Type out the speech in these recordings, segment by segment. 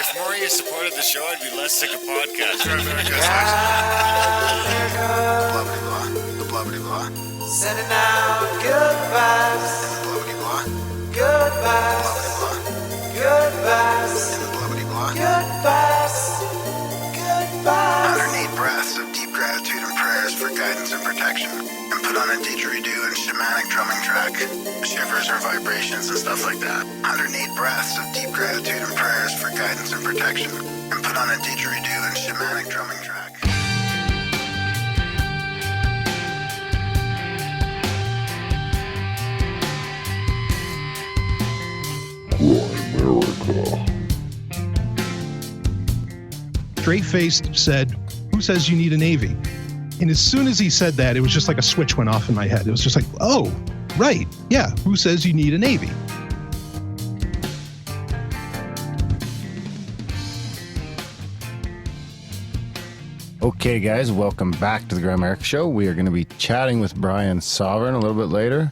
If more of you supported the show, I'd be less sick of podcasts. The blah. Sending out good vibes. Blah. Good vibes. Good vibes. Good vibes. Good vibes. 108 breaths of deep gratitude and prayers for guidance and protection. And put on a didgeridoo and shamanic drumming track. Shivers or vibrations and stuff like that. 108 breaths of deep gratitude and prayers for guidance and protection. And put on a didgeridoo and shamanic drumming track. Grimerica. Straight-faced said, "Who says you need a Navy?" And as soon as he said that, it was just like a switch went off in my head. It was just like, oh, right. Yeah. Who says you need a Navy? Okay, guys, welcome back to the Grimerica Show. We are going to be chatting with Brian Sovryn a little bit later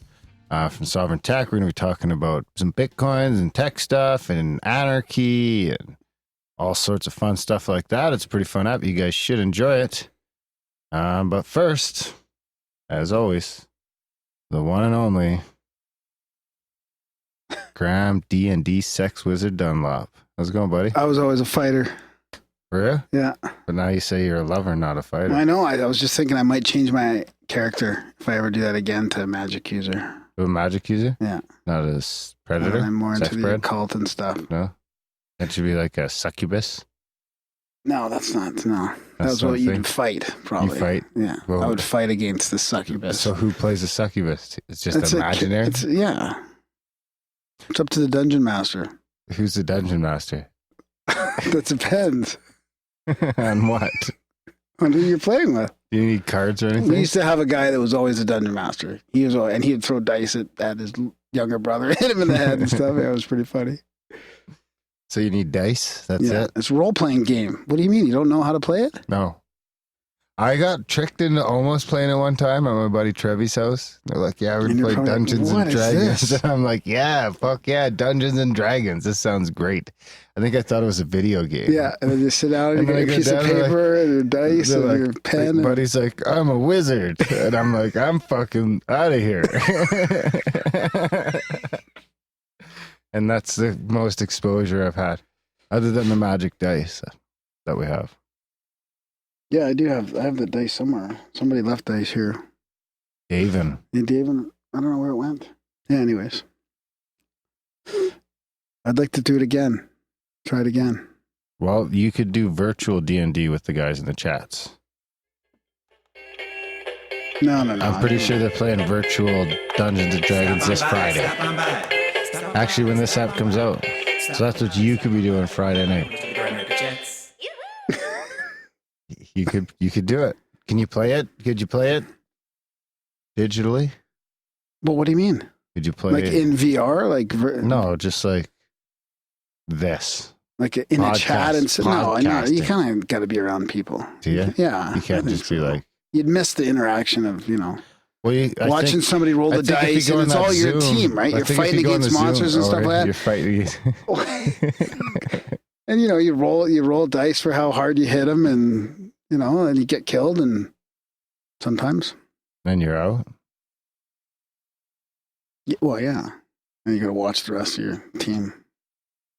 from Sovryn Tech. We're going to be talking about some Bitcoins and tech stuff and Anarchy and all sorts of fun stuff like that. It's a pretty fun app. You guys should enjoy it. But first, as always, the one and only Graham D&D Sex Wizard Dunlop. How's it going, buddy? I was always a fighter. For real? Yeah. But now you say you're a lover, not a fighter. I know. I was just thinking I might change my character if I ever do that again to a magic user. A magic user? Yeah. Not a predator? I'm more into Sex the bred? occult and stuff. No? That should be like a succubus? No, that's not. No. That's That's what not a you'd thing? fight, probably. You fight? Yeah. Well, I would fight against the succubus. So who plays a succubus? It's just It's imaginary? yeah. It's up to the dungeon master. Who's the dungeon master? That depends On what? on who you're playing with. Do you need cards or anything? We used to have a guy that was always a dungeon master. He was, and he would throw dice at his younger brother, hit him in the head and stuff. Yeah, it was pretty funny. So you need dice? That's Yeah, it? it's a role-playing game. What do you mean? You don't know how to play it? No. I got tricked into almost playing it one time at my buddy Trevi's house. They're like, yeah, we're And going to you're play probably like, Dungeons "What and is Dragons." this? And I'm like, yeah, fuck yeah, Dungeons and Dragons. This sounds great. I think I thought it was a video game. Yeah, and then you sit down and you And then get I a go piece of down and paper and your dice They're and like- your pen. Like, buddy's like, I'm a wizard. And I'm like, I'm fucking out of here. And that's the most exposure I've had, other than the magic dice that we have. Yeah, I have the dice somewhere. Somebody left dice here. Daven. Hey, David, I don't know where it went. Yeah, anyways. I'd like to do it again. Try it again. Well, you could do virtual D&D with the guys in the chats. No. I'm pretty sure they're playing virtual Dungeons and Dragons this Friday. Actually, when this app comes out. So that's what you could be doing Friday night. You could do it. Can you play it? Could you play it digitally? But what do you mean? Could you play Like it? in VR? No, just like this. Like in a chat and Podcast- no, I know. You podcasting. kind of got to be around people. Do you? Yeah. You can't I think just be so. like, You'd miss the interaction of, well, watching somebody roll the dice, and it's all your team, right? You're fighting against monsters and stuff like You're fighting. that. And you roll dice for how hard you hit them, and and you get killed, and sometimes, Then you're out. well, yeah, and you got to watch the rest of your team.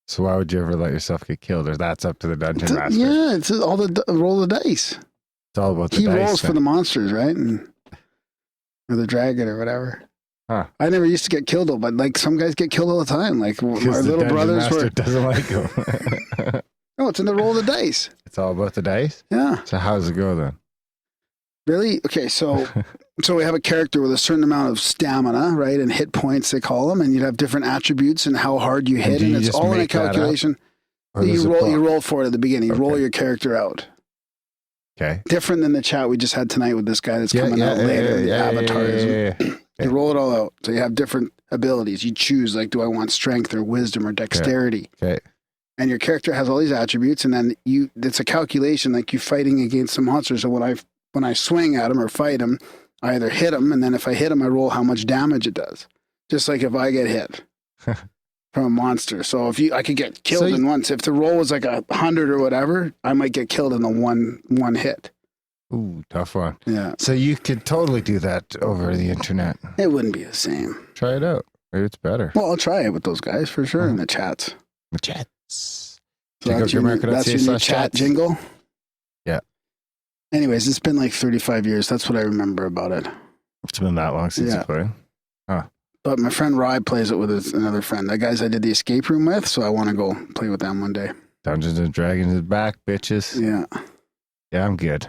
So why would you ever let yourself get killed? Or that's up to the dungeon master. Yeah, it's all roll the dice. It's all about the He dice. rolls for then. the monsters, right? Or the dragon or whatever. Huh. I never used to get killed though, but like some guys get killed all the time. Like our 'Cause the little dungeon brothers master were. doesn't like them. No, it's in the roll of the dice. It's all about the dice. Yeah. So how's it go then? Really? Okay, so we have a character with a certain amount of stamina, right, and hit points they call them, and you'd have different attributes and how hard you hit, do and you it's just all in a make that up? calculation. Or there's You a plot? roll for it at the beginning. You roll Okay. your character out. Okay. Different than the chat we just had tonight with this guy that's coming out later. The avatarism. Yeah. You roll it all out. So you have different abilities. You choose, like, do I want strength or wisdom or dexterity? Okay. And your character has all these attributes, and then it's a calculation, like you fighting against some monsters. So when I swing at him or fight him, I either hit him, and then if I hit him, I roll how much damage it does. Just like if I get hit. from a monster. So I could get killed in once. If the roll was like 100 or whatever, I might get killed in the one hit. Ooh, tough one. Yeah. So you could totally do that over the internet. It wouldn't be the same. Try it out. Maybe it's better. Well, I'll try it with those guys for sure in the chats. The chats. So that's your new chat jingle? Yeah. Anyways, it's been like 35 years. That's what I remember about it. It's been that long since you played. Huh. But my friend Rye plays it with another friend. The guys I did the escape room with, so I want to go play with them one day. Dungeons and Dragons is back, bitches. Yeah. Yeah, I'm good.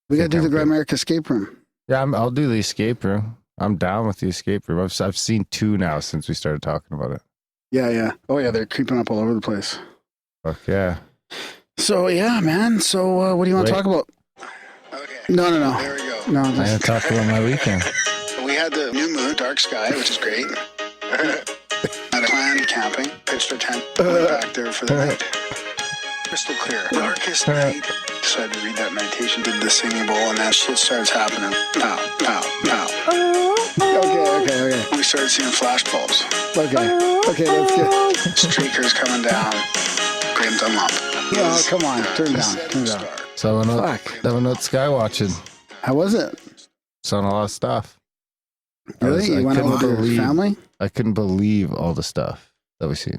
We got to do the Grimerica escape room. Yeah, I'll do the escape room. I'm down with the escape room. I've seen 2 now since we started talking about it. Yeah. Oh, yeah, they're creeping up all over the place. Fuck yeah. So, yeah, man. So, what do you want to talk about? Okay. No. There we go. No, I'm going to talk about my weekend. We had the new moon, dark sky, which is great. Had a planned camping, pitched our tent back there for the night. Crystal clear. Darkest night. Decided to read that meditation, did the singing bowl, and that shit starts happening. Pow, pow, pow. Okay. We started seeing flash bulbs. Okay, that's good. Streakers coming down. Graham's unlocked. Oh, come on. Turn down. So I'm not sky watching. How was it? Saw a lot of stuff. Really? You went out with your family? I couldn't believe all the stuff that we seen.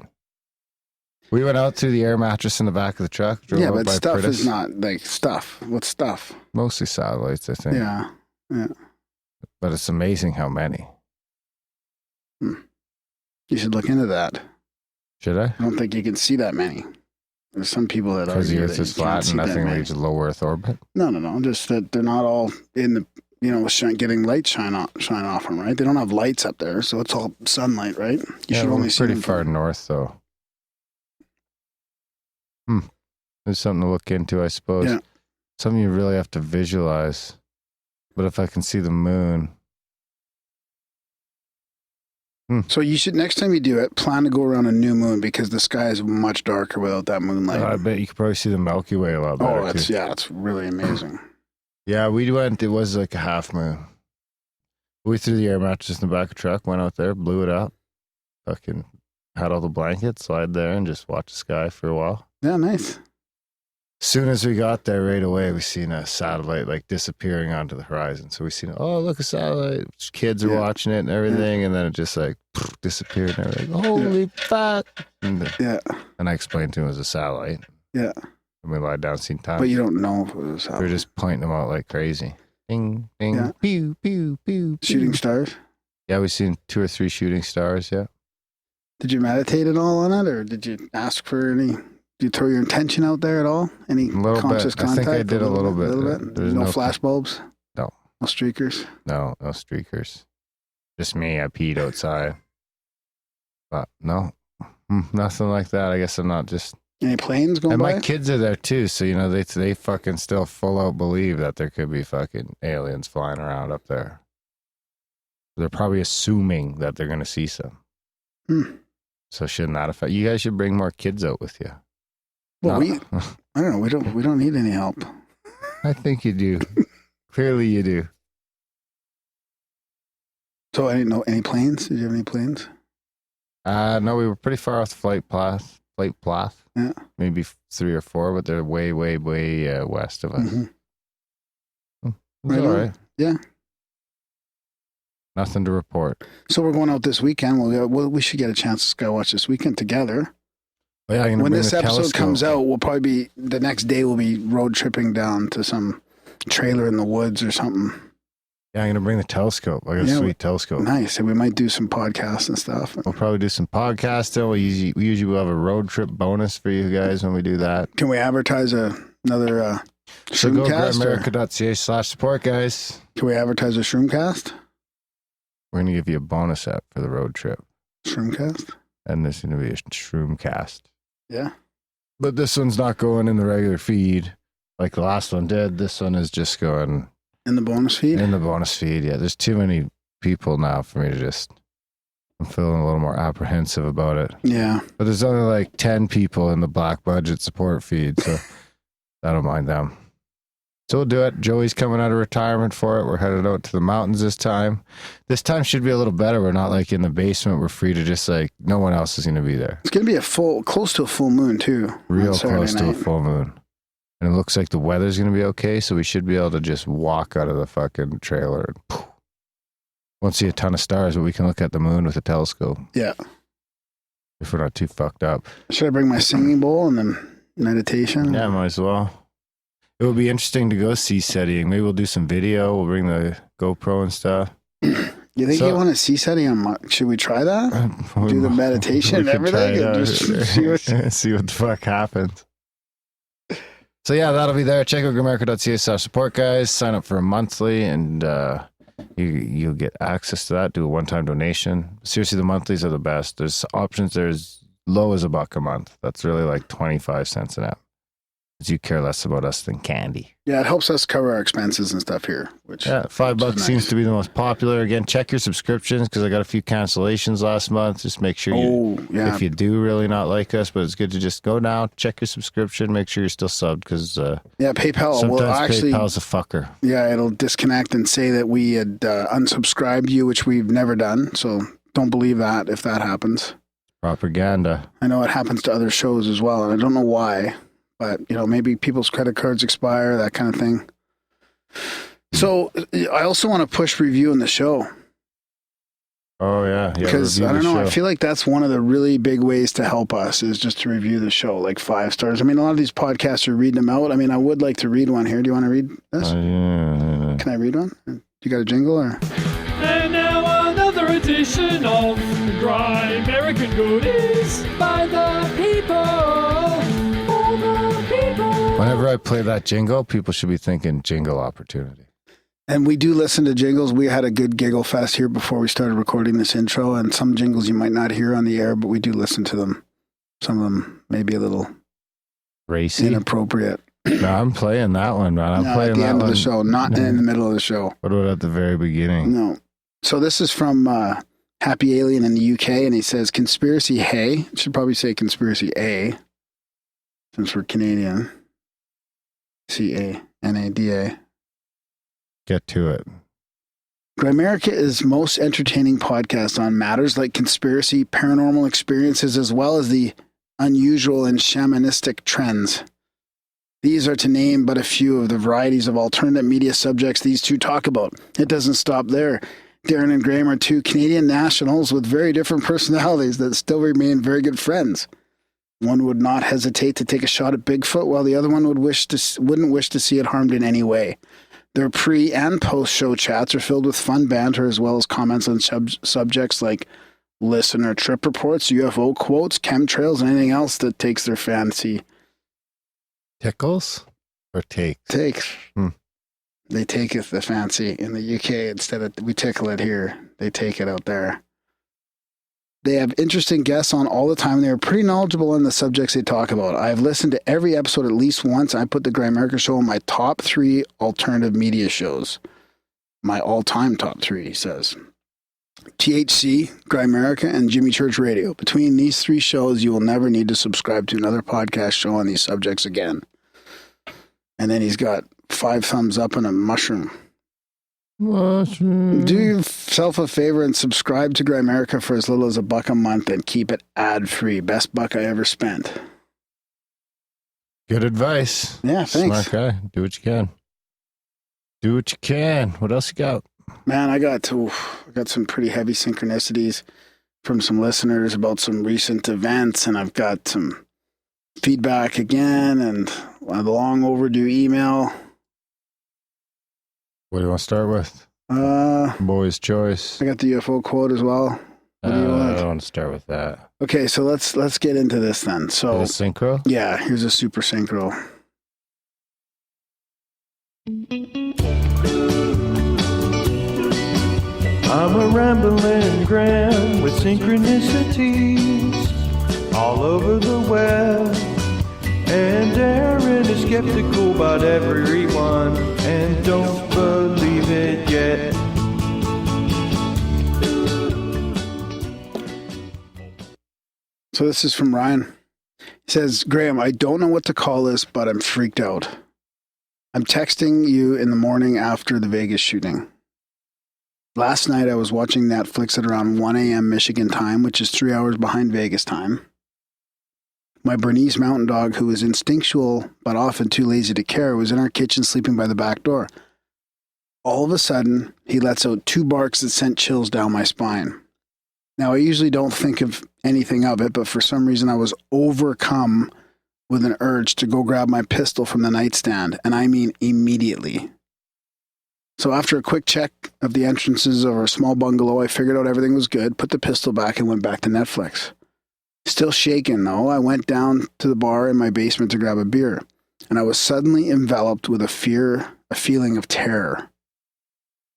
We went out through the air mattress in the back of the truck. Yeah, but stuff is not like stuff. What's stuff? Mostly satellites, I think. Yeah. But it's amazing how many. You should look into that. Should I? I don't think you can see that many. There's some people that because the argue Earth that is you can't flat and see nothing leaves a low Earth orbit. No. Just that they're not all in the getting light shine off them, right? They don't have lights up there, so it's all sunlight, right? You should only see pretty them far north, though. There's something to look into, I suppose. Yeah. Something you really have to visualize. But if I can see the moon. So you should, next time you do it, plan to go around a new moon because the sky is much darker without that moonlight. I bet you could probably see the Milky Way a lot better. It's really amazing. Yeah, we went, it was like a half moon. We threw the air mattress in the back of the truck, went out there, blew it up, fucking had all the blankets, slide there and just watch the sky for a while. Yeah, nice. As soon as we got there, right away, we seen a satellite like disappearing onto the horizon. So we seen, oh, look, a satellite. Kids are watching it and everything. And then it just like disappeared. And they were like, holy fuck. And I explained to him it was a satellite. Yeah. And we lied down, seen time. But you don't know if it was a satellite. We were just pointing them out like crazy. Ding, ding, pew, pew, pew. Shooting stars? Yeah, we seen 2 or 3 shooting stars, yeah. Did you meditate at all on it? Or did you ask for any... Did you throw your intention out there at all? Any conscious contact? I think I did a little bit. There's no flash bulbs? No. No streakers? No streakers. Just me. I peed outside. But no, nothing like that. I guess I'm not just... Any planes going by? And my kids are there too, so, they fucking still full out believe that there could be fucking aliens flying around up there. They're probably assuming that they're going to see some. So shouldn't that affect... You guys should bring more kids out with you. Well, I don't know. We don't need any help. I think you do. Clearly you do. So I didn't know any planes. Did you have any planes? No, we were pretty far off the flight path. Yeah. Maybe 3 or 4, but they're way, way, way west of us. It's all right. Yeah. Nothing to report. So we're going out this weekend. We should get a chance to sky watch this weekend together. Well, yeah, when this episode comes out, we'll probably be the next day. We'll be road tripping down to some trailer in the woods or something. Yeah, I'm gonna bring the telescope. I got a sweet telescope. Nice. And we might do some podcasts and stuff. We'll probably do some podcasting. We usually will have a road trip bonus for you guys when we do that. Can we advertise another so go shroomcast? Grimerica.ca/support, guys. Can we advertise a shroomcast? We're gonna give you a bonus app for the road trip. Shroomcast? And there's gonna be a shroomcast. Yeah. But this one's not going in the regular feed like the last one did. This one is just going in the bonus feed? In the bonus feed, yeah. There's too many people now for me to just... I'm feeling a little more apprehensive about it. Yeah. But there's only like 10 people in the black budget support feed, so I don't mind them. So we'll do it. Joey's coming out of retirement for it. We're headed out to the mountains this time. This time should be a little better. We're not like in the basement. We're free to just like, no one else is going to be there. It's going to be close to a full moon too. Real close to a full moon. And it looks like the weather's going to be okay. So we should be able to just walk out of the fucking trailer. And poof. Won't see a ton of stars, but we can look at the moon with a telescope. Yeah. If we're not too fucked up. Should I bring my singing bowl and then meditation? Yeah, might as well. It would be interesting to go sea-setting. Maybe we'll do some video. We'll bring the GoPro and stuff. You think you want a sea-setting on should we try that? Do the meditation and everything? And just see what the fuck happens. So yeah, that'll be there. Check out Grimerica.ca/support, guys. Sign up for a monthly and you'll get access to that. Do a one-time donation. Seriously, the monthlies are the best. There's options there as low as $1 a month. That's really like 25 cents an app. You care less about us than candy. Yeah, it helps us cover our expenses and stuff here. Which $5 seems to be the most popular. Again, check your subscriptions because I got a few cancellations last month. Just make sure if you do really not like us, but it's good to just go now, check your subscription, make sure you're still subbed because PayPal. Sometimes PayPal's a fucker. Yeah, it'll disconnect and say that we had unsubscribed you, which we've never done. So don't believe that if that happens. Propaganda. I know it happens to other shows as well, and I don't know why. But, maybe people's credit cards expire, that kind of thing. So I also want to push review in the show. Oh, yeah. Because, I don't know, I feel like that's one of the really big ways to help us is just to review the show, like 5 stars. I mean, a lot of these podcasts are reading them out. I mean, I would like to read one here. Do you want to read this? Yeah. Can I read one? You got a jingle or? And now another edition of Grimerican Goodies by the people. Whenever I play that jingle, people should be thinking jingle opportunity. And we do listen to jingles. We had a good giggle fest here before we started recording this intro, and some jingles you might not hear on the air, but we do listen to them. Some of them may be a little racy, inappropriate. No, I'm playing that one, man. I'm playing at the end of the show, not in the middle of the show. What about at the very beginning? No. So this is from Happy Alien in the UK, and he says, Conspiracy Hey. Should probably say Conspiracy A, since we're Canadian. Canada. Get to it. Grimerica is most entertaining podcast on matters like conspiracy, paranormal experiences, as well as the unusual and shamanistic trends. These are to name but a few of the varieties of alternate media subjects these two talk about. It doesn't stop there. Darren and Graham are two Canadian nationals with very different personalities that still remain very good friends. One would not hesitate to take a shot at Bigfoot, while the other one wouldn't wish to see it harmed in any way. Their pre- and post-show chats are filled with fun banter, as well as comments on subjects like listener trip reports, UFO quotes, chemtrails, and anything else that takes their fancy. Tickles or takes? Takes. They take it the fancy in the UK instead of we tickle it here. They take it out there. They have interesting guests on all the time. They're pretty knowledgeable on the subjects they talk about. I've listened to every episode at least once. I put the Grimerica show in my top 3 alternative media shows. My all-time top 3, he says. THC, Grimerica, and Jimmy Church Radio. Between these 3 shows, you will never need to subscribe to another podcast show on these subjects again. And then he's got 5 thumbs up and a mushroom. Do yourself a favor and subscribe to Grimerica for as little as $1 a month and keep it ad-free. Best buck I ever spent. Good advice. Yeah, thanks. Smart guy. Do what you can. Do what you can. What else you got? Man, I got some pretty heavy synchronicities from some listeners about some recent events, and I've got some feedback again and a long overdue email. What do you want to start with? Boy's choice. I got the UFO quote as well. What do you want? I don't want to start with that. Okay, so let's get into this then. So synchro? Yeah, here's a super synchro. I'm a rambling Graham with synchronicities all over the web. And Darren is skeptical about everyone and don't believe it yet. So this is from Ryan. He says, Graham, I don't know what to call this, but I'm freaked out. I'm texting you in the morning after the Vegas shooting. Last night I was watching Netflix at around 1 a.m. Michigan time, which is 3 hours behind Vegas time. My Bernese mountain dog, who is instinctual but often too lazy to care, was in our kitchen sleeping by the back door. All of a sudden, he lets out 2 barks that sent chills down my spine. Now, I usually don't think of anything of it, but for some reason I was overcome with an urge to go grab my pistol from the nightstand, and I mean immediately. So after a quick check of the entrances of our small bungalow, I figured out everything was good, put the pistol back, and went back to Netflix. Still shaken, though, I went down to the bar in my basement to grab a beer, and I was suddenly enveloped with a feeling of terror.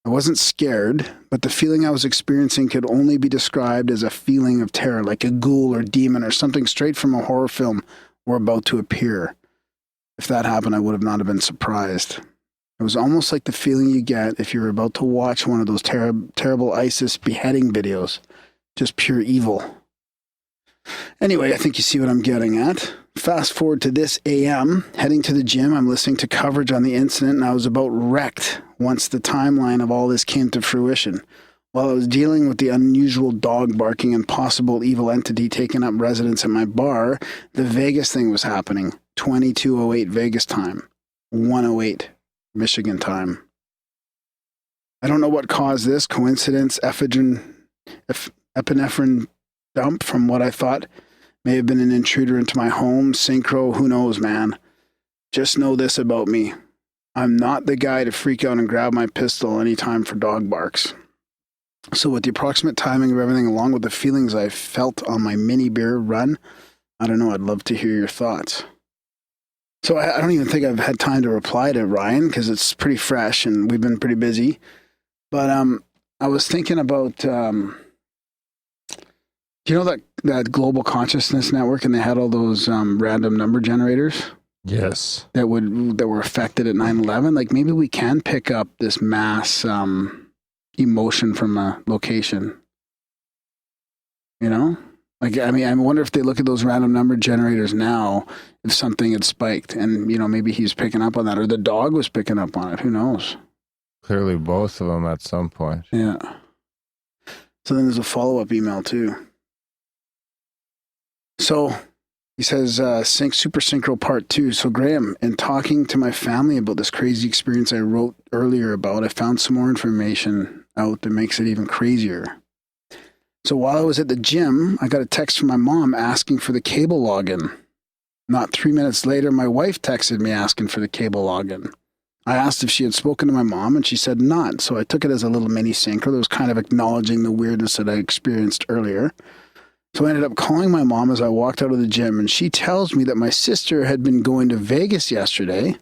I wasn't scared, but the feeling I was experiencing could only be described as a feeling of terror, like a ghoul or demon or something straight from a horror film were about to appear. If that happened, I would have not been surprised. It was almost like the feeling you get if you're about to watch one of those terrible ISIS beheading videos. Just pure evil. Anyway, I think you see what I'm getting at. Fast forward to this AM, heading to the gym, I'm listening to coverage on the incident, and I was about wrecked once the timeline of all this came to fruition. While I was dealing with the unusual dog barking and possible evil entity taking up residence at my bar, the Vegas thing was happening. 22:08 Vegas time, 1:08 Michigan time. I don't know what caused this. Coincidence, epinephrine dump from what I thought may have been an intruder into my home. Synchro, who knows, man. Just know this about me. I'm not the guy to freak out and grab my pistol anytime for dog barks. So with the approximate timing of everything, along with the feelings I felt on my mini beer run, I don't know, I'd love to hear your thoughts. So I don't even think I've had time to reply to Ryan because it's pretty fresh and we've been pretty busy. But I was thinking about, you know that global consciousness network, and they had all those random number generators? Yes. That were affected at 9/11. Like maybe we can pick up this mass emotion from a location. You know? Like, I mean, I wonder if they look at those random number generators now, if something had spiked and, you know, maybe he's picking up on that or the dog was picking up on it. Who knows? Clearly both of them at some point. Yeah. So then there's a follow-up email too. So he says, Super Synchro Part 2. So Graham, in talking to my family about this crazy experience I wrote earlier about, I found some more information out that makes it even crazier. So while I was at the gym, I got a text from my mom asking for the cable login. Not 3 minutes later, my wife texted me asking for the cable login. I asked if she had spoken to my mom, and she said not. So I took it as a little mini synchro that was kind of acknowledging the weirdness that I experienced earlier. So I ended up calling my mom as I walked out of the gym, and she tells me that my sister had been going to Vegas yesterday,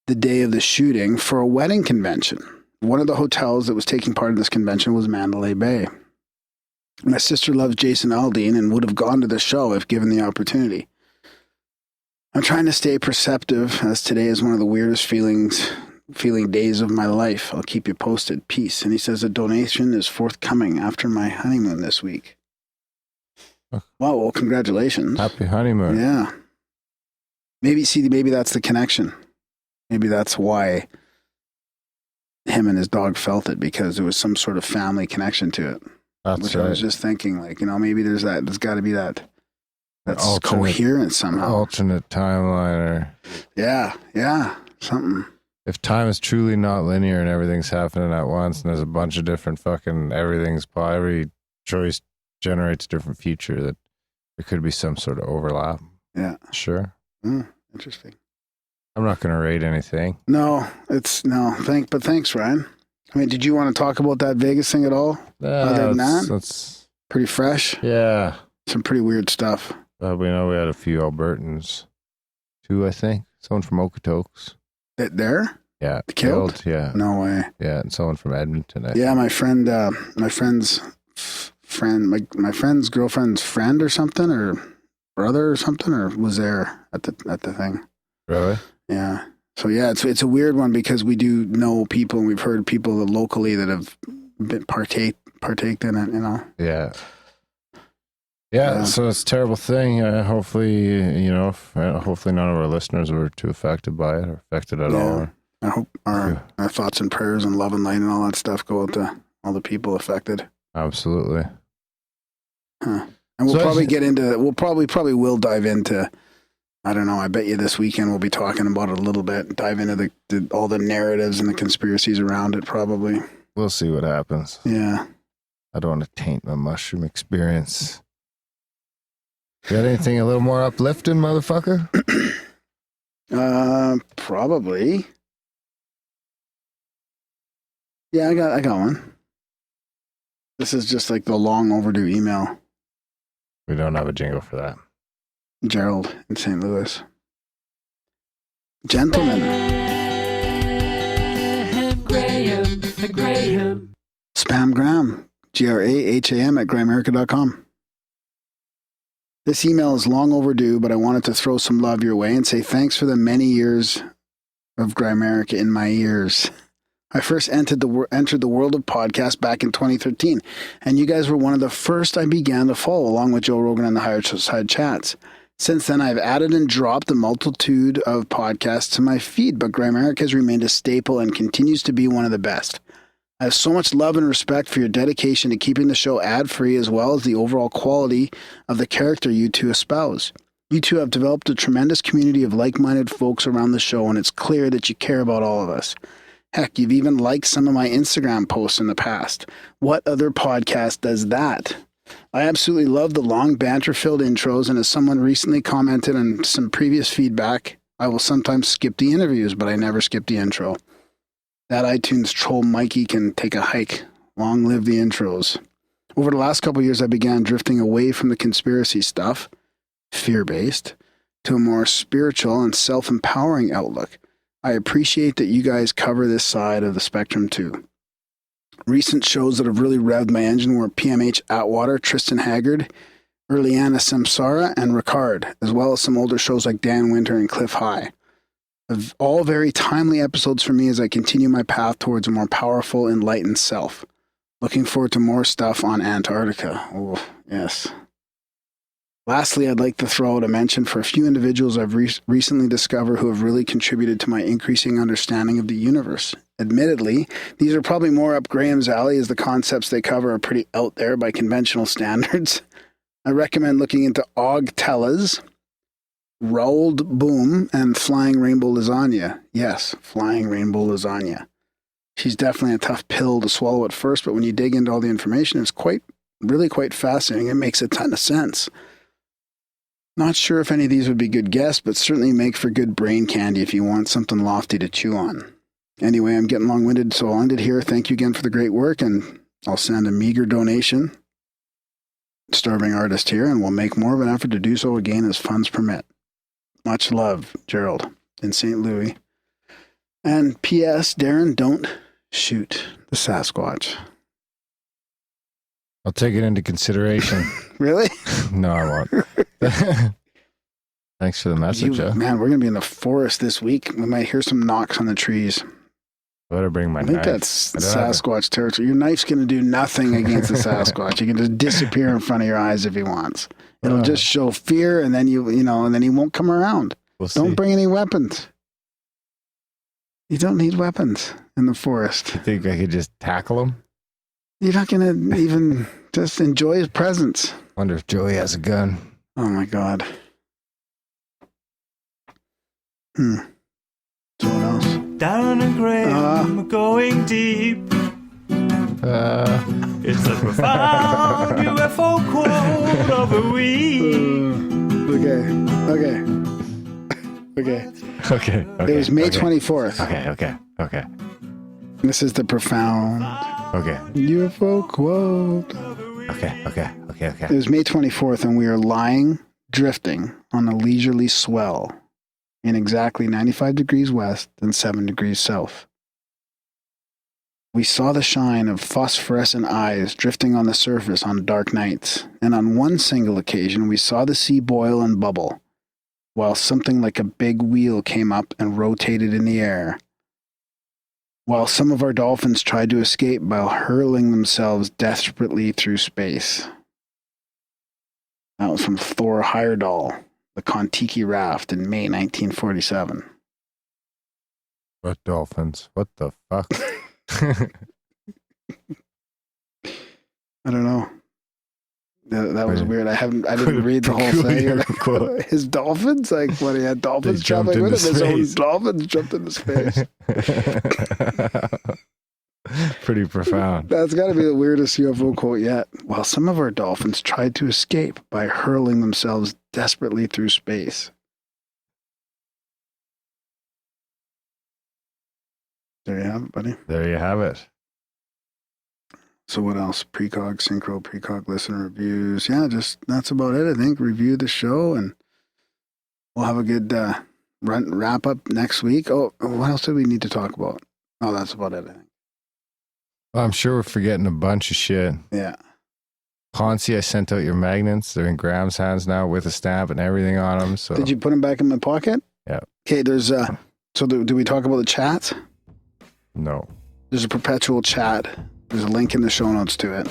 the day of the shooting, for a wedding convention. One of the hotels that was taking part in this convention was Mandalay Bay. My sister loves Jason Aldean and would have gone to the show if given the opportunity. I'm trying to stay perceptive, as today is one of the weirdest feeling days of my life. I'll keep you posted. Peace. And he says a donation is forthcoming after my honeymoon this week. Wow, well, congratulations. Happy honeymoon. Yeah. Maybe that's the connection. Maybe that's why him and his dog felt it, because there was some sort of family connection to it. That's which right. I was just thinking, like, you know, maybe there's got to be that's coherent somehow. Alternate timeline, or yeah, something. if time is truly not linear and everything's happening at once, and there's a bunch of different fucking every choice generates a different future, that there could be some sort of overlap. Yeah, sure. Interesting. I'm not going to rate anything. Thanks, Ryan. I mean, did you want to talk about that Vegas thing at all? Other than that, that's pretty fresh. Yeah. Some pretty weird stuff. We know we had a few Albertans. 2, I think. Someone from Okotoks. There? Yeah. Killed? Yeah. No way. Yeah, and someone from Edmonton. Yeah, my friend's girlfriend's friend or something, or brother or something, or was there at the thing. Really? Yeah. So yeah, it's a weird one because we do know people and we've heard people locally that have been partaked in it, you know. Yeah. Yeah, so it's a terrible thing. Hopefully, hopefully none of our listeners were too affected by it or affected at all. I hope our thoughts and prayers and love and light and all that stuff go out to all the people affected. Absolutely. Huh. And we'll probably will dive into, I don't know, I bet you this weekend we'll be talking about it a little bit, dive into all the narratives and the conspiracies around it probably. We'll see what happens. Yeah. I don't want to taint my mushroom experience. Got anything a little more uplifting, motherfucker? Probably. Yeah, I got one. This is just like the long overdue email. We don't have a jingle for that. Gerald in St. Louis. Gentlemen. Graham. Spam Graham. Graham at Grimerica.com. This email is long overdue, but I wanted to throw some love your way and say thanks for the many years of Grimerica in my ears. I first entered the world of podcasts back in 2013, and you guys were one of the first I began to follow, along with Joe Rogan and the Higher Side Chats. Since then, I've added and dropped a multitude of podcasts to my feed, but Grimerica has remained a staple and continues to be one of the best. I have so much love and respect for your dedication to keeping the show ad-free, as well as the overall quality of the character you two espouse. You two have developed a tremendous community of like-minded folks around the show, and it's clear that you care about all of us. Heck, you've even liked some of my Instagram posts in the past. What other podcast does that? I absolutely love the long banter-filled intros, and as someone recently commented on some previous feedback, I will sometimes skip the interviews, but I never skip the intro. That iTunes troll Mikey can take a hike. Long live the intros. Over the last couple of years, I began drifting away from the conspiracy stuff, fear-based, to a more spiritual and self-empowering outlook. I appreciate that you guys cover this side of the spectrum too. Recent shows that have really revved my engine were PMH Atwater, Tristan Haggard, Erliana Samsara, and Ricard, as well as some older shows like Dan Winter and Cliff High. All very timely episodes for me as I continue my path towards a more powerful, enlightened self. Looking forward to more stuff on Antarctica. Oh, yes. Lastly, I'd like to throw out a mention for a few individuals I've recently discovered who have really contributed to my increasing understanding of the universe. Admittedly, these are probably more up Graham's alley, as the concepts they cover are pretty out there by conventional standards. I recommend looking into Og Tellas, Rolled Boom, and Flying Rainbow Lasagna. Yes, Flying Rainbow Lasagna. She's definitely a tough pill to swallow at first, but when you dig into all the information, it's really quite fascinating. It makes a ton of sense. Not sure if any of these would be good guests, but certainly make for good brain candy if you want something lofty to chew on. Anyway, I'm getting long-winded, so I'll end it here. Thank you again for the great work, and I'll send a meager donation. Starving artist here, and we'll make more of an effort to do so again as funds permit. Much love, Gerald, in St. Louis. And P.S., Darren, don't shoot the Sasquatch. I'll take it into consideration. Really? No, I won't. Thanks for the message, Man, we're going to be in the forest this week. We might hear some knocks on the trees. Better bring my knife. I think that's Sasquatch territory. Your knife's going to do nothing against the Sasquatch. You can just disappear in front of your eyes if he wants. It'll just show fear, and then and then he won't come around. Don't bring any weapons. You don't need weapons in the forest. You think I could just tackle him? You're not going to even just enjoy his presence. Wonder if Joey has a gun. Oh my God. So what else? Darren and Graham going deep. It's the profound UFO quote of the week. Okay. It was May 24th. Okay. This is the profound UFO quote. Okay. It was May 24th, and we are lying, drifting on a leisurely swell in exactly 95 degrees west and 7 degrees south. We saw the shine of phosphorescent eyes drifting on the surface on dark nights, and on one single occasion we saw the sea boil and bubble, while something like a big wheel came up and rotated in the air, while some of our dolphins tried to escape by hurling themselves desperately through space. That was from Thor Heyerdahl, the Kon-Tiki raft in May 1947. What dolphins? What the fuck? I don't know. That was weird. I didn't read the whole thing. His dolphins, like when he had dolphins jumping with him, his own dolphins jumped in his face. Pretty profound. That's got to be the weirdest UFO quote yet. While some of our dolphins tried to escape by hurling themselves desperately through space. There you have it, buddy. There you have it. So what else? Pre-cog, synchro, pre-cog listener reviews. Yeah, just that's about it, I think. Review the show, and we'll have a good wrap up next week. Oh, what else do we need to talk about? Oh, that's about it, I think. Well, I'm sure we're forgetting a bunch of shit. Yeah. Ponzi, I sent out your magnets. They're in Graham's hands now with a stamp and everything on them. So Did you put them back in my pocket? Yeah. Okay, there's so do we talk about the chats? No. There's a perpetual chat. There's a link in the show notes to it.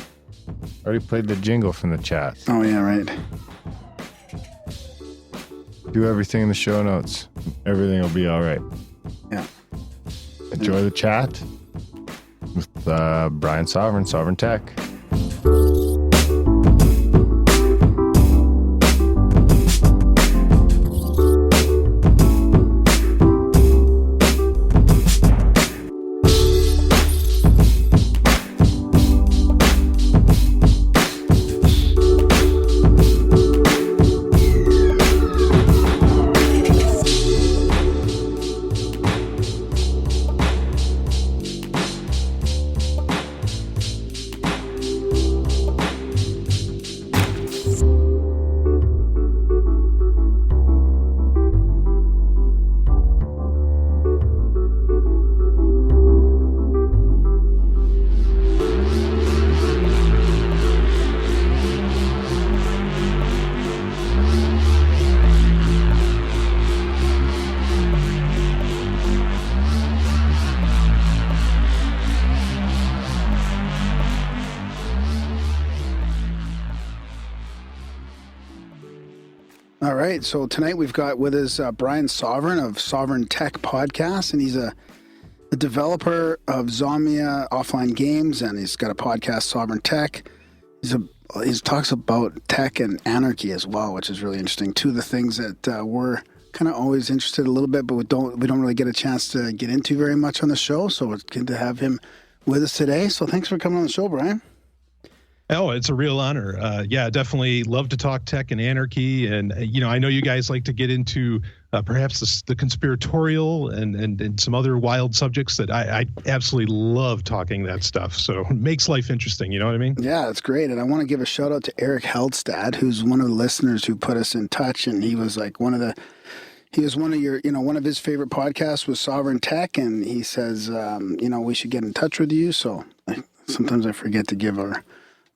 Already played the jingle from the chat. Oh, yeah, right. Do everything in the show notes. Everything will be all right. Yeah. Enjoy the chat with Brian Sovryn, Sovryn Tech. All right, so tonight we've got with us Brian Sovryn of Sovryn Tech podcast, and he's a developer of Zomia offline games, and he's got a podcast, Sovryn Tech. He talks about tech and anarchy as well, which is really interesting. Two of the things that we're kind of always interested a little bit, but we don't really get a chance to get into very much on the show. So it's good to have him with us today. So thanks for coming on the show, Brian. Oh, it's a real honor. Yeah, definitely love to talk tech and anarchy. And, I know you guys like to get into perhaps the conspiratorial and some other wild subjects that I absolutely love talking that stuff. So it makes life interesting. You know what I mean? Yeah, that's great. And I want to give a shout out to Eric Heldstad, who's one of the listeners who put us in touch. And he was like one of his favorite podcasts was Sovryn Tech. And he says, we should get in touch with you. So sometimes I forget to give our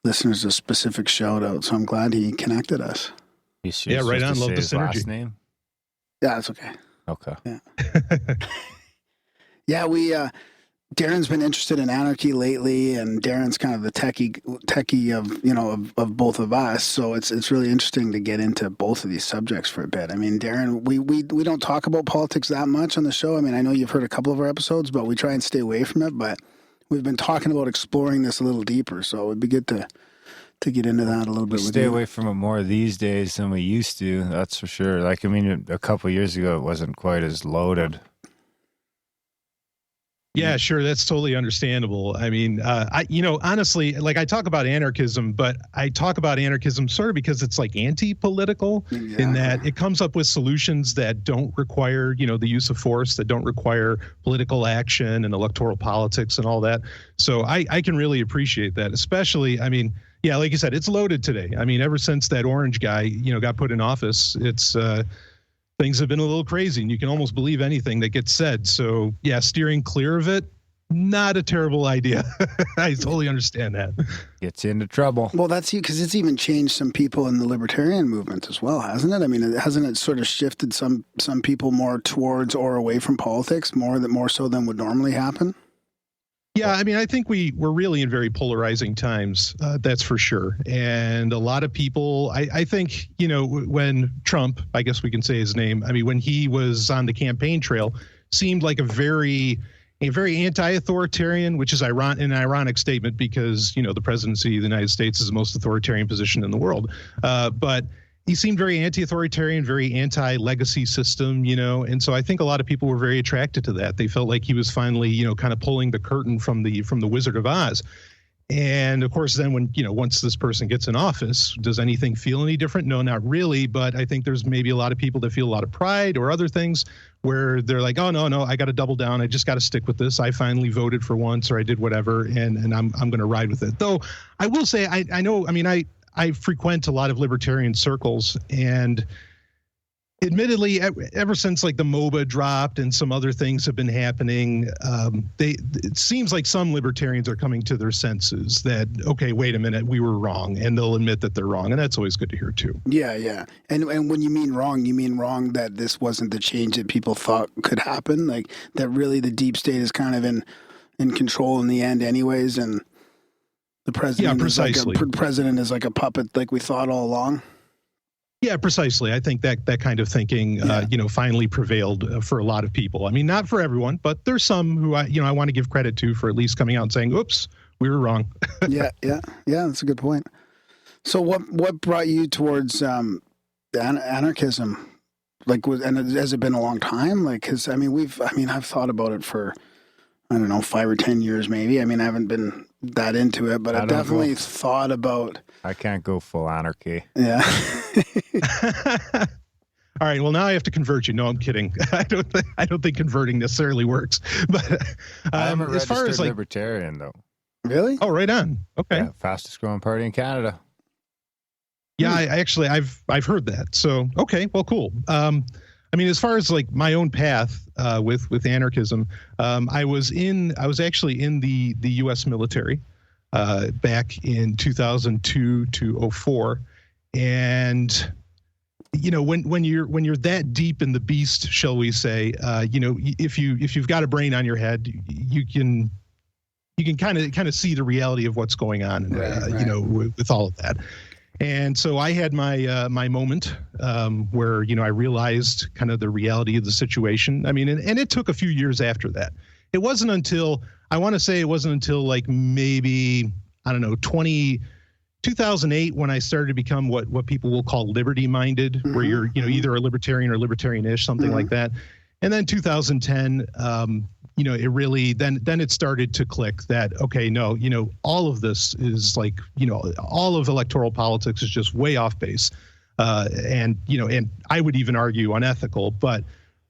listeners a specific shout out, so I'm glad he connected us. Yeah, right on. Love the synergy. Last name? Yeah, that's okay. Okay. Yeah. Yeah, Darren's been interested in anarchy lately, and Darren's kind of the techie of both of us. So it's really interesting to get into both of these subjects for a bit. I mean, Darren, we don't talk about politics that much on the show. I mean, I know you've heard a couple of our episodes, but we try and stay away from it. But we've been talking about exploring this a little deeper, so it'd be good to get into that a little bit. We stay away from it more these days than we used to, that's for sure. Like, I mean, a couple of years ago, it wasn't quite as loaded. Yeah, sure. That's totally understandable. I mean, honestly, like I talk about anarchism, but I talk about anarchism sort of because it's like anti-political in that it comes up with solutions that don't require, the use of force, that don't require political action and electoral politics and all that. So I can really appreciate that, especially, I mean, yeah, like you said, it's loaded today. I mean, ever since that orange guy, got put in office, it's, things have been a little crazy, and you can almost believe anything that gets said. So, yeah, steering clear of it, not a terrible idea. I totally understand that. Gets you into trouble. Well, that's you, because it's even changed some people in the libertarian movement as well, hasn't it? I mean, hasn't it sort of shifted some people more towards or away from politics more so than would normally happen? Yeah, I mean, I think we're really in very polarizing times. That's for sure. And a lot of people, I think, when Trump, I guess we can say his name, I mean, when he was on the campaign trail, seemed like a very anti-authoritarian, which is an ironic statement because, the presidency of the United States is the most authoritarian position in the world. But he seemed very anti-authoritarian, very anti-legacy system, and so I think a lot of people were very attracted to that. They felt like he was finally, kind of pulling the curtain from the Wizard of Oz. And of course, then when, once this person gets in office, does anything feel any different? No, not really. But I think there's maybe a lot of people that feel a lot of pride or other things where they're like, oh, no, I got to double down. I just got to stick with this. I finally voted for once, or I did whatever, and I'm going to ride with it. Though I will say, I frequent a lot of libertarian circles, and admittedly, ever since like the MOBA dropped and some other things have been happening, it seems like some libertarians are coming to their senses that, okay, wait a minute, we were wrong, and they'll admit that they're wrong, and that's always good to hear too. Yeah. And when you mean wrong that this wasn't the change that people thought could happen, like that really the deep state is kind of in control in the end anyways, and the president, president is like a puppet, like we thought all along. Yeah, precisely. I think that kind of thinking, finally prevailed for a lot of people. I mean, not for everyone, but there's some who I want to give credit to for at least coming out and saying, "Oops, we were wrong." Yeah. That's a good point. So, what brought you towards anarchism? Like, has it been a long time? Like, because I've thought about it for, I don't know, 5 or 10 years maybe. I mean, I haven't been that into it, but I've definitely thought about. I can't go full anarchy. Yeah. All right. Well, now I have to convert you. No, I'm kidding. I don't think converting necessarily works. But I'm a as far as libertarian, though. Really? Oh, right on. Okay. Yeah, fastest growing party in Canada. Yeah, I've heard that. So okay, well, cool. I mean, as far as like my own path with anarchism, I was actually in the U.S. military back in 2002 to 2004, and when you're that deep in the beast, shall we say, if you've got a brain on your head, you can kind of see the reality of what's going on, with all of that. And so I had my moment where, I realized kind of the reality of the situation. I mean, and it took a few years after that. It wasn't until like maybe, I don't know, 2008 when I started to become what people will call liberty minded, where you're, either a libertarian or libertarian-ish, something like that. And then 2010, it really, then it started to click that, okay, no, all of this is like, all of electoral politics is just way off base. And I would even argue unethical, but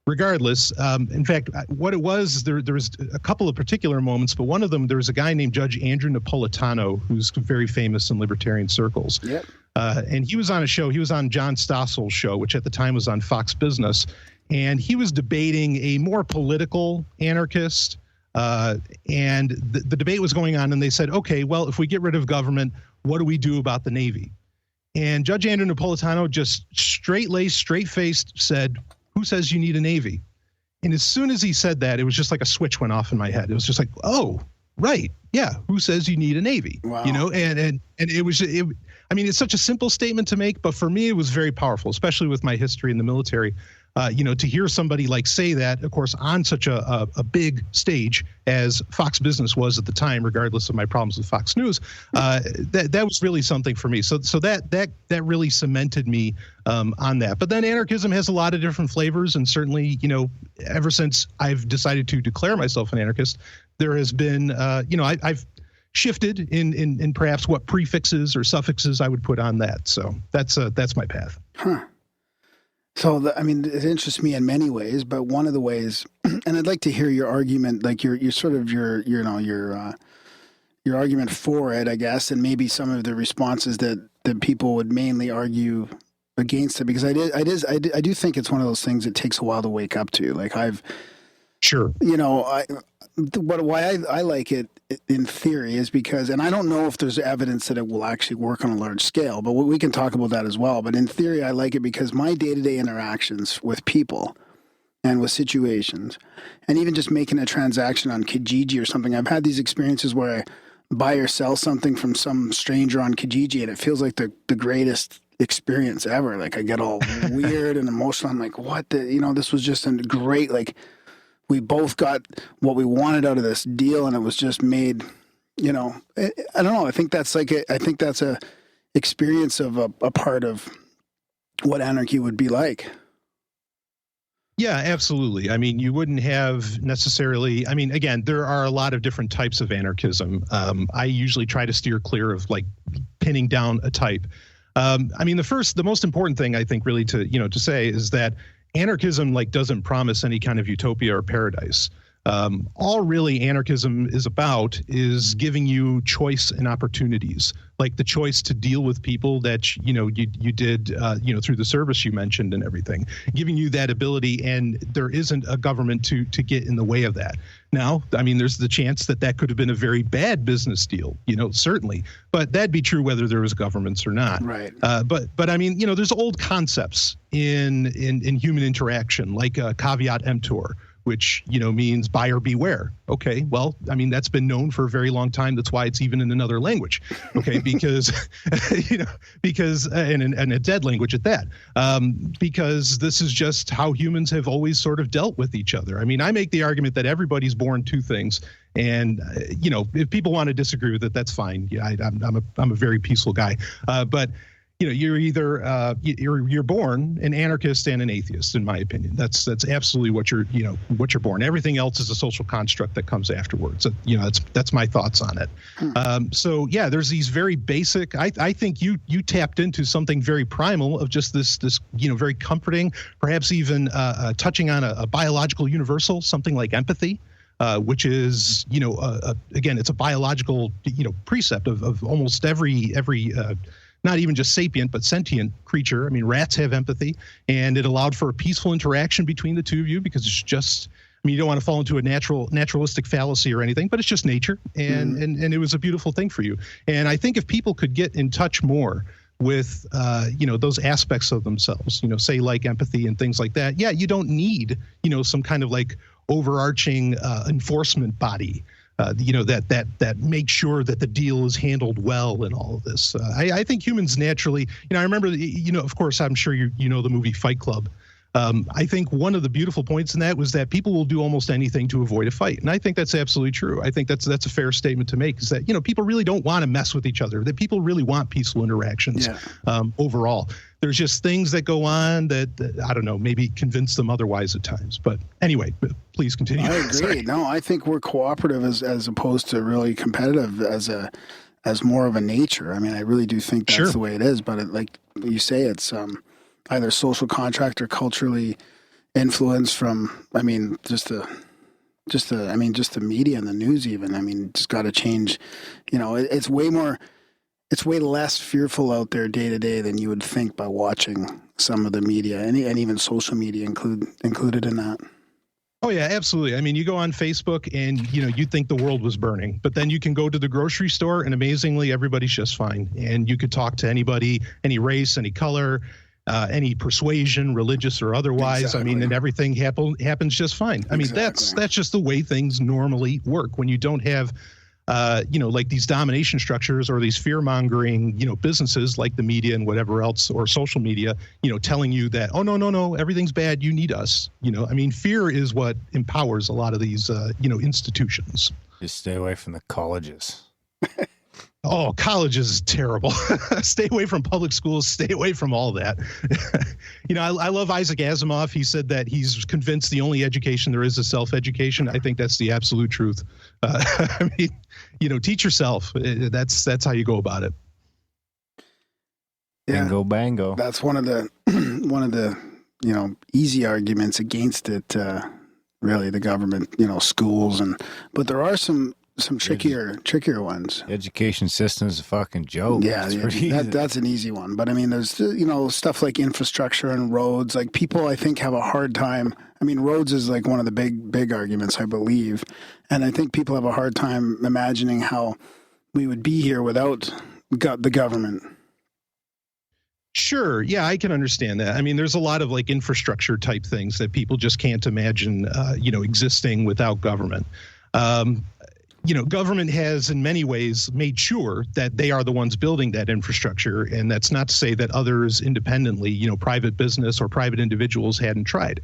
regardless, in fact, what it was, there was a couple of particular moments, but one of them, there was a guy named Judge Andrew Napolitano, who's very famous in libertarian circles. Yep. And he was on a show, he was on John Stossel's show, which at the time was on Fox Business. And he was debating a more political anarchist. And the debate was going on, and they said, okay, well, if we get rid of government, what do we do about the Navy? And Judge Andrew Napolitano just straight-laced, straight-faced said, who says you need a Navy? And as soon as he said that, it was just like a switch went off in my head. It was just like, oh, right. Yeah. Who says you need a Navy? Wow. And it was, it's such a simple statement to make, but for me, it was very powerful, especially with my history in the military. To hear somebody like say that, of course, on such a big stage as Fox Business was at the time, regardless of my problems with Fox News, that was really something for me. So that really cemented me on that. But then anarchism has a lot of different flavors, and certainly, ever since I've decided to declare myself an anarchist, there has been, I've shifted in perhaps what prefixes or suffixes I would put on that. So that's my path. Huh. So, it interests me in many ways, but one of the ways, and I'd like to hear your argument, like your argument for it, I guess, and maybe some of the responses that people would mainly argue against it, because I do think it's one of those things that takes a while to wake up to. Like why I like it in theory is because, and I don't know if there's evidence that it will actually work on a large scale, but we can talk about that as well. But in theory, I like it because my day-to-day interactions with people and with situations, and even just making a transaction on Kijiji or something. I've had these experiences where I buy or sell something from some stranger on Kijiji, and it feels like the greatest experience ever. Like I get all weird and emotional. I'm like, what this was just a great, like, we both got what we wanted out of this deal, and it was just made, I don't know. I think that's a experience of a part of what anarchy would be like. Yeah, absolutely. I mean, you wouldn't have necessarily, I mean, again, there are a lot of different types of anarchism. I usually try to steer clear of like pinning down a type. I mean, the most important thing I think really to say is that anarchism like doesn't promise any kind of utopia or paradise. All really anarchism is about is giving you choice and opportunities, like the choice to deal with people that you did through the service you mentioned and everything, giving you that ability, and there isn't a government to get in the way of that. Now, I mean, there's the chance that could have been a very bad business deal, certainly, but that'd be true whether there was governments or not. Right. But I mean, there's old concepts in human interaction, like caveat emptor, which, means buyer beware. Okay, well, I mean, that's been known for a very long time. That's why it's even in another language. Okay, because, and a dead language at that, because this is just how humans have always sort of dealt with each other. I mean, I make the argument that everybody's born two things. And, if people want to disagree with it, that's fine. Yeah, I'm a very peaceful guy. But you're either you're born an anarchist and an atheist, in my opinion. That's absolutely what you're born. Everything else is a social construct that comes afterwards. That's my thoughts on it. So yeah, there's these very basic. I think you tapped into something very primal of just this very comforting, perhaps even touching on a biological universal, something like empathy. Which is, again, it's a biological, precept of almost every not even just sapient, but sentient creature. I mean, rats have empathy, and it allowed for a peaceful interaction between the two of you because it's just, I mean, you don't want to fall into a naturalistic fallacy or anything, but it's just nature, and it was a beautiful thing for you. And I think if people could get in touch more with, those aspects of themselves, say like empathy and things like that, yeah, you don't need, some kind of like overarching enforcement body. That makes sure that the deal is handled well and all of this. I think humans naturally, I remember, of course, I'm sure you know the movie Fight Club. I think one of the beautiful points in that was that people will do almost anything to avoid a fight. And I think that's absolutely true. I think that's a fair statement to make, is that, people really don't want to mess with each other, that people really want peaceful interactions overall. There's just things that go on that I don't know, maybe convince them otherwise at times. But anyway, please continue. I agree. Sorry. No, I think we're cooperative as opposed to really competitive as more of a nature. I mean, I really do think that's the way it is. But like you say, it's either social contract or culturally influenced from, I mean, just the media and the news even. I mean, just got to change. It's way less fearful out there day to day than you would think by watching some of the media and even social media included in that. Oh yeah, absolutely. I mean, you go on Facebook and you think the world was burning, but then you can go to the grocery store and amazingly everybody's just fine. And you could talk to anybody, any race, any color, any persuasion, religious or otherwise. Exactly. I mean, and everything happens just fine. I mean, that's just the way things normally work when you don't have like these domination structures or these fear-mongering, businesses like the media and whatever else, or social media, telling you that, oh, no, everything's bad, you need us. I mean, fear is what empowers a lot of these, institutions. Just stay away from the colleges. Oh, colleges is terrible. Stay away from public schools. Stay away from all that. I love Isaac Asimov. He said that he's convinced the only education there is self-education. I think that's the absolute truth. I mean, teach yourself. That's how you go about it. Yeah, bingo, bango. That's one of the easy arguments against it. Really, the government, schools, but there are some trickier ones. Education system is a fucking joke. Yeah, that's an easy one. But I mean, there's stuff like infrastructure and roads. Like people, I think, have a hard time. I mean, roads is like one of the big arguments, I believe, and I think people have a hard time imagining how we would be here without the government. Sure. Yeah, I can understand that. I mean, there's a lot of like infrastructure type things that people just can't imagine, existing without government. Government has in many ways made sure that they are the ones building that infrastructure. And that's not to say that others independently, private business or private individuals hadn't tried.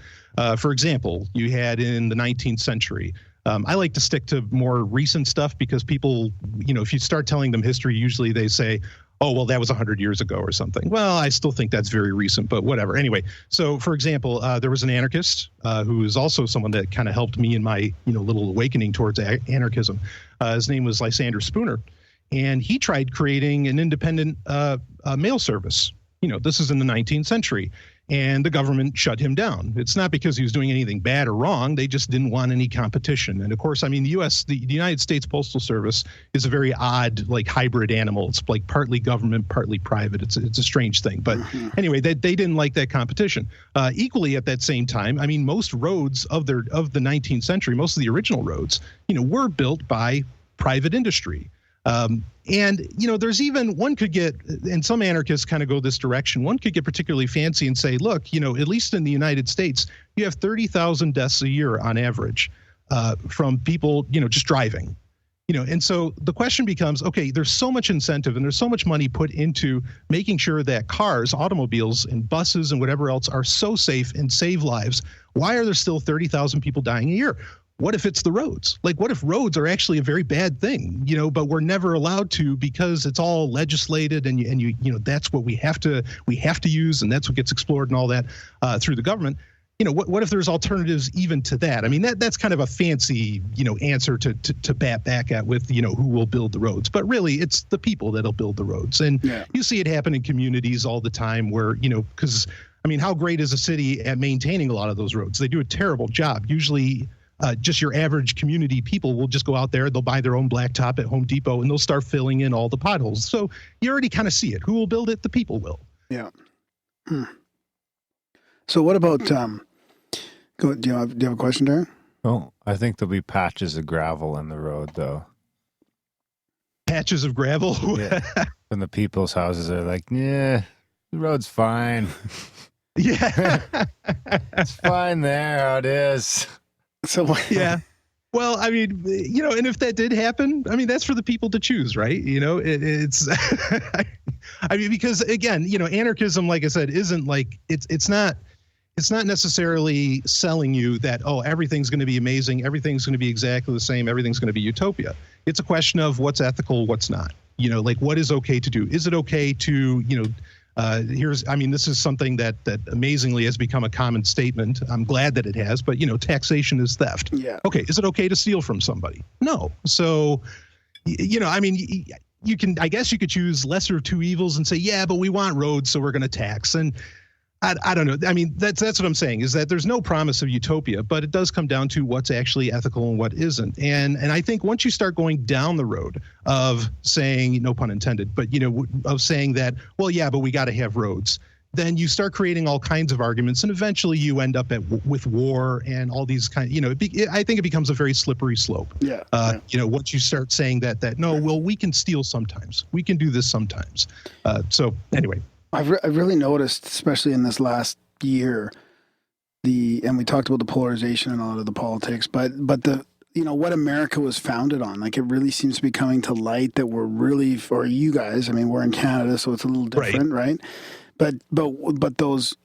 For example, you had in the 19th century, I like to stick to more recent stuff because people, if you start telling them history, usually they say, oh, well, that was 100 years ago or something. Well, I still think that's very recent, but whatever. Anyway, so for example, there was an anarchist who is also someone that kind of helped me in my little awakening towards anarchism. His name was Lysander Spooner, and he tried creating an independent mail service. This is in the 19th century. And the government shut him down. It's not because he was doing anything bad or wrong. They just didn't want any competition. And of course, I mean, the United States Postal Service is a very odd, like hybrid animal. It's like partly government, partly private. It's a strange thing. But anyway, they didn't like that competition. Equally at that same time, I mean, most roads of the 19th century, most of the original roads, were built by private industry. And there's even one could get, and some anarchists kind of go this direction. One could get particularly fancy and say, look, at least in the United States, you have 30,000 deaths a year on average from people, just driving. And so the question becomes, okay, there's so much incentive and there's so much money put into making sure that cars, automobiles, and buses and whatever else are so safe and save lives. Why are there still 30,000 people dying a year? What if it's the roads? Like, what if roads are actually a very bad thing, but we're never allowed to because it's all legislated and that's what we have to use, and that's what gets explored and all that through the government. What if there's alternatives even to that? I mean, that's kind of a fancy, answer to bat back at with, who will build the roads. But really, it's the people that'll build the roads. And you see it happen in communities all the time where, because, I mean, how great is a city at maintaining a lot of those roads? They do a terrible job. Usually, just your average community people will just go out there, they'll buy their own blacktop at Home Depot, and they'll start filling in all the potholes. So you already kind of see it. Who will build it? The people will. Yeah. So what about, do you have a question, Darren? Oh, I think there'll be patches of gravel in the road, though. Patches of gravel? Yeah. And the people's houses are like, yeah, the road's fine. Yeah. It's fine there, how it is. So yeah. Well, I mean, and if that did happen, I mean, that's for the people to choose, right? It's, I mean, because again, anarchism, like I said, isn't like, it's not necessarily selling you that, oh, everything's going to be amazing. Everything's going to be exactly the same. Everything's going to be utopia. It's a question of what's ethical, what's not, like what is okay to do? Is it okay to, this is something that amazingly has become a common statement. I'm glad that it has, but taxation is theft. Yeah. Okay. Is it okay to steal from somebody? No. So, I mean, I guess you could choose lesser of two evils and say, yeah, but we want roads, so we're going to tax. And I don't know. I mean, that's what I'm saying is that there's no promise of utopia, but it does come down to what's actually ethical and what isn't. And I think once you start going down the road of saying, no pun intended, but, of saying that, well, yeah, but we got to have roads, then you start creating all kinds of arguments. And eventually you end up with war and all these I think it becomes a very slippery slope. Yeah. Once you start saying that, no, well, we can steal sometimes. We can do this sometimes. So anyway. I've really noticed, especially in this last year, and we talked about the polarization and a lot of the politics, but the what America was founded on, like it really seems to be coming to light that we're really, for you guys, I mean, we're in Canada, so it's a little different, right? But those,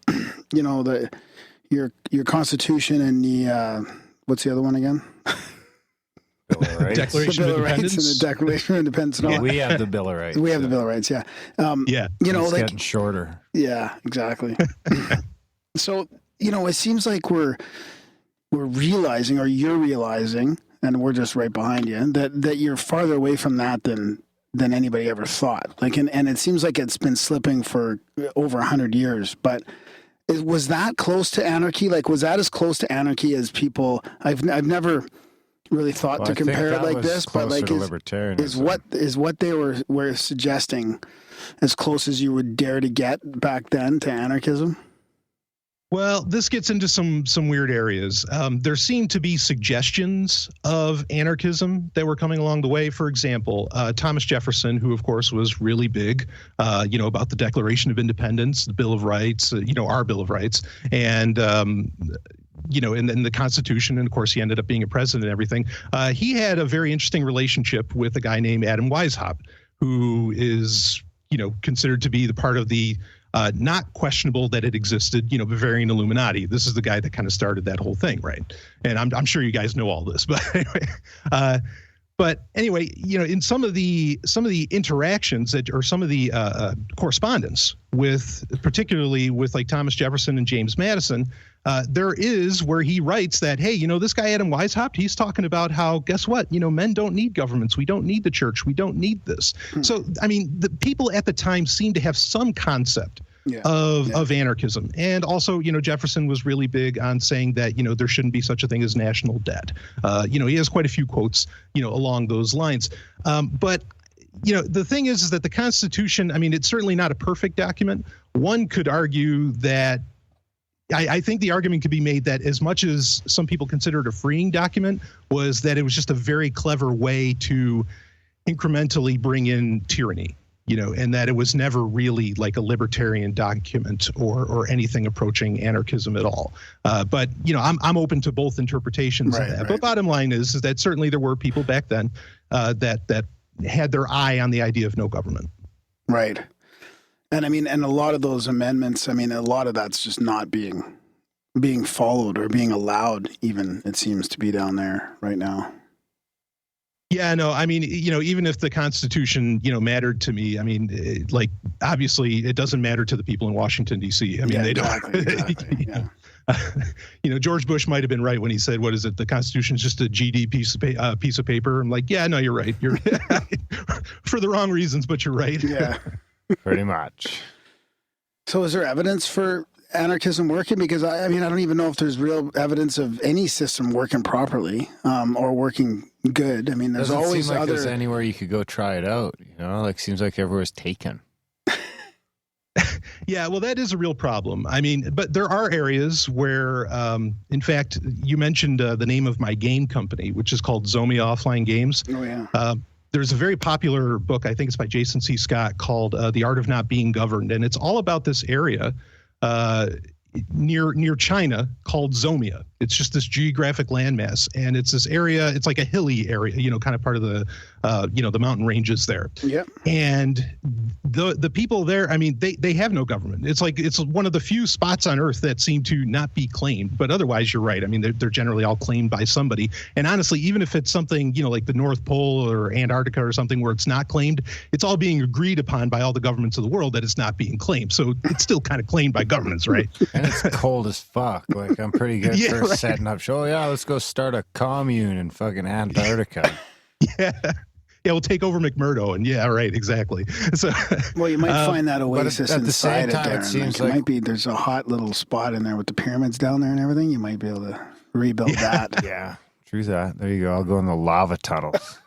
your Constitution and the what's the other one again? Declaration of Independence. And the Declaration of Independence. And all. We have the Bill of Rights. We have the Bill of Rights, yeah. Yeah. It's getting shorter. Yeah, exactly. So, it seems like we're realizing, or you're realizing, and we're just right behind you, that you're farther away from that than anybody ever thought. Like, and it seems like it's been slipping for over 100 years. But was that close to anarchy? Like, was that as close to anarchy as people? I've never really thought to compare it like this, but like is what they were suggesting as close as you would dare to get back then to anarchism? Well, this gets into some weird areas. There seem to be suggestions of anarchism that were coming along the way. For example, Thomas Jefferson, who of course was really big, about the Declaration of Independence, the Bill of Rights, our Bill of Rights, and and then the Constitution, and of course he ended up being a president and everything. He had a very interesting relationship with a guy named Adam Weishaupt, who is considered to be the part of the not questionable that it existed, Bavarian Illuminati. This is the guy that kind of started that whole thing, right? And I'm sure you guys know all this, but anyway, in some of the interactions or some of the correspondence with, particularly with like Thomas Jefferson and James Madison, there is where he writes that, hey, this guy Adam Weishaupt, he's talking about how, guess what? Men don't need governments. We don't need the church. We don't need this. So, I mean, the people at the time seem to have some concept of anarchism. And also, Jefferson was really big on saying that, there shouldn't be such a thing as national debt. He has quite a few quotes, along those lines. But the thing is that the Constitution, I mean, it's certainly not a perfect document. One could argue that I think the argument could be made that as much as some people consider it a freeing document, was that it was just a very clever way to incrementally bring in tyranny, and that it was never really like a libertarian document or anything approaching anarchism at all. But I'm open to both interpretations of that. Right. But bottom line is that certainly there were people back then that had their eye on the idea of no government. Right. And I mean, and a lot of those amendments, I mean, a lot of that's just not being followed or being allowed, even, it seems to be down there right now. Yeah, no, I mean, even if the Constitution, mattered to me, I mean, obviously it doesn't matter to the people in Washington, D.C. I mean, they don't. Exactly, yeah. George Bush might have been right when he said, what is it? The Constitution is just a GD piece of paper. I'm like, yeah, no, you're right. You're for the wrong reasons, but you're right. Yeah. Pretty much. So is there evidence for anarchism working? Because I mean, I don't even know if there's real evidence of any system working properly or working good. I mean, there's always seem like other... there's anywhere you could go try it out, seems like everywhere's taken. Yeah, well, that is a real problem. I mean, but there are areas where, in fact, you mentioned the name of my game company, which is called Zomia Offline Games. Oh, yeah. There's a very popular book, I think it's by Jason C. Scott, called The Art of Not Being Governed. And it's all about this area near China called Zomia. It's just this geographic landmass. And it's this area, it's like a hilly area, kind of part of the, the mountain ranges there. Yep. And the people there, I mean, they have no government. It's like, it's one of the few spots on earth that seem to not be claimed. But otherwise, you're right. I mean, they're generally all claimed by somebody. And honestly, even if it's something, like the North Pole or Antarctica or something where it's not claimed, it's all being agreed upon by all the governments of the world that it's not being claimed. So it's still kind of claimed by governments, right? And it's cold as fuck. Like, I'm pretty good for setting up. Oh, yeah, let's go start a commune in fucking Antarctica. Yeah, we'll take over McMurdo, and yeah, right, exactly. So, well, you might find that oasis at the same inside time, it, Darren. it seems like it might be there's a hot little spot in there with the pyramids down there and everything. You might be able to rebuild that. Yeah, true that. There you go. I'll go in the lava tunnels.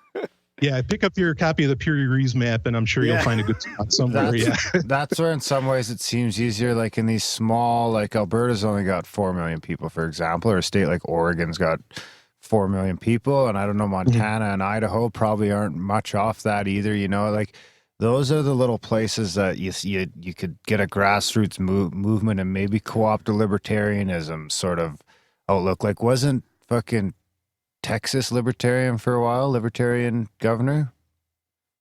Yeah, pick up your copy of the Pure Degrees map, and I'm sure you'll find a good spot somewhere. That's where in some ways it seems easier. Like in these small, like Alberta's only got 4 million people, for example, or a state like Oregon's got 4 million people, and I don't know, Montana and Idaho probably aren't much off that either. Like those are the little places that you could get a grassroots movement and maybe co-opt a libertarianism sort of outlook. Like, wasn't fucking Texas libertarian for a while, libertarian governor?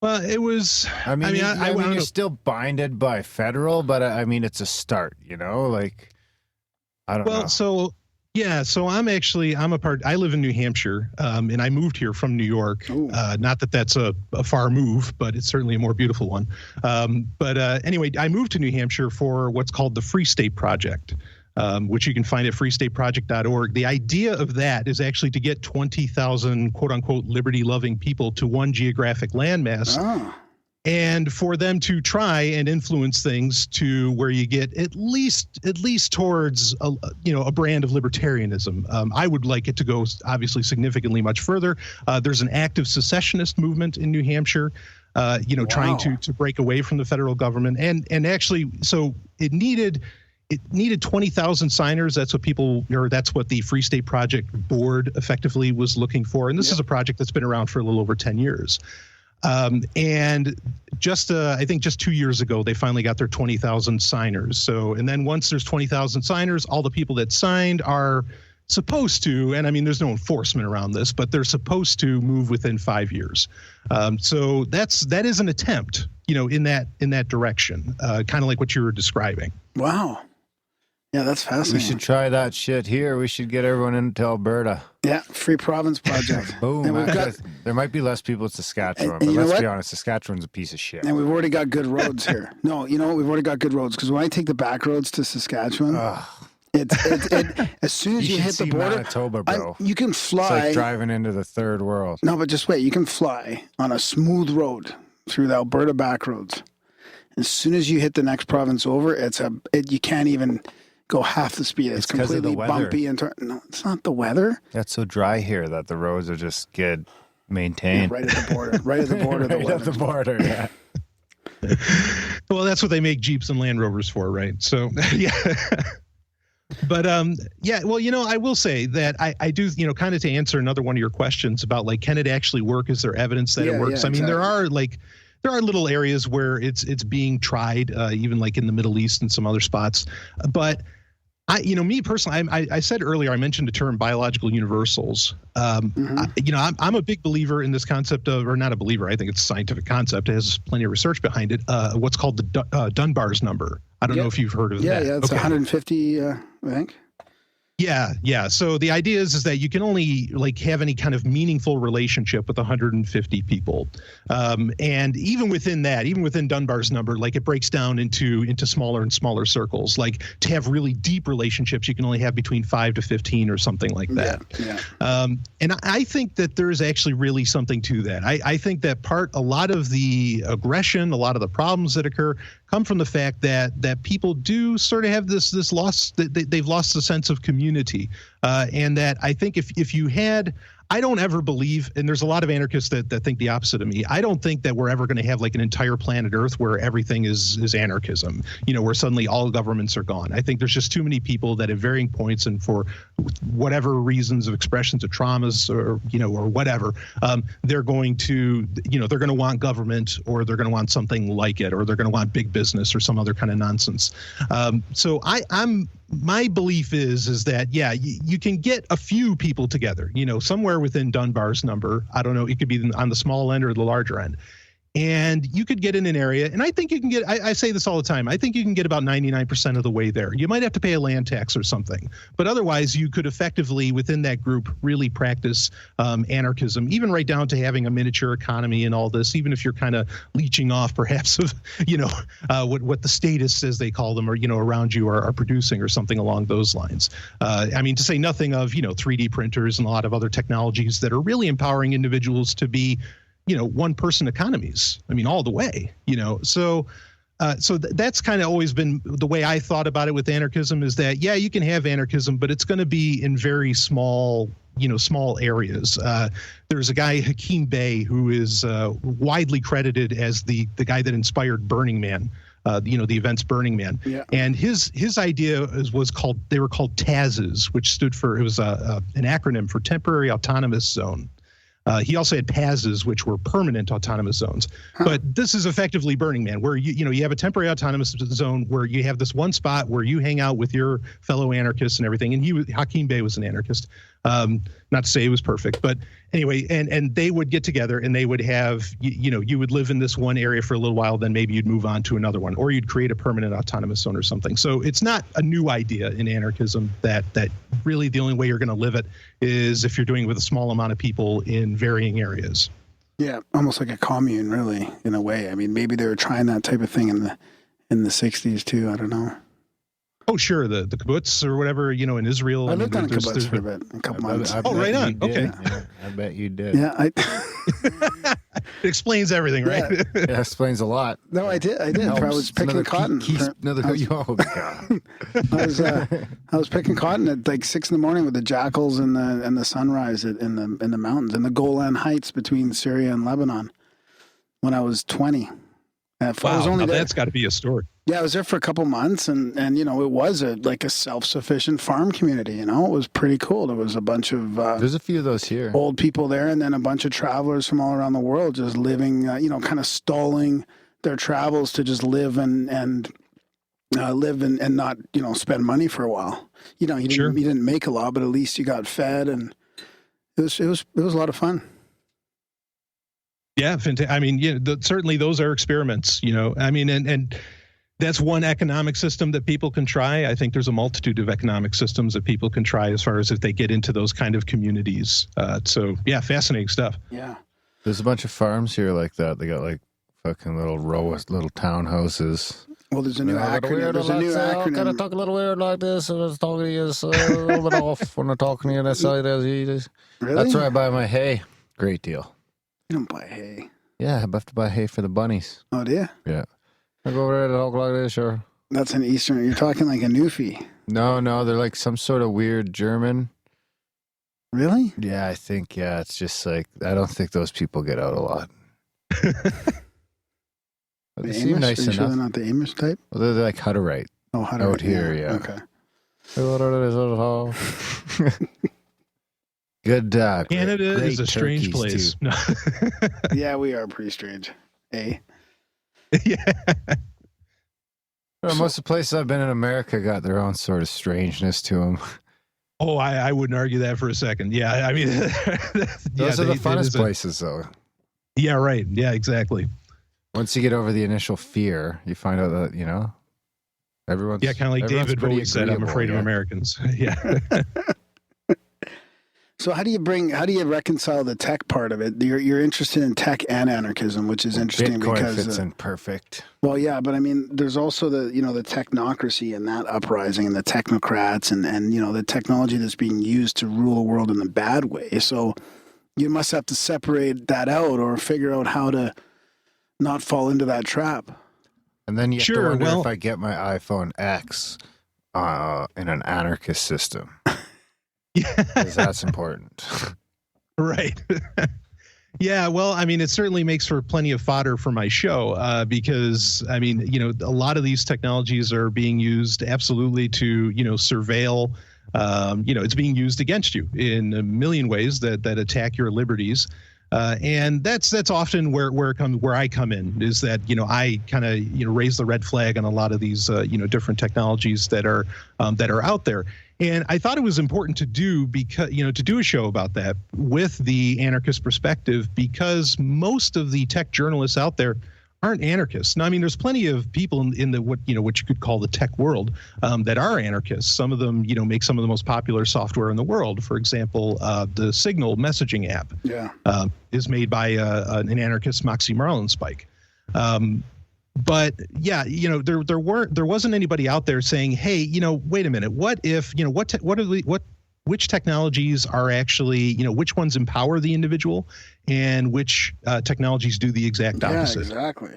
Well, it was. I mean, you're still binded by federal, but I mean, it's a start. Like, I don't know. Well, so I'm a part. I live in New Hampshire, and I moved here from New York. Not that that's a far move, but it's certainly a more beautiful one. But anyway, I moved to New Hampshire for what's called the Free State Project. Which you can find at freestateproject.org. The idea of that is actually to get 20,000 quote unquote liberty loving people to one geographic landmass and for them to try and influence things to where you get at least towards a brand of libertarianism. I would like it to go obviously significantly much further. There's an active secessionist movement in New Hampshire, trying to break away from the federal government. And actually, so it needed it needed 20,000 signers. That's what the Free State Project board effectively was looking for. And this is a project that's been around for a little over 10 years. And just, I think just 2 years ago, they finally got their 20,000 signers. So, and then once there's 20,000 signers, all the people that signed are supposed to, and I mean, there's no enforcement around this, but they're supposed to move within 5 years. So that is an attempt, in that direction, kind of like what you were describing. Wow. Yeah, that's fascinating. We should try that shit here. We should get everyone into Alberta. Yeah, Free Province Project. Boom. There might be less people in Saskatchewan, but let's be honest, Saskatchewan's a piece of shit. And we've already got good roads here. No, you know what? We've already got good roads, because when I take the back roads to Saskatchewan, as soon as you hit the border, Manitoba, bro. You can fly. It's like driving into the third world. No, but just wait. You can fly on a smooth road through the Alberta back roads. As soon as you hit the next province over, you can't even go half the speed. It's completely bumpy. No, it's not the weather. That's so dry here that the roads are just good maintained. Yeah, right at the border. Right at the border. Right at the border, yeah. Well, that's what they make Jeeps and Land Rovers for, right? So, yeah. But, well, I will say that I do, kind of to answer another one of your questions about, like, can it actually work? Is there evidence that it works? Yeah, I mean, exactly. there are little areas where it's being tried, even like in the Middle East and some other spots. But me personally, I said earlier, I mentioned the term biological universals. I'm a big believer in this concept of, or not a believer, I think it's a scientific concept. It has plenty of research behind it. What's called the Dunbar's number. I don't know if you've heard of that. Yeah, it's 150, I think. Yeah. So the idea is that you can only have any kind of meaningful relationship with 150 people. And even within that, even within Dunbar's number, it breaks down into smaller and smaller circles. Like, to have really deep relationships, you can only have between 5 to 15 or something like that. Yeah. And I think that there's actually really something to that. I think that a lot of the aggression, a lot of the problems that occur come from the fact that people do sort of have this loss, they've lost the sense of community. And that I think if you had, I don't ever believe, and there's a lot of anarchists that think the opposite of me. I don't think that we're ever going to have an entire planet Earth where everything is anarchism, where suddenly all governments are gone. I think there's just too many people that at varying points and for whatever reasons of expressions of traumas or whatever, they're going to, they're going to want government, or they're going to want something like it, or they're going to want big business or some other kind of nonsense. So my belief is that, you can get a few people together, somewhere within Dunbar's number. I don't know. It could be on the small end or the larger end. And you could get in an area, and I think you can get, I say this all the time, I think you can get about 99% of the way there. You might have to pay a land tax or something, but otherwise you could effectively, within that group, really practice anarchism, even right down to having a miniature economy and all this, even if you're kind of leeching off perhaps of, what the statists, as they call them, or, around you are producing or something along those lines. I mean, to say nothing of, 3D printers and a lot of other technologies that are really empowering individuals to be, one-person economies. I mean, all the way, So that's kind of always been the way I thought about it with anarchism, is that, you can have anarchism, but it's going to be in very small, small areas. There's a guy, Hakeem Bey, who is widely credited as the guy that inspired Burning Man. The events Burning Man. Yeah. And his idea they were called TAZs, which stood for, it was an acronym for Temporary Autonomous Zone. He also had PAZs, which were permanent autonomous zones. But this is effectively Burning Man, where you have a temporary autonomous zone where you have this one spot where you hang out with your fellow anarchists and everything. And Hakeem Bey was an anarchist. Not to say he was perfect, but anyway, and they would get together and they would have, you would live in this one area for a little while, then maybe you'd move on to another one, or you'd create a permanent autonomous zone or something. So it's not a new idea in anarchism that really the only way you're going to live it is if you're doing it with a small amount of people in varying areas. Yeah, almost like a commune, really, in a way. I mean, maybe they were trying that type of thing in the 60s too. I don't know. Oh, sure. The kibbutz or whatever, in Israel. I lived on a kibbutz for a couple months. Right on. Okay. Yeah, I bet you did. Yeah. It explains everything, right? Yeah. It explains a lot. No, I did. I was picking cotton. I was picking cotton at 6 a.m. with the jackals and the sunrise in the mountains, in the Golan Heights between Syria and Lebanon when I was 20. Wow, that's got to be a story. Yeah, I was there for a couple months, and you know, it was like a self-sufficient farm community. You know, it was pretty cool. There was a bunch of There's a few of those here. old people there, and then a bunch of travelers from all around the world just living, you know, kind of stalling their travels to just live and not, you know, spend money for a while. You know, you didn't make a lot, but at least you got fed, and it was a lot of fun. Yeah, I mean, yeah, certainly those are experiments. You know, I mean, and that's one economic system that people can try. I think there's a multitude of economic systems that people can try as far as if they get into those kind of communities. So yeah, fascinating stuff. Yeah. There's a bunch of farms here like that. They got like fucking little townhouses. Well, there's a new acronym. There's a new acronym. Can I talk a little weird like this? And I was talking to you a little bit off when I'm talking to you. That's how it is. Really? That's where I buy my hay. Great deal. You don't buy hay. Yeah, I have to buy hay for the bunnies. Oh, do you? Yeah. I go over there to talk like this, sure. That's an Eastern. You're talking like a Newfie. No, they're like some sort of weird German. Really? Yeah, I think, it's just like, I don't think those people get out a lot. But they seem nice enough. Sure they're not the Amish type? Well, they're like Hutterite. Oh, Hutterite. Out here, yeah. Okay. Good. Canada is a strange place. No. Yeah, we are pretty strange. Eh? Yeah. Well, most of the places I've been in America got their own sort of strangeness to them. Oh, I wouldn't argue that for a second. Yeah, I mean, those are the funnest places, though. Yeah, right. Yeah, exactly. Once you get over the initial fear, you find out that, you know, everyone's... Yeah, kind of like David Bowie said, I'm afraid of Americans. Yeah. So how do you reconcile the tech part of it? You're interested in tech and anarchism, which is interesting Bitcoin because fits in perfect. Well, yeah, but I mean, there's also the technocracy and that uprising and the technocrats and you know, the technology that's being used to rule the world in a bad way. So you must have to separate that out or figure out how to not fall into that trap. And then you have to wonder if I get my iPhone X in an anarchist system. Yeah, because that's important. Right. Yeah, well, I mean, it certainly makes for plenty of fodder for my show because, I mean, you know, a lot of these technologies are being used absolutely to, you know, surveil. You know, it's being used against you in a million ways that attack your liberties. And that's often where I come in is that, you know, I kind of, you know, raise the red flag on a lot of these, you know, different technologies that are out there. And I thought it was important to do to do a show about that with the anarchist perspective, because most of the tech journalists out there aren't anarchists. Now, I mean, there's plenty of people in the what you could call the tech world that are anarchists. Some of them, you know, make some of the most popular software in the world. For example, the Signal messaging app is made by an anarchist, Moxie Marlinspike. But yeah, you know, there wasn't anybody out there saying, hey, you know, wait a minute, what if, you know, which technologies are actually, you know, which ones empower the individual and which technologies do the exact opposite. Yeah, exactly.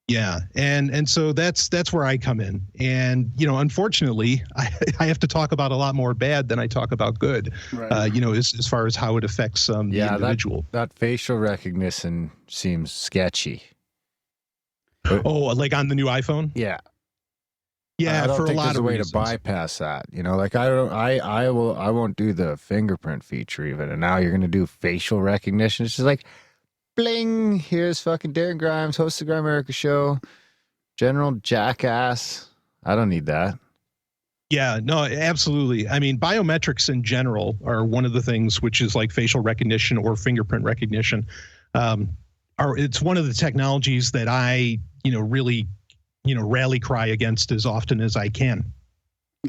Yeah. And so that's where I come in. And, you know, unfortunately, I have to talk about a lot more bad than I talk about good, right. You know, as far as how it affects the individual. That facial recognition seems sketchy. Oh, like on the new iPhone? Yeah. Yeah, I don't for think a lot there's of a way reasons. to bypass that. You know, like I won't do the fingerprint feature even. And now you're going to do facial recognition. It's just like, bling, here's fucking Darren Grimes, host of the Grimerica show. General jackass. I don't need that. Yeah, no, absolutely. I mean, biometrics in general are one of the things which is like facial recognition or fingerprint recognition. It's one of the technologies that I, you know, really, you know, rally cry against as often as I can,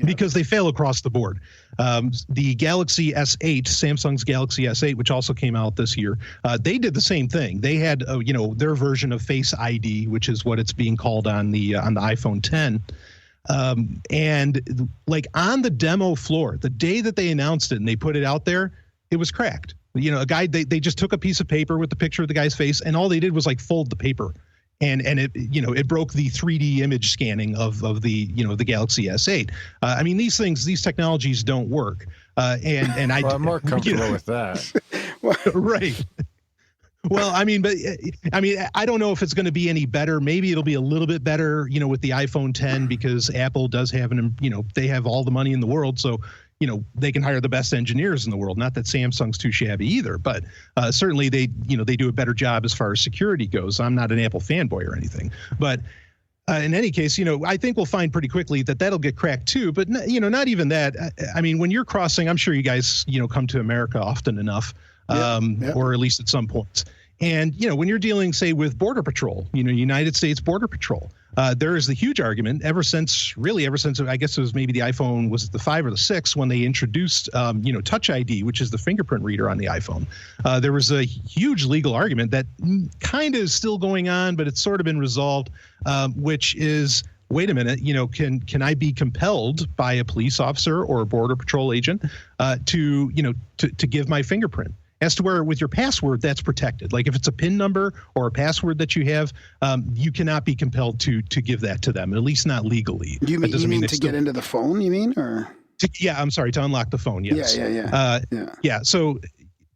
because they fail across the board. The Galaxy S8, Samsung's Galaxy S8, which also came out this year, they did the same thing. They had, you know, their version of Face ID, which is what it's being called on the iPhone 10. And like on the demo floor, the day that they announced it and they put it out there, it was cracked. You know, they just took a piece of paper with the picture of the guy's face, and all they did was like fold the paper. And it, you know, it broke the 3D image scanning of the, you know, the Galaxy S8. I mean, these technologies don't work. And I'm more comfortable with that. Right. Well, I mean, I don't know if it's going to be any better. Maybe it'll be a little bit better, with the iPhone 10, because Apple does have they have all the money in the world. So, they can hire the best engineers in the world. Not that Samsung's too shabby either, but certainly they do a better job as far as security goes. I'm not an Apple fanboy or anything, but in any case, I think we'll find pretty quickly that that'll get cracked too. But not even that. I mean, when you're crossing, I'm sure you guys come to America often enough, or at least at some points. And, when you're dealing, say, with Border Patrol, United States Border Patrol, there is the huge argument ever since, I guess it was maybe the iPhone, was it the 5 or the 6, when they introduced, Touch ID, which is the fingerprint reader on the iPhone. There was a huge legal argument that kind of is still going on, but it's sort of been resolved, which is, wait a minute, can I be compelled by a police officer or a Border Patrol agent to give my fingerprint? As to where with your password, that's protected. Like if it's a PIN number or a password that you have, you cannot be compelled to give that to them, at least not legally. You mean to get into the phone, you mean? I'm sorry, to unlock the phone, yes. Yeah. So,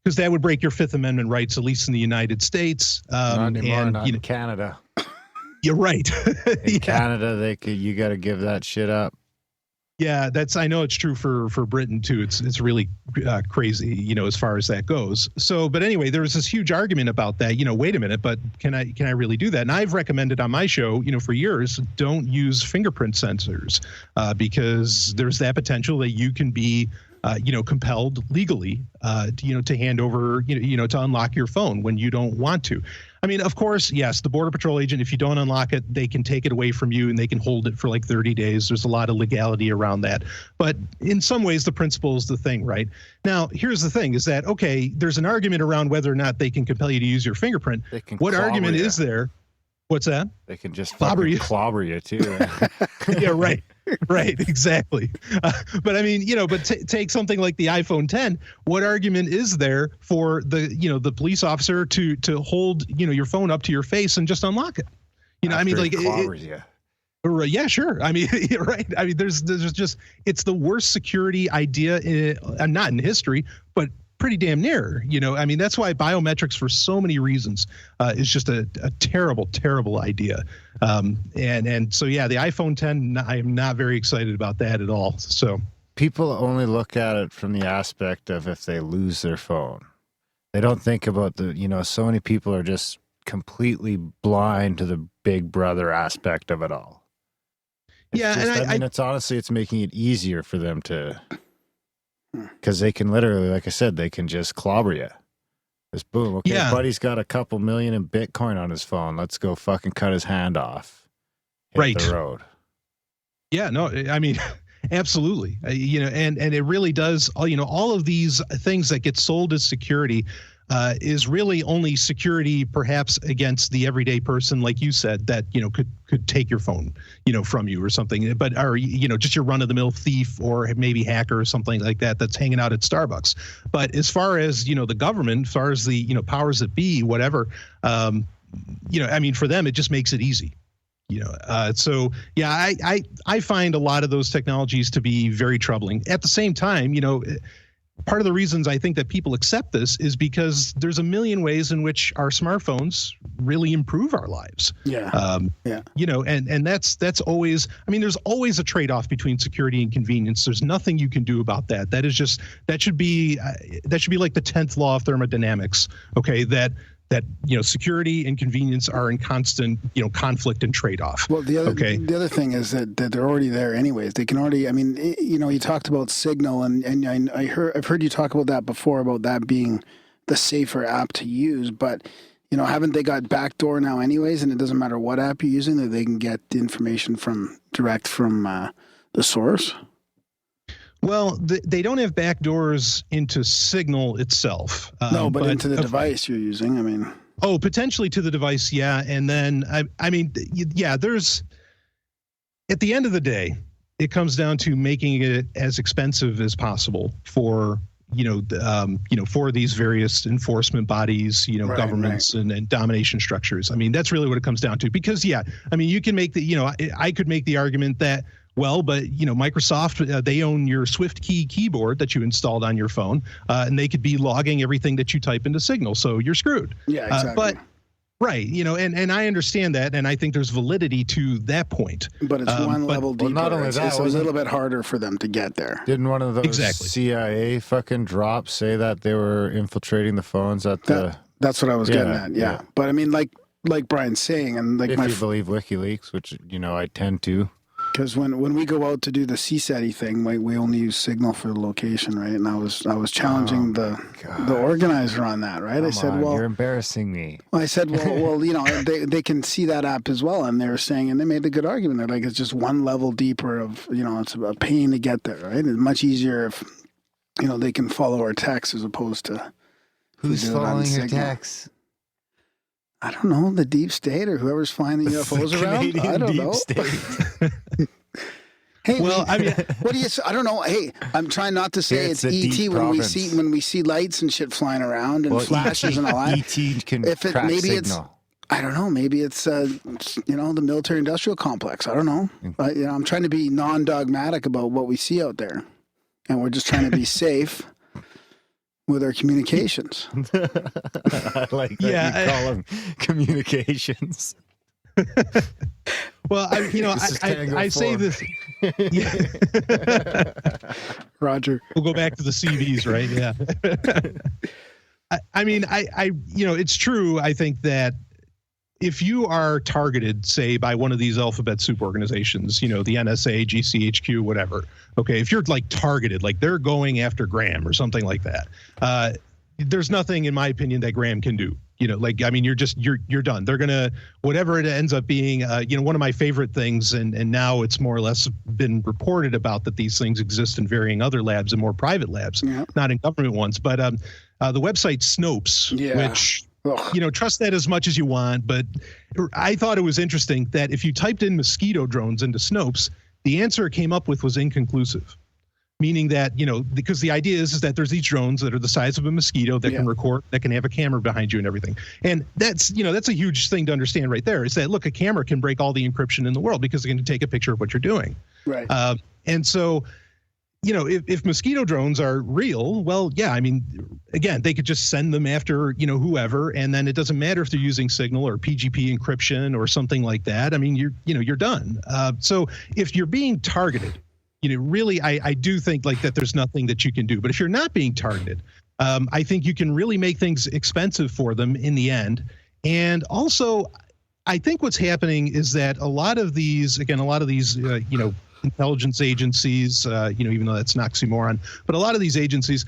because that would break your Fifth Amendment rights, at least in the United States. Not anymore, not in Canada. You're right. In Canada, you got to give that shit up. Yeah, I know it's true for Britain too. It's really crazy, as far as that goes. So, but anyway, there was this huge argument about that. Wait a minute, but can I really do that? And I've recommended on my show, for years, don't use fingerprint sensors because there's that potential that you can be compelled legally, to hand over, to unlock your phone when you don't want to. I mean, of course, yes, the Border Patrol agent, if you don't unlock it, they can take it away from you and they can hold it for like 30 days. There's a lot of legality around that. But in some ways, the principle is the thing, right? Now, here's the thing is that, okay, there's an argument around whether or not they can compel you to use your fingerprint. What argument is there? What's that? They can just clobber you too. Yeah, right. Right, exactly. But I mean, take something like the iPhone 10. What argument is there for the police officer to hold, your phone up to your face and just unlock it? I mean, like, yeah, sure. I mean, right. I mean, there's just, it's the worst security idea, not in history, but pretty damn near, I mean, that's why biometrics for so many reasons is just a terrible, terrible idea. And so, yeah, the iPhone 10, I am not very excited about that at all. So people only look at it from the aspect of if they lose their phone. They don't think about so many people are just completely blind to the big brother aspect of it all. It's making it easier for them to, because they can literally, like I said, they can just clobber you. Just boom. Okay, buddy's got a couple million in Bitcoin on his phone. Let's go fucking cut his hand off. Hit the road. Yeah, no, I mean, absolutely. And it really does, all of these things that get sold as security is really only security perhaps against the everyday person, like you said, that, could take your phone, from you or something, or just your run-of-the-mill thief or maybe hacker or something like that that's hanging out at Starbucks. But as far as, the government, as far as the, powers that be, whatever, I mean, for them, it just makes it easy. So yeah, I find a lot of those technologies to be very troubling. At the same time, part of the reasons I think that people accept this is because there's a million ways in which our smartphones really improve our lives. And that's always, I mean, there's always a trade-off between security and convenience. There's nothing you can do about that. That should be like the 10th law of thermodynamics. Okay. That security and convenience are in constant, conflict and trade-off. Well, the other thing is that they're already there anyways. They can already, I mean, you talked about Signal and I've heard you talk about that before, about that being the safer app to use, but haven't they got backdoor now anyways, and it doesn't matter what app you're using, that they can get the information direct from the source? Well, they don't have backdoors into Signal itself. No, but into the device you're using, I mean. Oh, potentially to the device, yeah. And then, I mean, yeah, there's, at the end of the day, it comes down to making it as expensive as possible for, for these various enforcement bodies, governments and domination structures. I mean, that's really what it comes down to. Because, yeah, I mean, you can make I could make the argument that, Well, but Microsoft, they own your SwiftKey keyboard that you installed on your phone, and they could be logging everything that you type into Signal. So you're screwed. Yeah, exactly. Right, and I understand that, and I think there's validity to that point. But it's one level deeper. Well, not only that, it's a little bit harder for them to get there. Didn't one of those CIA fucking drops say that they were infiltrating the phones at the... That's what I was getting at, yeah. But I mean, like Brian's saying, and like if you believe WikiLeaks, which, I tend to. Because when we go out to do the CSETI thing, we only use Signal for the location, right? And I was challenging the organizer on that, right? I said, well, you're embarrassing me. I said, well, they can see that app as well, and they were saying, and they made a good argument. They're like, it's just one level deeper of, it's a pain to get there, right? It's much easier if, they can follow our text as opposed to who's following your text. I don't know, the deep state or whoever's flying the UFOs around. I don't know. State. Hey, well, I mean, what do you? I don't know. Hey, I'm trying not to say it's ET when we see lights and shit flying around and flashes and all that. ET can crack maybe signal. I don't know. Maybe it's the military-industrial complex. I don't know. But I'm trying to be non-dogmatic about what we see out there, and we're just trying to be safe with our communications. I like that you call them communications. Well, I say this. Yeah. Roger. We'll go back to the CVs, right? Yeah. I mean, it's true. I think that if you are targeted, say, by one of these alphabet soup organizations, the NSA, GCHQ, whatever. Okay, if you're like targeted, like they're going after Graham or something like that, there's nothing, in my opinion, that Graham can do. You're done. They're gonna, whatever it ends up being. One of my favorite things, and now it's more or less been reported about that these things exist in varying other labs and more private labs, not in government ones. But the website Snopes, which. Ugh. Trust that as much as you want, but I thought it was interesting that if you typed in mosquito drones into Snopes, the answer it came up with was inconclusive. Meaning that, because the idea is that there's these drones that are the size of a mosquito that can record, that can have a camera behind you and everything. And that's a huge thing to understand right there, is that, look, a camera can break all the encryption in the world because it can take a picture of what you're doing. Right. And so, if mosquito drones are real, well, yeah, I mean, again, they could just send them after, whoever, and then it doesn't matter if they're using Signal or PGP encryption or something like that. I mean, you're done. So if you're being targeted, really, I do think like that there's nothing that you can do. But if you're not being targeted, I think you can really make things expensive for them in the end. And also, I think what's happening is that a lot of these, intelligence agencies, even though that's an oxymoron, but a lot of these agencies,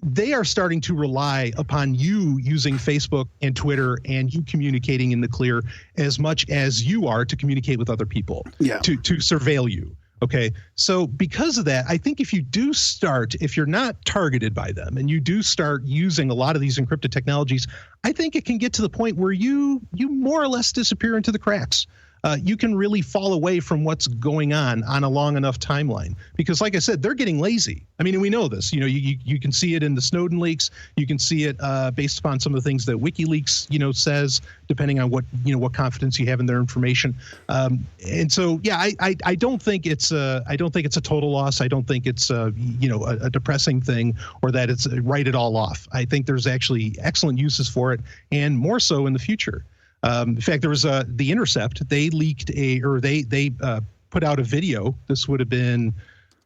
they are starting to rely upon you using Facebook and Twitter and you communicating in the clear as much as you are to communicate with other people, to surveil you. Okay. So because of that, I think if you're not targeted by them and you do start using a lot of these encrypted technologies, I think it can get to the point where you more or less disappear into the cracks. You can really fall away from what's going on a long enough timeline, because like I said, they're getting lazy. I mean, we know this, you can see it in the Snowden leaks. You can see it based upon some of the things that WikiLeaks, says, depending on what confidence you have in their information. And so, yeah, I don't think it's a total loss. I don't think it's a depressing thing or that it's write it all off. I think there's actually excellent uses for it, and more so in the future. In fact, there was The Intercept. They leaked they put out a video. This would have been,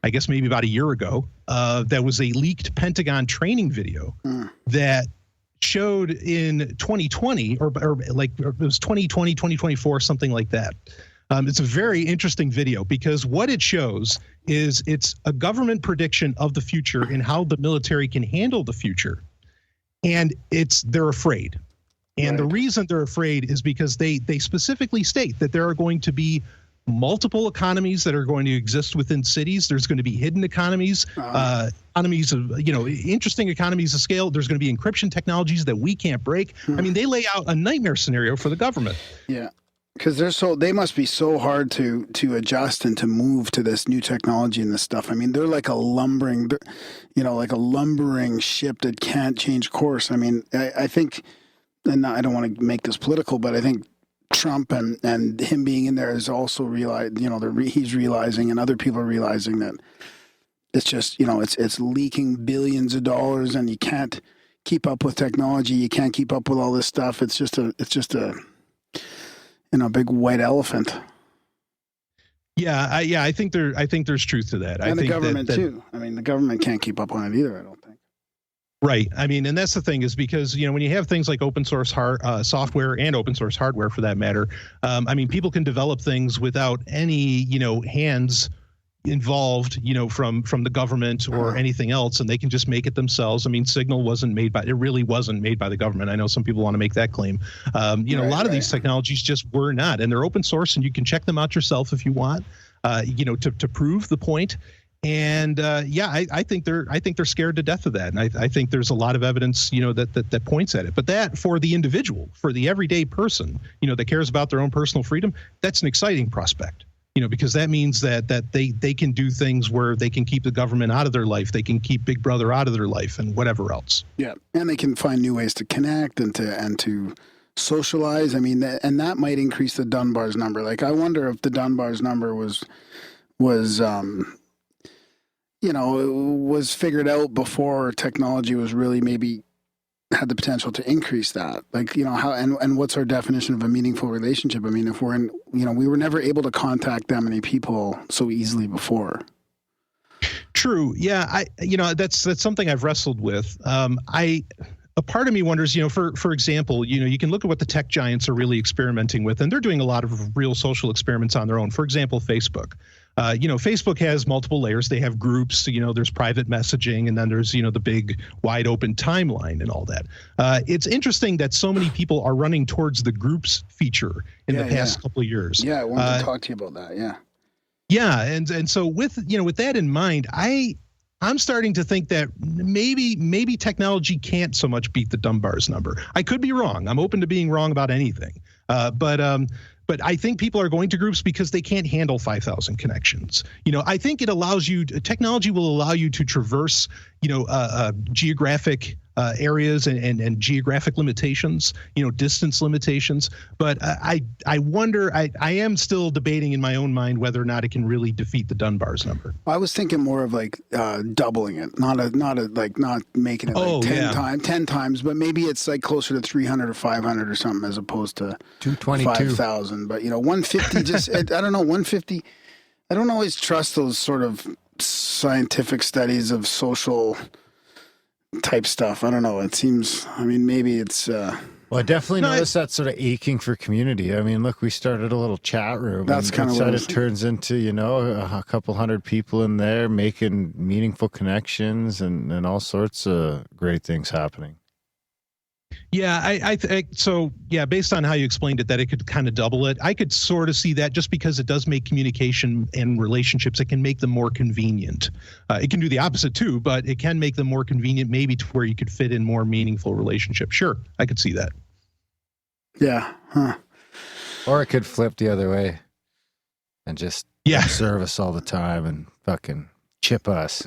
I guess, maybe about a year ago. That was a leaked Pentagon training video that showed in 2020 or it was 2020, 2024, something like that. It's a very interesting video because what it shows is it's a government prediction of the future and how the military can handle the future, and they're afraid. And the reason they're afraid is because they specifically state that there are going to be multiple economies that are going to exist within cities. There's going to be hidden economies, economies of, interesting economies of scale. There's going to be encryption technologies that we can't break. I mean, they lay out a nightmare scenario for the government. Yeah. Because they must be so hard to adjust and to move to this new technology and this stuff. I mean, they're like a lumbering ship that can't change course. I mean, I think, and I don't want to make this political, but I think Trump and him being in there is also he's realizing, and other people are realizing that it's just, it's leaking billions of dollars, and you can't keep up with technology. You can't keep up with all this stuff. It's just a big white elephant. Yeah, I think there's truth to that. And I the think government too. I mean, the government can't keep up on it either, I don't think. Right. I mean, and that's the thing, is because, when you have things like open source software and open source hardware for that matter, I mean, people can develop things without any, hands involved, from the government or anything else, and they can just make it themselves. I mean, Signal really wasn't made by the government. I know some people want to make that claim. A lot of these technologies just were not, and they're open source, and you can check them out yourself if you want, to prove the point. And I think they're scared to death of that, and I think there's a lot of evidence, that points at it. But that, for the individual, for the everyday person, that cares about their own personal freedom, that's an exciting prospect. Because that means that they can do things where they can keep the government out of their life, they can keep Big Brother out of their life, and whatever else. Yeah, and they can find new ways to connect and to socialize. I mean, and that might increase the Dunbar's number. Like, I wonder if the Dunbar's number was figured out before technology was really maybe had the potential to increase that. Like, how, and what's our definition of a meaningful relationship? I mean, if we're in, we were never able to contact that many people so easily before. True. Yeah. That's something I've wrestled with. A part of me wonders, for example, you can look at what the tech giants are really experimenting with, and they're doing a lot of real social experiments on their own. For example, Facebook. Facebook has multiple layers. They have groups, there's private messaging, and then there's, the big wide open timeline and all that. It's interesting that so many people are running towards the groups feature in the past couple of years. Yeah, I wanted to talk to you about that. Yeah. Yeah. And so with that in mind, I'm starting to think that maybe technology can't so much beat the Dunbar's number. I could be wrong. I'm open to being wrong about anything. But I think people are going to groups because they can't handle 5,000 connections. I think technology will allow you to traverse, geographic areas and geographic limitations, distance limitations. But I wonder, I am still debating in my own mind whether or not it can really defeat the Dunbar's number. I was thinking more of like doubling it, not making it 10 times, but maybe it's like closer to 300 or 500 or something as opposed to 5,000. But 150, I don't know, 150. I don't always trust those sort of scientific studies of social type stuff. I don't know. It seems, maybe it's... Well, I definitely noticed that sort of aching for community. I mean, look, we started a little chat room. That's kind of what it turns into, a couple hundred people in there making meaningful connections and all sorts of great things happening. Yeah, so based on how you explained it, that it could kind of double it. I could sort of see that, just because it does make communication and relationships, it can make them more convenient. It can do the opposite too, but it can make them more convenient, maybe to where you could fit in more meaningful relationships. Sure, I could see that. Yeah. Huh. Or it could flip the other way and just observe us all the time and fucking chip us.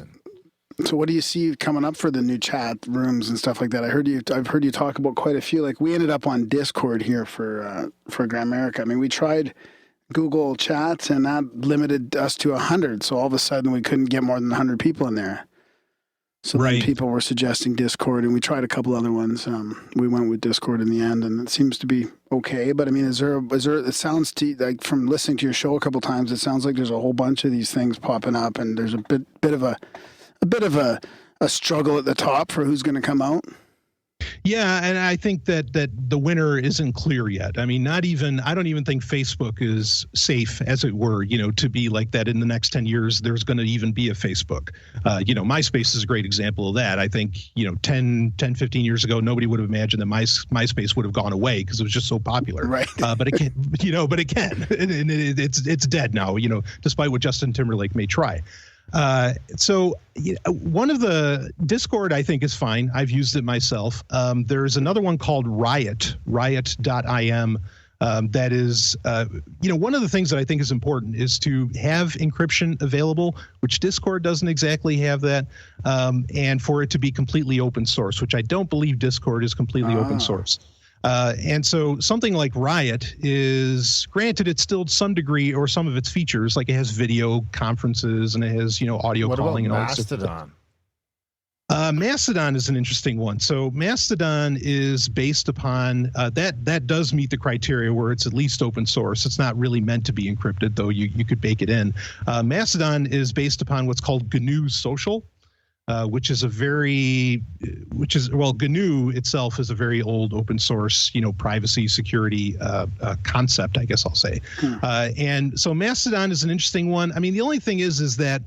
So what do you see coming up for the new chat rooms and stuff like that? I've heard you talk about quite a few. Like, we ended up on Discord here for Grimerica. I mean, we tried Google Chats, and that limited us to 100. So all of a sudden we couldn't get more than 100 people in there. So then people were suggesting Discord, and we tried a couple other ones. We went with Discord in the end, and it seems to be okay. But I mean, is there? It sounds like, from listening to your show a couple times, it sounds like there's a whole bunch of these things popping up, and there's a bit of a struggle at the top for who's going to come out. Yeah, and I think that the winner isn't clear yet. I mean, I don't even think Facebook is safe, as it were, to be like that in the next 10 years. There's going to even be a Facebook. MySpace is a great example of that. I think, 10, 15 years ago, nobody would have imagined that MySpace would have gone away because it was just so popular. Right. But it can, but it can. And it's dead now, despite what Justin Timberlake may try. So one of the Discord, I think, is fine. I've used it myself. There's another one called riot.im. That is, one of the things that I think is important is to have encryption available, which Discord doesn't exactly have that, and for it to be completely open source, which I don't believe Discord is completely open source. And so something like Riot is, granted, it's still to some degree or some of its features, like it has video conferences and it has, audio calling and all that stuff. Mastodon? Mastodon is an interesting one. So Mastodon is based upon that does meet the criteria where it's at least open source. It's not really meant to be encrypted, though you could bake it in. Mastodon is based upon what's called GNU Social, which is GNU itself is a very old open source, privacy security concept, I guess I'll say. And so Mastodon is an interesting one. I mean, the only thing is that,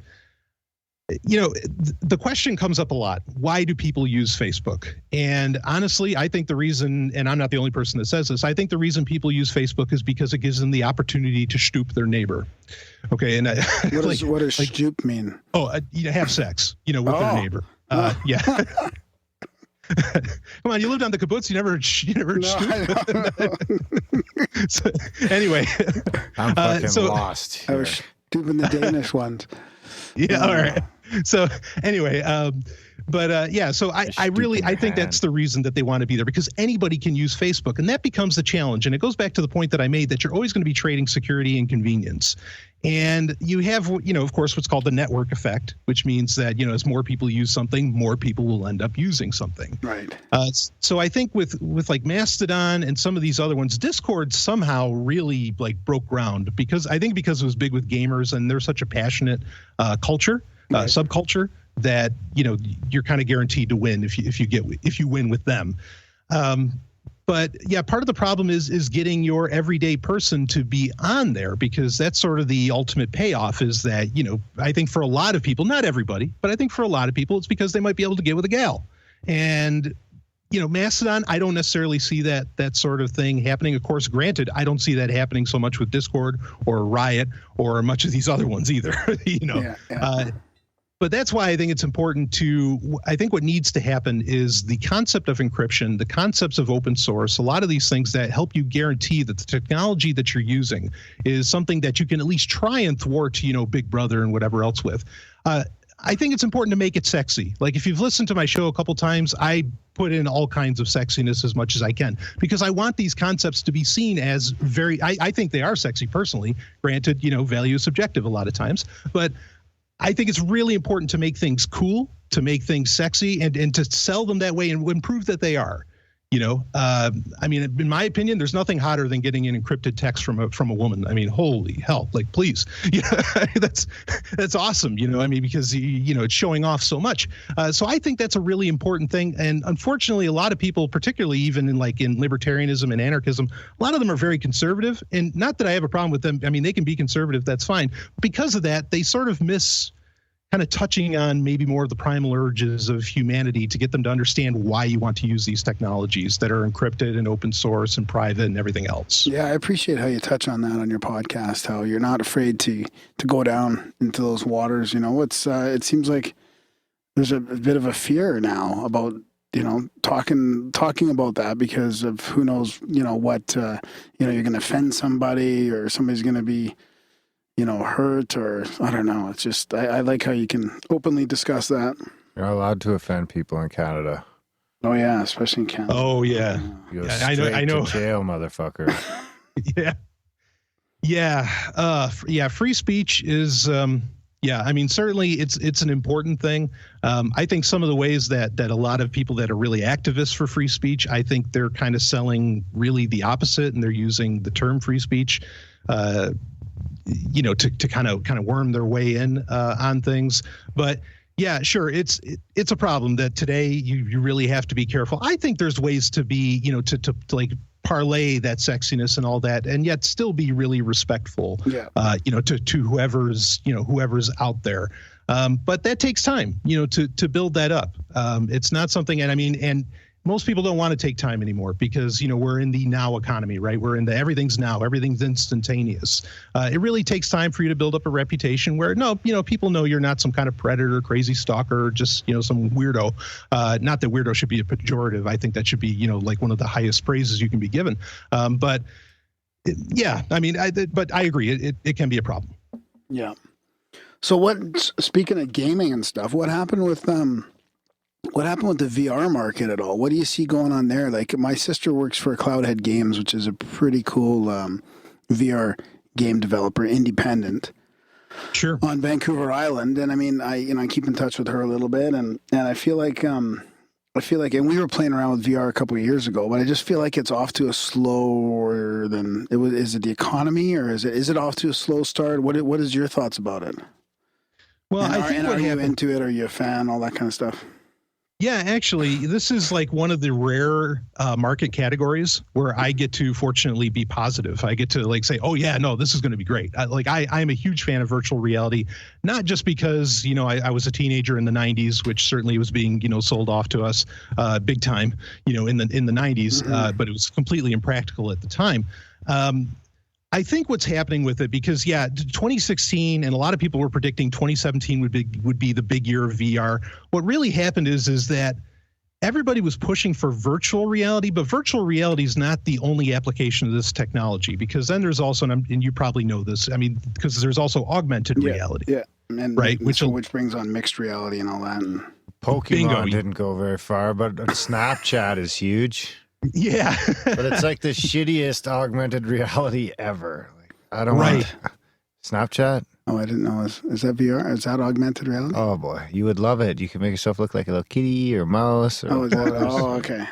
the question comes up a lot. Why do people use Facebook? And honestly, I think the reason, and I'm not the only person that says this, I think the reason people use Facebook is because it gives them the opportunity to stoop their neighbor. Okay. And what does stoop mean? Oh, have sex, with their neighbor. Yeah. Come on, you lived on the kibbutz. You never stoop. So, anyway, I'm fucking lost here. I was stooping the Danish ones. Yeah. All right. So anyway, so I think that's the reason that they want to be there, because anybody can use Facebook, and that becomes the challenge. And it goes back to the point that I made, that you're always going to be trading security and convenience. And you have, of course, what's called the network effect, which means that, as more people use something, more people will end up using something. Right. So I think with like Mastodon and some of these other ones, Discord somehow really broke ground, because it was big with gamers, and they're such a passionate culture. Subculture that you're kind of guaranteed to win if you win with them. But yeah, part of the problem is getting your everyday person to be on there, because that's sort of the ultimate payoff. Is that I think for a lot of people, not everybody, but I think for a lot of people, it's because they might be able to get with a gal. And Mastodon, I don't necessarily see that sort of thing happening. Of course, granted, I don't see that happening so much with Discord or Riot or much of these other ones either. But that's why I think it's important I think what needs to happen is the concept of encryption, the concepts of open source, a lot of these things that help you guarantee that the technology that you're using is something that you can at least try and thwart, Big Brother and whatever else with. I think it's important to make it sexy. Like, if you've listened to my show a couple times, I put in all kinds of sexiness as much as I can, because I want these concepts to be seen as I think they are sexy personally. Granted, value is subjective a lot of times, but I think it's really important to make things cool, to make things sexy, and to sell them that way and prove that they are. I mean, in my opinion, there's nothing hotter than getting an encrypted text from a woman. I mean, holy hell, please, that's awesome. I mean, because it's showing off so much. So I think that's a really important thing. And unfortunately, a lot of people, particularly even in libertarianism and anarchism, a lot of them are very conservative. And not that I have a problem with them. I mean, they can be conservative. That's fine. Because of that, they sort of miss kind of touching on maybe more of the primal urges of humanity to get them to understand why you want to use these technologies that are encrypted and open source and private and everything else. Yeah, I appreciate how you touch on that on your podcast, how you're not afraid to go down into those waters. It seems like there's a bit of a fear now about, talking about that, because of who knows, what, you're going to offend somebody, or somebody's going to be, hurt, or I don't know. It's just, I like how you can openly discuss that. You're not allowed to offend people in Canada. Oh yeah, especially in Canada. Oh yeah. You go straight I know. to jail, motherfucker. Yeah. Free speech is, I mean, certainly it's an important thing. I think some of the ways that a lot of people that are really activists for free speech, I think they're kind of selling really the opposite, and they're using the term free speech, to kind of worm their way in on things. But yeah, sure, it's a problem that today you really have to be careful. I think there's ways to be, to parlay that sexiness and all that, and yet still be really respectful, to whoever's out there. But that takes time, to build that up. It's not something, and most people don't want to take time anymore, because, we're in the now economy, right? We're in the everything's now, everything's instantaneous. It really takes time for you to build up a reputation where, people know you're not some kind of predator, crazy stalker, just, some weirdo. Not that weirdo should be a pejorative. I think that should be, one of the highest praises you can be given. But yeah, but I agree. It can be a problem. Yeah. So speaking of gaming and stuff, what happened with, What happened with the VR market at all? What do you see going on there? Like, my sister works for Cloudhead Games, which is a pretty cool VR game developer, independent. Sure. On Vancouver Island. And I mean, I keep in touch with her a little bit, and I feel like, and we were playing around with VR a couple of years ago, but I just feel like it's off to a slower than it was. Is it the economy, or is it off to a slow start? What is your thoughts about it? Well, and I think are you into it? Are you a fan? All that kind of stuff. Yeah, actually, this is like one of the rare market categories where I get to fortunately be positive. I get to like say, oh yeah, no, this is going to be great. I'm a huge fan of virtual reality, not just because, I was a teenager in the 90s, which certainly was being, sold off to us big time, in the 90s, but it was completely impractical at the time. I think what's happening with it, because 2016, and a lot of people were predicting 2017 would be the big year of VR. What really happened is that everybody was pushing for virtual reality, but virtual reality is not the only application of this technology, because then there's also, and you probably know this, because there's also augmented reality. Yeah, and right, which brings on mixed reality and all that. And Pokemon didn't go very far, but Snapchat is huge. Yeah. But it's like the shittiest augmented reality ever. Like, I don't want Snapchat. Oh, I didn't know. Is that VR? Is that augmented reality? Oh boy, you would love it. You can make yourself look like a little kitty or mouse. Or okay.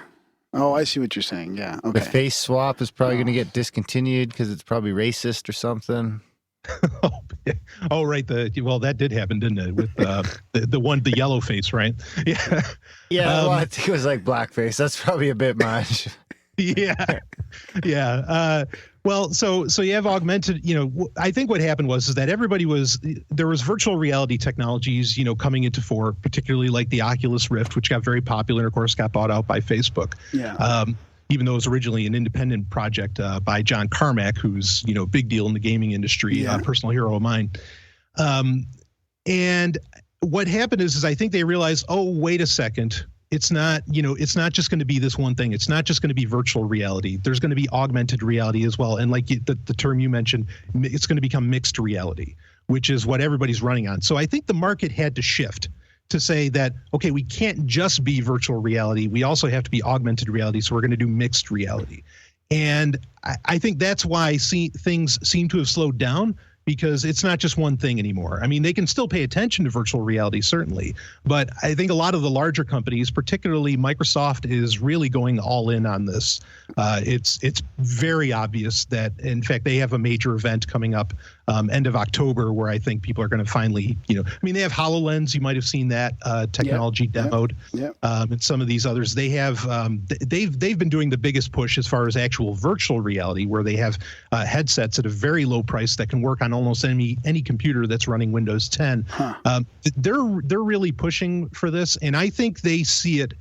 Oh, I see what you're saying. Yeah. Okay. The face swap is probably going to get discontinued because it's probably racist or something. Oh, right. That did happen, didn't it? With the yellow face, right? Yeah. Yeah. Well, I think it was like blackface. That's probably a bit much. Yeah. Well, so you have augmented. I think what happened was that there was virtual reality technologies, coming into fore, particularly like the Oculus Rift, which got very popular and of course got bought out by Facebook. Yeah. Even though it was originally an independent project by John Carmack, who's, big deal in the gaming industry, personal hero of mine. And what happened is I think they realized, oh, wait a second. It's not just going to be this one thing. It's not just going to be virtual reality. There's going to be augmented reality as well. And like the term you mentioned, it's going to become mixed reality, which is what everybody's running on. So I think the market had to shift to say that, okay, we can't just be virtual reality. We also have to be augmented reality. So we're going to do mixed reality. And I think that's why things seem to have slowed down, because it's not just one thing anymore. I mean, they can still pay attention to virtual reality, certainly. But I think a lot of the larger companies, particularly Microsoft, is really going all in on this. It's very obvious that, in fact, they have a major event coming up end of October where I think people are going to finally, they have HoloLens. You might have seen that technology demoed. Yeah. And some of these others, they have, they've been doing the biggest push as far as actual virtual reality, where they have headsets at a very low price that can work on almost any computer that's running Windows 10. They're really pushing for this, and I think they see it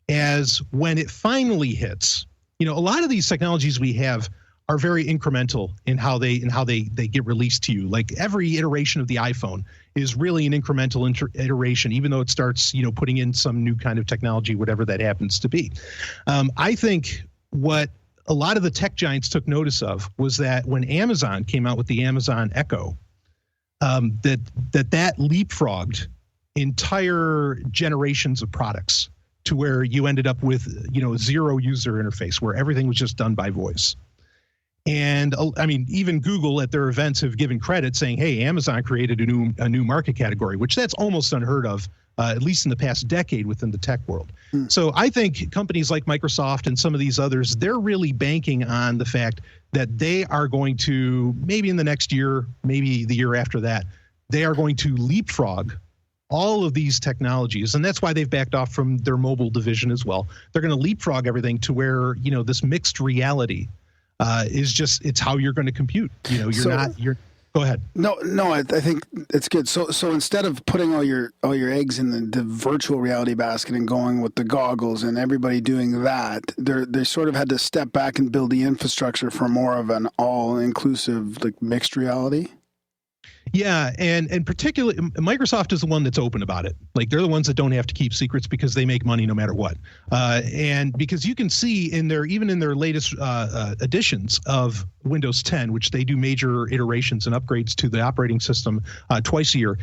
as when it finally hits. A lot of these technologies we have are very incremental in how they get released to you. Like every iteration of the iPhone is really an incremental iteration, even though it starts putting in some new kind of technology, whatever that happens to be. I think what a lot of the tech giants took notice of was that when Amazon came out with the Amazon Echo, that leapfrogged entire generations of products to where you ended up with, zero user interface, where everything was just done by voice. And even Google at their events have given credit saying, hey, Amazon created a new market category, which that's almost unheard of, at least in the past decade within the tech world. So I think companies like Microsoft and some of these others, they're really banking on the fact that they are going to, maybe in the next year, maybe the year after that, they are going to leapfrog all of these technologies. And that's why they've backed off from their mobile division as well. They're going to leapfrog everything to where, this mixed reality it's how you're going to compute. Go ahead. No, I think it's good. So instead of putting all your eggs in the virtual reality basket and going with the goggles and everybody doing that, they sort of had to step back and build the infrastructure for more of an all-inclusive, like, mixed reality. Yeah, and particularly Microsoft is the one that's open about it. Like, they're the ones that don't have to keep secrets because they make money no matter what. And because you can see even in their latest editions of Windows 10, which they do major iterations and upgrades to the operating system twice a year,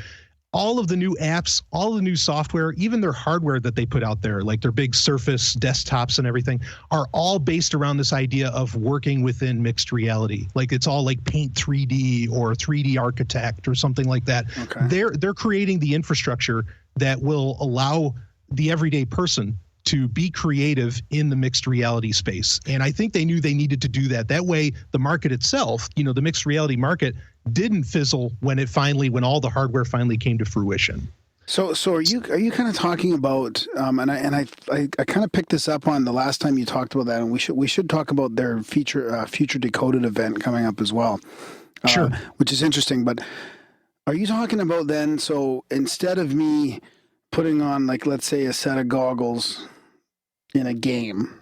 all of the new apps, all the new software, even their hardware that they put out there, like their big Surface desktops and everything, are all based around this idea of working within mixed reality. Like it's all like Paint 3D or 3D Architect or something like that. Okay. They're creating the infrastructure that will allow the everyday person to be creative in the mixed reality space. And I think they knew they needed to do that. That way, the market itself, you know, the mixed reality market didn't fizzle when all the hardware finally came to fruition. So are you kind of talking about and I kind of picked this up on the last time you talked about that, and we should talk about their future Decoded event coming up as well. Sure. Which is interesting, but are you talking about then, so instead of me putting on, like, let's say a set of goggles in a game,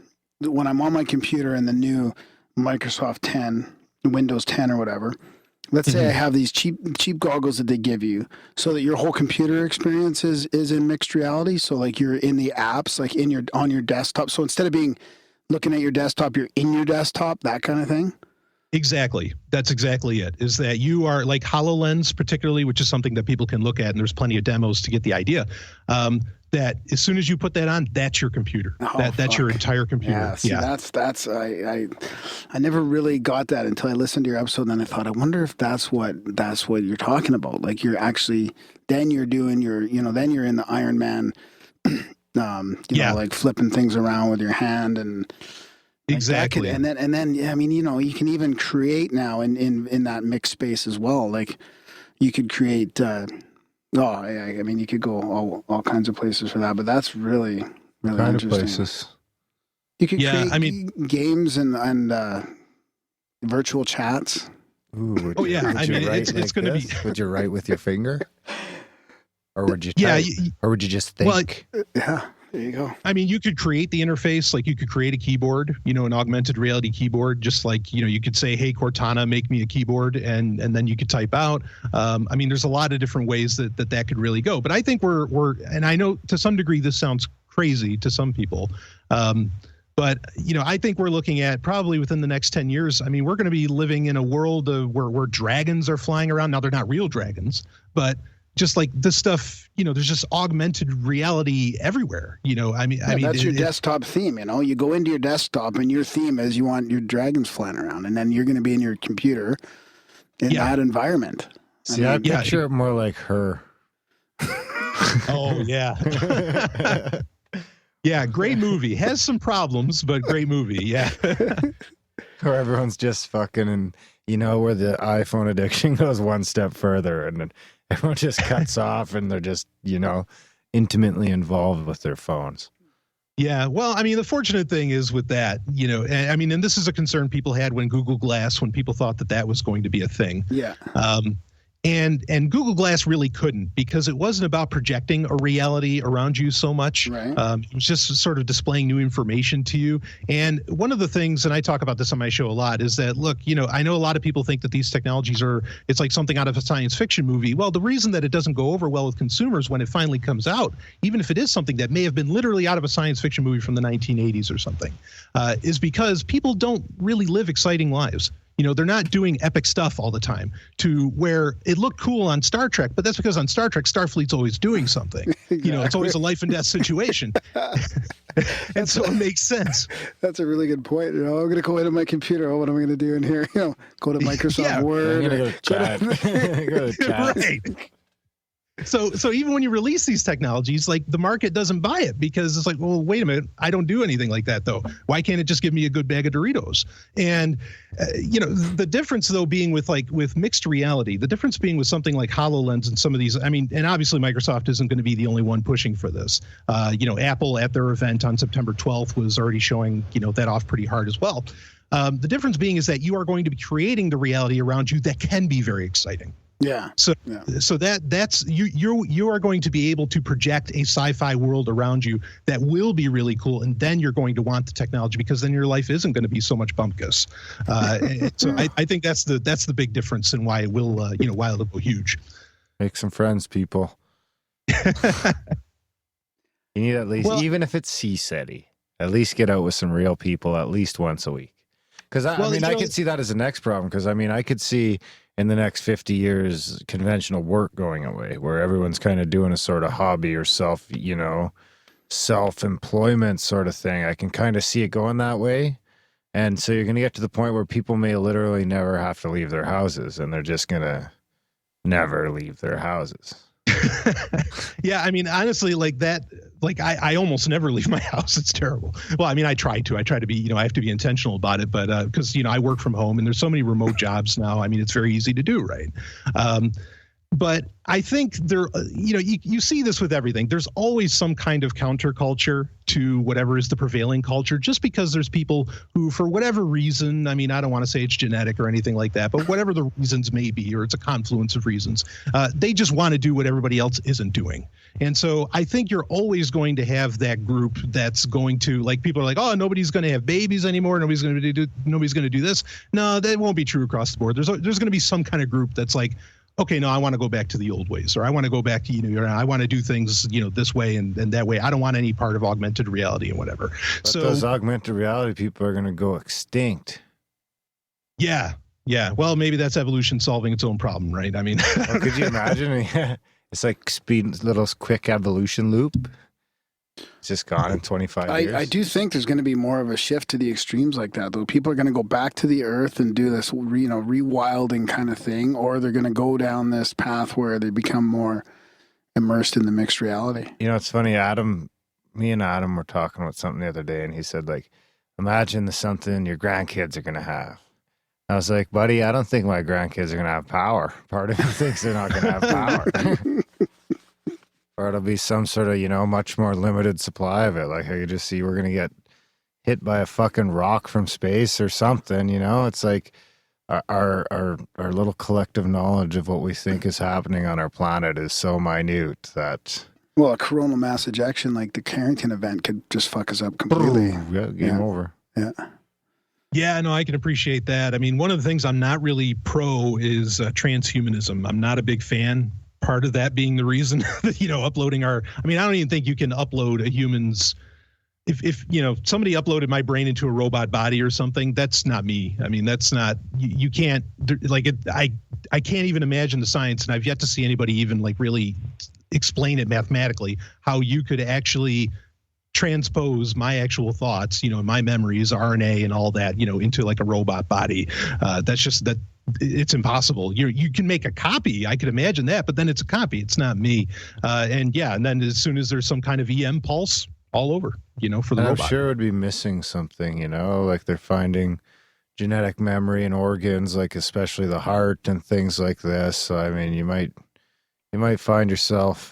when I'm on my computer in the new Microsoft 10, Windows 10 or whatever, let's say I have these cheap goggles that they give you so that your whole computer experience is in mixed reality. So like you're in the apps, like on your desktop. So instead of looking at your desktop, you're in your desktop, that kind of thing. Exactly. That's exactly it. Is that you are like HoloLens, particularly, which is something that people can look at, and there's plenty of demos to get the idea. That as soon as you put that on, that's your computer. That's your entire computer. Yeah, see, that's I never really got that until I listened to your episode, and then I thought, I wonder if that's what you're talking about. Like you're actually, then you're doing then you're in the Iron Man, like flipping things around with your hand and. Exactly. And then yeah, I mean, you can even create now in that mixed space as well. Like you could create I mean, you could go all kinds of places for that, but that's really kind interesting. Of places. You could create games and virtual chats. Ooh, it's going to be. Would you write with your finger, or would you type? Or would you just think? Well, yeah. There you go. I mean, you could create the interface, like you could create a keyboard, an augmented reality keyboard, just like, you could say, hey, Cortana, make me a keyboard, and then you could type out. I mean, there's a lot of different ways that could really go. But I think and I know to some degree this sounds crazy to some people, but, I think we're looking at probably within the next 10 years, I mean, we're going to be living in a world where dragons are flying around. Now, they're not real dragons, but just like this stuff, there's just augmented reality everywhere. I mean, that's your desktop theme. You go into your desktop and your theme is you want your dragons flying around, and then you're going to be in your computer in that environment. See, I picture it more like her. Oh yeah, yeah. Great movie. Has some problems, but great movie. Yeah. Where everyone's just fucking, and where the iPhone addiction goes one step further, and then everyone just cuts off and they're just, intimately involved with their phones. Yeah. Well, I mean, the fortunate thing is with that, and this is a concern people had when Google Glass, when people thought that was going to be a thing. Yeah. And Google Glass really couldn't, because it wasn't about projecting a reality around you so much. Right. It was just sort of displaying new information to you. And one of the things, and I talk about this on my show a lot, is that, look, I know a lot of people think that these technologies it's like something out of a science fiction movie. Well, the reason that it doesn't go over well with consumers when it finally comes out, even if it is something that may have been literally out of a science fiction movie from the 1980s or something, is because people don't really live exciting lives. They're not doing epic stuff all the time, to where it looked cool on Star Trek, but that's because on Star Trek, Starfleet's always doing something. Exactly. It's always a life and death situation. And so it makes sense. That's a really good point. I'm going to go into my computer. Oh, what am I going to do in here? Go to Microsoft Word. I'm going to go to chat. Right. So even when you release these technologies, like, the market doesn't buy it, because it's like, well, wait a minute, I don't do anything like that though. Why can't it just give me a good bag of Doritos? And the difference though being with mixed reality, the difference being with something like HoloLens and some of these, I mean, and obviously Microsoft isn't going to be the only one pushing for this. Apple at their event on September 12th was already showing, that off pretty hard as well. The difference being is that you are going to be creating the reality around you that can be very exciting. Yeah. So that's you are going to be able to project a sci-fi world around you that will be really cool, and then you're going to want the technology, because then your life isn't going to be so much bumpkus. So I think that's the big difference in why it will why it'll go huge. Make some friends, people. You need at least, even if it's CSETI, at least get out with some real people at least once a week. Because I mean, I could see that as the next problem. Because I mean, I could see in the next 50 years conventional work going away, where everyone's kind of doing a sort of hobby or self-employment sort of thing. I can kind of see it going that way. And so you're going to get to the point where people may literally never have to leave their houses, and they're just going to never leave their houses. Yeah, I mean, honestly, like that, like I almost never leave my house. It's terrible. Well, I mean, I try to be, I have to be intentional about it, but because, I work from home and there's so many remote jobs now. I mean, it's very easy to do, right? But I think there, you see this with everything. There's always some kind of counterculture to whatever is the prevailing culture, just because there's people who, for whatever reason, I mean, I don't want to say it's genetic or anything like that, but whatever the reasons may be, or it's a confluence of reasons, they just want to do what everybody else isn't doing. And so I think you're always going to have that group that's going to, like, people are like, oh, nobody's going to have babies anymore. Nobody's going to do this. No, that won't be true across the board. There's going to be some kind of group that's like, okay, no, I want to go back to the old ways, or I want to go back to, I want to do things, this way and that way. I don't want any part of augmented reality and whatever. But so those augmented reality people are going to go extinct. Yeah. Yeah. Well, maybe that's evolution solving its own problem, right? I mean, well, could you imagine? It's like little quick evolution loop. It's just gone in 25 years. I do think there's going to be more of a shift to the extremes like that, though. People are going to go back to the earth and do this, rewilding kind of thing, or they're going to go down this path where they become more immersed in the mixed reality. It's funny, me and Adam were talking about something the other day, and he said, like, imagine something your grandkids are going to have. I was like, buddy, I don't think my grandkids are going to have power. Part of me thinks they're not going to have power. Or it'll be some sort of, much more limited supply of it. Like, I could just see we're going to get hit by a fucking rock from space or something, It's like our little collective knowledge of what we think is happening on our planet is so minute that... Well, a coronal mass ejection like the Carrington event could just fuck us up completely. Yeah, game over. Yeah. Yeah, no, I can appreciate that. I mean, one of the things I'm not really pro is transhumanism. I'm not a big fan. Part of that being the reason that, uploading I don't even think you can upload a human's, if somebody uploaded my brain into a robot body or something, that's not me. I mean, that's not, you can't, like, I can't even imagine the science, and I've yet to see anybody even like really explain it mathematically, how you could actually transpose my actual thoughts, my memories, RNA and all that, into like a robot body. That's just that. It's impossible. You can make a copy. I could imagine that, but then it's a copy. It's not me. And then as soon as there's some kind of EM pulse, all over, for the robot. I'm sure it would be missing something, like they're finding genetic memory in organs, like especially the heart and things like this. So, I mean, you might find yourself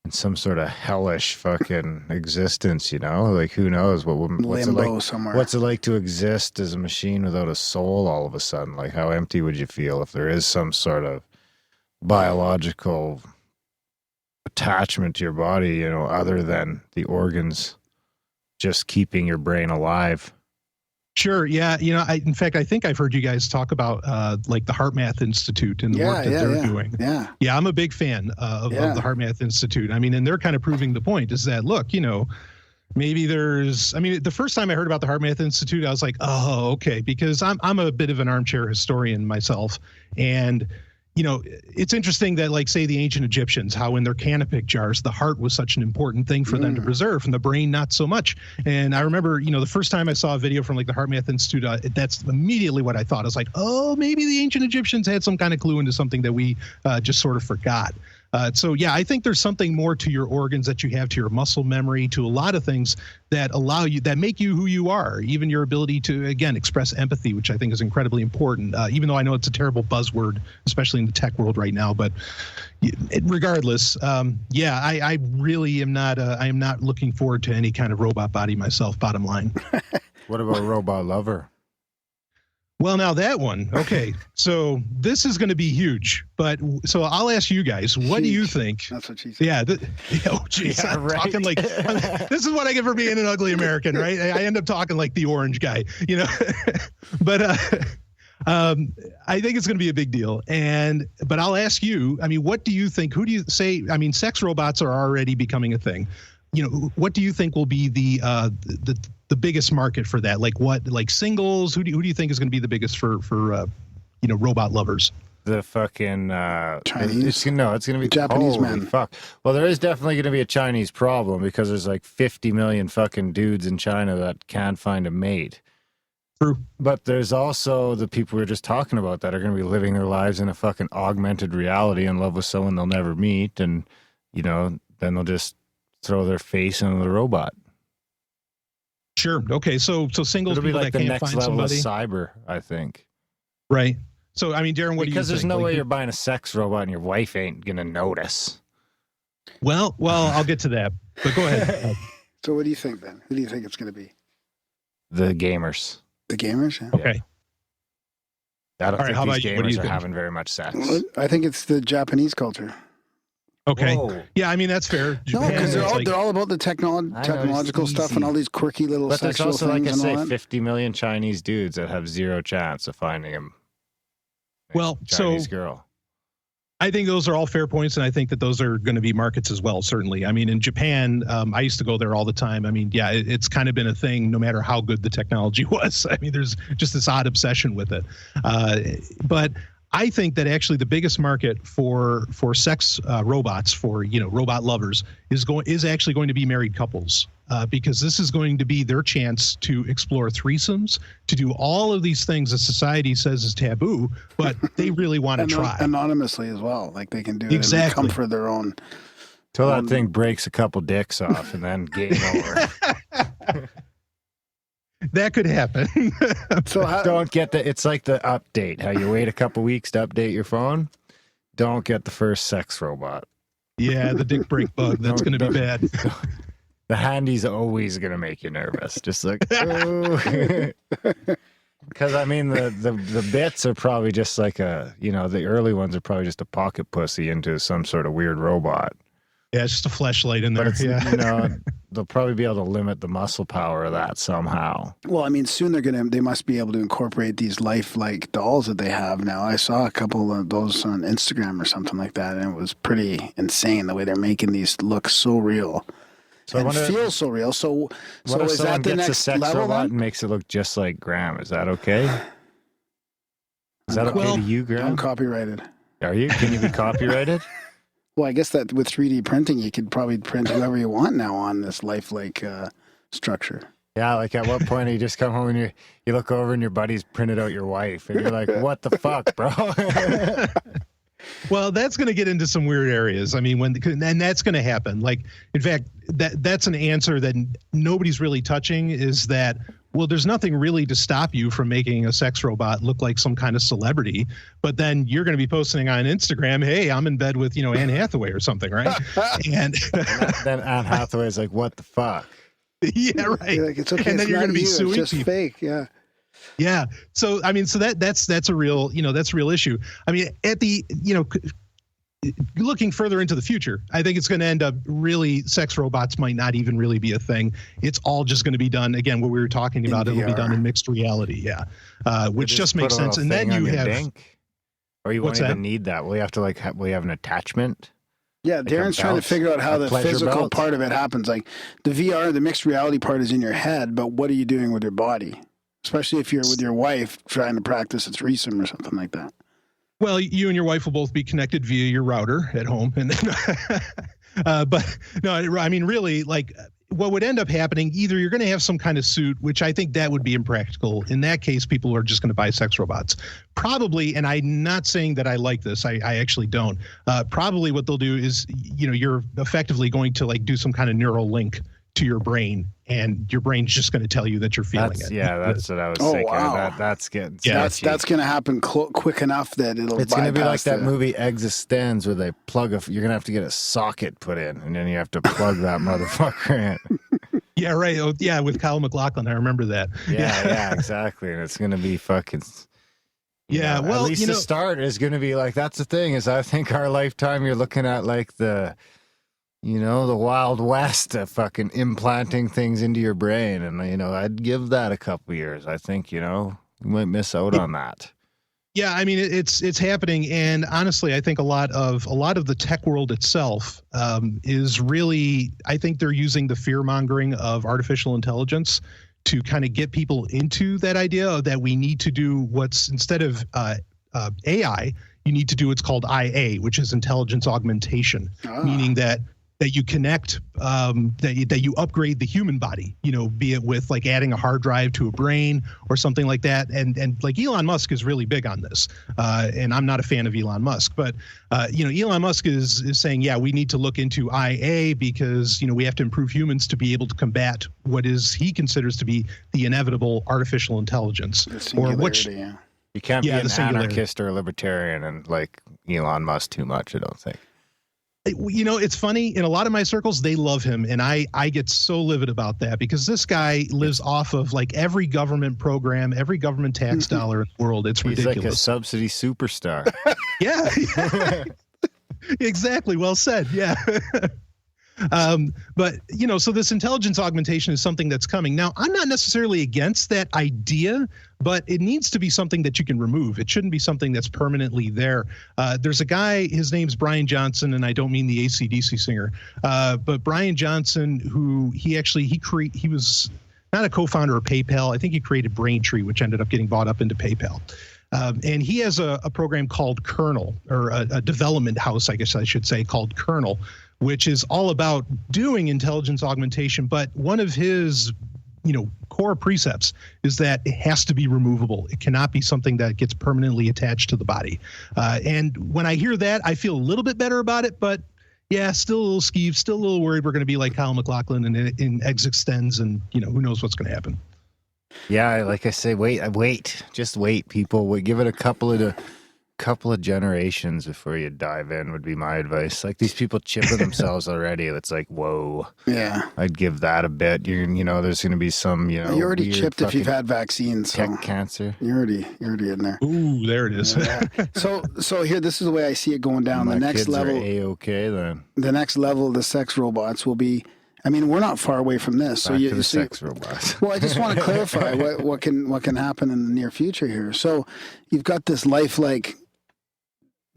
in some sort of hellish fucking existence, like who knows what's it like somewhere. What's it like to exist as a machine without a soul all of a sudden? Like, how empty would you feel if there is some sort of biological attachment to your body, other than the organs just keeping your brain alive? Sure. Yeah. In fact, I think I've heard you guys talk about like the HeartMath Institute and the work that they're doing. Yeah. Yeah. I'm a big fan of the HeartMath Institute. I mean, and they're kind of proving the point is that, look, maybe the first time I heard about the HeartMath Institute, I was like, oh, okay. Because I'm a bit of an armchair historian myself. And, it's interesting that, like, say the ancient Egyptians, how in their canopic jars, the heart was such an important thing for them to preserve, and the brain not so much. And I remember, the first time I saw a video from like the HeartMath Institute, that's immediately what I thought. I was like, oh, maybe the ancient Egyptians had some kind of clue into something that we just sort of forgot. So yeah, I think there's something more to your organs that you have, to your muscle memory, to a lot of things that that make you who you are. Even your ability to, again, express empathy, which I think is incredibly important. Even though I know it's a terrible buzzword, especially in the tech world right now. But regardless, I really am not. I am not looking forward to any kind of robot body myself. Bottom line. What about a robot lover? Well, now that one. Okay. So this is going to be huge. But so I'll ask you guys, what do you think? That's what she said. Yeah. Oh, geez. I'm talking like, this is what I get for being an ugly American, right? I end up talking like the orange guy, But I think it's going to be a big deal. But I'll ask you, I mean, what do you think? Who do you say? I mean, sex robots are already becoming a thing. What do you think will be the the biggest market for that? Like what, like singles? Who do you think is going to be the biggest for robot lovers? The fucking Chinese? It's going to be Japanese holy men. Fuck. Well, there is definitely going to be a Chinese problem because there's like 50 million fucking dudes in China that can't find a mate. True. But there's also the people we were just talking about that are going to be living their lives in a fucking augmented reality in love with someone they'll never meet, and then they'll just throw their face into the robot. Sure. Okay. So singles It'll be people like that the can't next find level somebody. of cyber, I think. Right. So I mean, Darren, what do you think? Because there's no Like, way you're buying a sex robot and your wife ain't gonna notice. Well, I'll get to that. But go ahead. So what do you think then? Who do you think it's going to be? The gamers. The gamers? Yeah. Okay. I don't All right, think how these about you? What do gamers you are think? having very much sex. Well, I think it's the Japanese culture. Okay. Whoa. Yeah, I mean that's fair. No, Japan, because it's like- they're all about the I know, it's technological stuff and easy. all these quirky little But there's sexual also, like I things and all say, that. 50 million Chinese dudes that have zero chance of finding him. Well, Chinese so- girl. I think those are all fair points, and I think that those are going to be markets as well. Certainly, I mean, in Japan, I used to go there all the time. I mean, yeah, it's kind of been a thing, no matter how good the technology was. I mean, there's just this odd obsession with it. But I think that actually the biggest market for sex robots, for robot lovers, is actually going to be married couples. Because this is going to be their chance to explore threesomes, to do all of these things that society says is taboo, but they really want to try. Anonymously as well. Like they can do it in the Exactly. comfort of their own. Till that thing breaks a couple dicks off and then game over. That could happen. So how, Don't get it's like the update. How you wait a couple weeks to update your phone? Don't get the first sex robot. Yeah, the dick break bug. That's going to be bad. The handy's always going to make you nervous. Just like, because I mean, the bits are probably just like the early ones are probably just a pocket pussy into some sort of weird robot. Yeah, it's just a fleshlight in But there. it's, Yeah. they'll probably be able to limit the muscle power of that somehow. well, I mean, soon they must be able to incorporate these lifelike dolls that they have now. I saw a couple of those on Instagram or something like that, and it was pretty insane the way they're making these look so real. So I and wonder, feel so real. So what if is someone that the gets a next sex level robot then? and makes it look just like Graham? Is that okay? Is that okay Well, to you, Graham? Uncopyrighted. Are you? Can you be copyrighted? Well, I guess that with 3D printing, you could probably print whoever you want now on this lifelike structure. Yeah, like at what point you just come home and you look over and your buddy's printed out your wife and you're like, what the fuck, bro? Well, that's going to get into some weird areas. I mean, and that's going to happen. Like, in fact, that's an answer that nobody's really touching. Is that, well, there's nothing really to stop you from making a sex robot look like some kind of celebrity, but then you're going to be posting on Instagram, hey, I'm in bed with Anne Hathaway or something, right? And Then Anne Hathaway's like, what the fuck? yeah, right. You're like, it's okay. And then it's you're not going to be you, suing it's just people. fake. Yeah. Yeah. So I mean, so that's a real, that's a real issue. I mean, at the, looking further into the future, I think it's going to end up really sex robots might not even really be a thing. It's all just going to be done again. What we were talking about, it'll be VR. done in mixed reality. Yeah. Which just makes put a sense. little And then thing on you your have, dink? Or you won't What's even that? need that. Will you have to will you have an attachment? Yeah, a Darren's trying to belt, figure out how a the pleasure physical belt. part of it happens. Like the VR, the mixed reality part is in your head, but what are you doing with your body? Especially if you're with your wife trying to practice a threesome or something like that. well, you and your wife will both be connected via your router at home. And then, but no, I mean, really, like what would end up happening, either you're going to have some kind of suit, which I think that would be impractical. In that case, people are just going to buy sex robots. Probably, and I'm not saying that I like this, I actually don't. Probably what they'll do is, you're effectively going to do some kind of neural link to your brain, and your brain's just going to tell you that you're feeling it. Yeah, that's what I was Oh, thinking. wow. That's getting That's sketchy. going to happen quick enough that it'll It's going to be like bypass that the- movie Existenz where they plug you're going to have to get a socket put in and then you have to plug that motherfucker in. Yeah, right. Oh, yeah, with Kyle MacLachlan, I remember that. Yeah, exactly. And it's going to be fucking. Yeah, well, at least the start is going to be that's the thing is I think our lifetime you're looking at the Wild West of fucking implanting things into your brain. And, I'd give that a couple years. I think, we might miss out on that. Yeah, I mean it's happening, and honestly, I think a lot of the tech world itself is really. I think they're using the fear mongering of artificial intelligence to kind of get people into that idea that we need to do what's, instead of AI, you need to do what's called IA, which is intelligence augmentation, meaning that you connect, that you upgrade the human body, be it with like adding a hard drive to a brain or something like that. And like Elon Musk is really big on this. And I'm not a fan of Elon Musk, but, Elon Musk is saying, yeah, we need to look into IA because, we have to improve humans to be able to combat what he considers to be the inevitable artificial intelligence. Or which, yeah. You can't be an anarchist or a libertarian and like Elon Musk too much, I don't think. It's funny, in a lot of my circles, they love him. And I get so livid about that because this guy lives off of like every government program, every government tax dollar in the world. It's ridiculous. He's like a subsidy superstar. Yeah. Exactly. Well said. Yeah. But, so this intelligence augmentation is something that's coming. Now, I'm not necessarily against that idea, but it needs to be something that you can remove. It shouldn't be something that's permanently there. There's a guy, his name's Brian Johnson, and I don't mean the AC/DC singer, but Brian Johnson, who he was not a co-founder of PayPal. I think he created Braintree, which ended up getting bought up into PayPal. And he has a program called Kernel, or a development house, I guess I should say, called Kernel, which is all about doing intelligence augmentation. But one of his, core precepts is that it has to be removable. It cannot be something that gets permanently attached to the body. And when I hear that, I feel a little bit better about it. But yeah, still a little skeeved, still a little worried we're going to be like Kyle MacLachlan in Exixtends, and who knows what's going to happen. Yeah, like I say, just wait, people. Give it a couple of generations before you dive in would be my advice. Like these people chipping themselves already. It's like, whoa. Yeah. I'd give that a bit. There's going to be some, you already chipped if you've had vaccines. So cancer. You're already in there. Ooh, there it is. Yeah. So here, this is the way I see it going down. My the next kids level. Are A-okay then. The next level of the sex robots will be. I mean, we're not far away from this. Back to the sex robots. Well, I just want to clarify what can happen in the near future here. So you've got this lifelike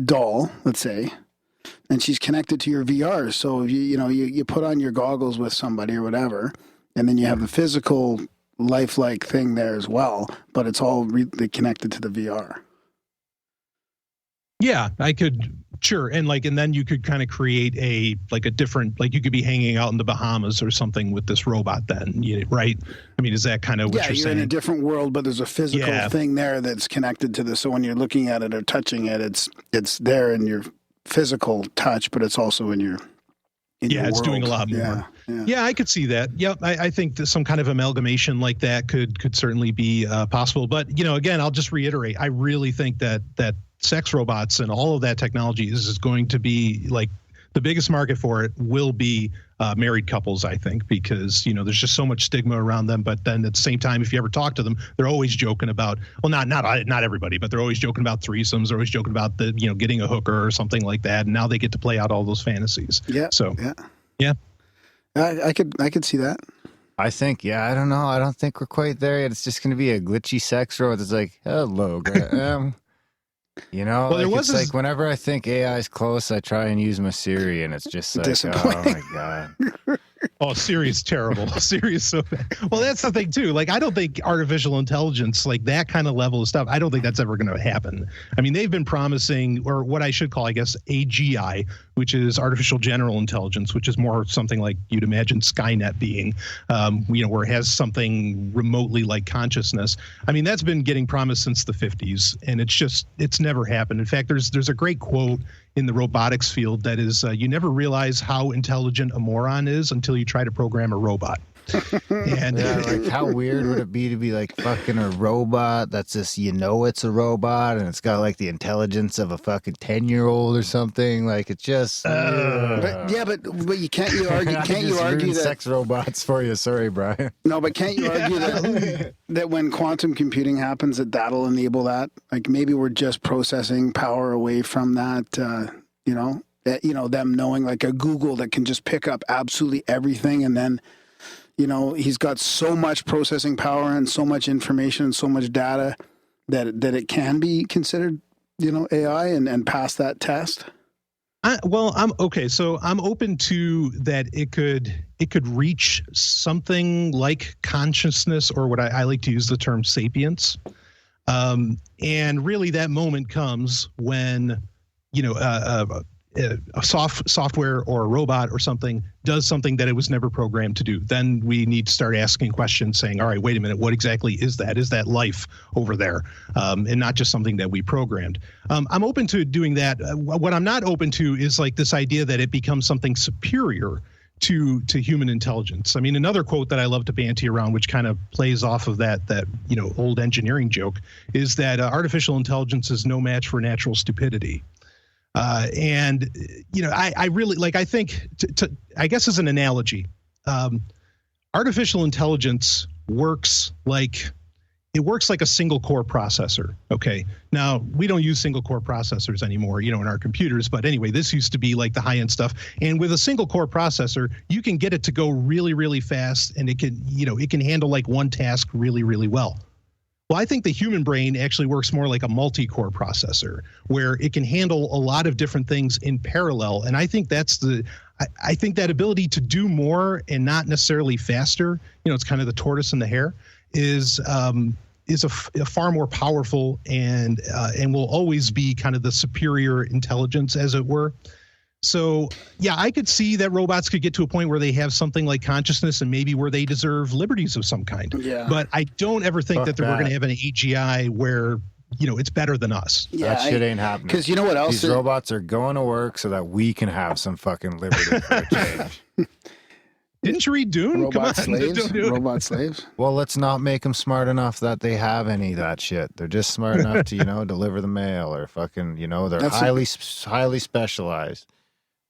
doll, let's say, and she's connected to your VR. So if you put on your goggles with somebody or whatever, and then you have the physical lifelike thing there as well, but it's all connected to the VR. Yeah, I could. Sure. And then you could kind of create a different, you could be hanging out in the Bahamas or something with this robot then, right? I mean, is that kind of what you're saying? Yeah, you're in a different world, but there's a physical thing there that's connected to this. So when you're looking at it or touching it, it's there in your physical touch, but it's also in your it's world. Doing a lot more. Yeah, I could see that. Yep, I think that some kind of amalgamation like that could certainly be possible. But, again, I'll just reiterate, I really think that sex robots and all of that technology is going to be the biggest market for it will be married couples, I think, because, there's just so much stigma around them. But then at the same time, if you ever talk to them, they're always joking about, well, not everybody, but they're always joking about threesomes. They're always joking about getting a hooker or something like that. And now they get to play out all those fantasies. Yeah. So, yeah. I could see that. I think, I don't know. I don't think we're quite there yet. It's just going to be a glitchy sex robot that's like, hello, Graham. Well, it's like whenever I think AI is close, I try and use my Siri, and it's just like, oh my god. Oh, Siri is terrible. Siri is so bad. Well, that's the thing too. I don't think artificial intelligence, that kind of level of stuff, I don't think that's ever going to happen. I mean, they've been promising, or what I should call, I guess, AGI, which is artificial general intelligence, which is more something like you'd imagine Skynet being, where it has something remotely like consciousness. I mean, that's been getting promised since the 50s, and it's never happened. In fact, there's a great quote in the robotics field that is, you never realize how intelligent a moron is until you try to program a robot. And how weird would it be to be fucking a robot that's just, it's a robot and it's got the intelligence of a fucking 10-year-old or something. It's just but you can't argue that sex robots for you. Sorry, Brian. No, but can't you argue that when quantum computing happens, that'll enable that? Maybe we're just processing power away from that, them knowing a Google that can just pick up absolutely everything, and then he's got so much processing power and so much information and so much data that it can be considered, AI and pass that test. I'm okay. So I'm open to that. It could reach something like consciousness, or what I like to use the term sapience. And really, that moment comes when, a software or a robot or something does something that it was never programmed to do. Then we need to start asking questions saying, all right, wait a minute, what exactly is that? Is that life over there? And not just something that we programmed. I'm open to doing that. What I'm not open to is like this idea that it becomes something superior to human intelligence. I mean, another quote that I love to banty around, which kind of plays off of that old engineering joke, is that artificial intelligence is no match for natural stupidity. I really like, I think, I guess as an analogy, artificial intelligence works like a single core processor. Okay. Now we don't use single core processors anymore, in our computers, but anyway, this used to be like the high end stuff. And with a single core processor, you can get it to go really, really fast, and it can handle like one task really, really well. Well, I think the human brain actually works more like a multi-core processor, where it can handle a lot of different things in parallel. And I think I think that ability to do more and not necessarily faster, it's kind of the tortoise and the hare, is a far more powerful and will always be kind of the superior intelligence, as it were. So, yeah, I could see that robots could get to a point where they have something like consciousness and maybe where they deserve liberties of some kind. Yeah. But I don't ever think that we're going to have an AGI where, it's better than us. Yeah, that shit ain't happening. Because you know what else? These robots are going to work so that we can have some fucking liberty for a change. Didn't you read Dune? Robot slaves? Robot slaves? Well, let's not make them smart enough that they have any of that shit. They're just smart enough to, deliver the mail, or fucking, they're highly specialized.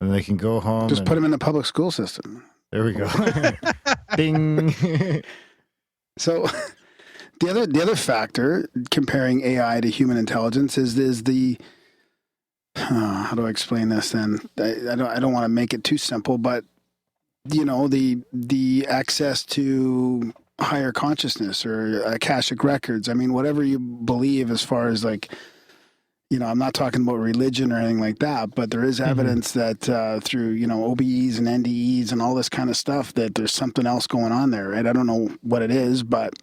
And they can go home. Just put them in the public school system. There we go. Ding. So the other factor comparing AI to human intelligence is the how do I explain this then? I don't want to make it too simple, but the access to higher consciousness or Akashic records. I mean, whatever you believe as far as like, I'm not talking about religion or anything like that, but there is evidence that through, OBEs and NDEs and all this kind of stuff, that there's something else going on there, right? I don't know what it is, but,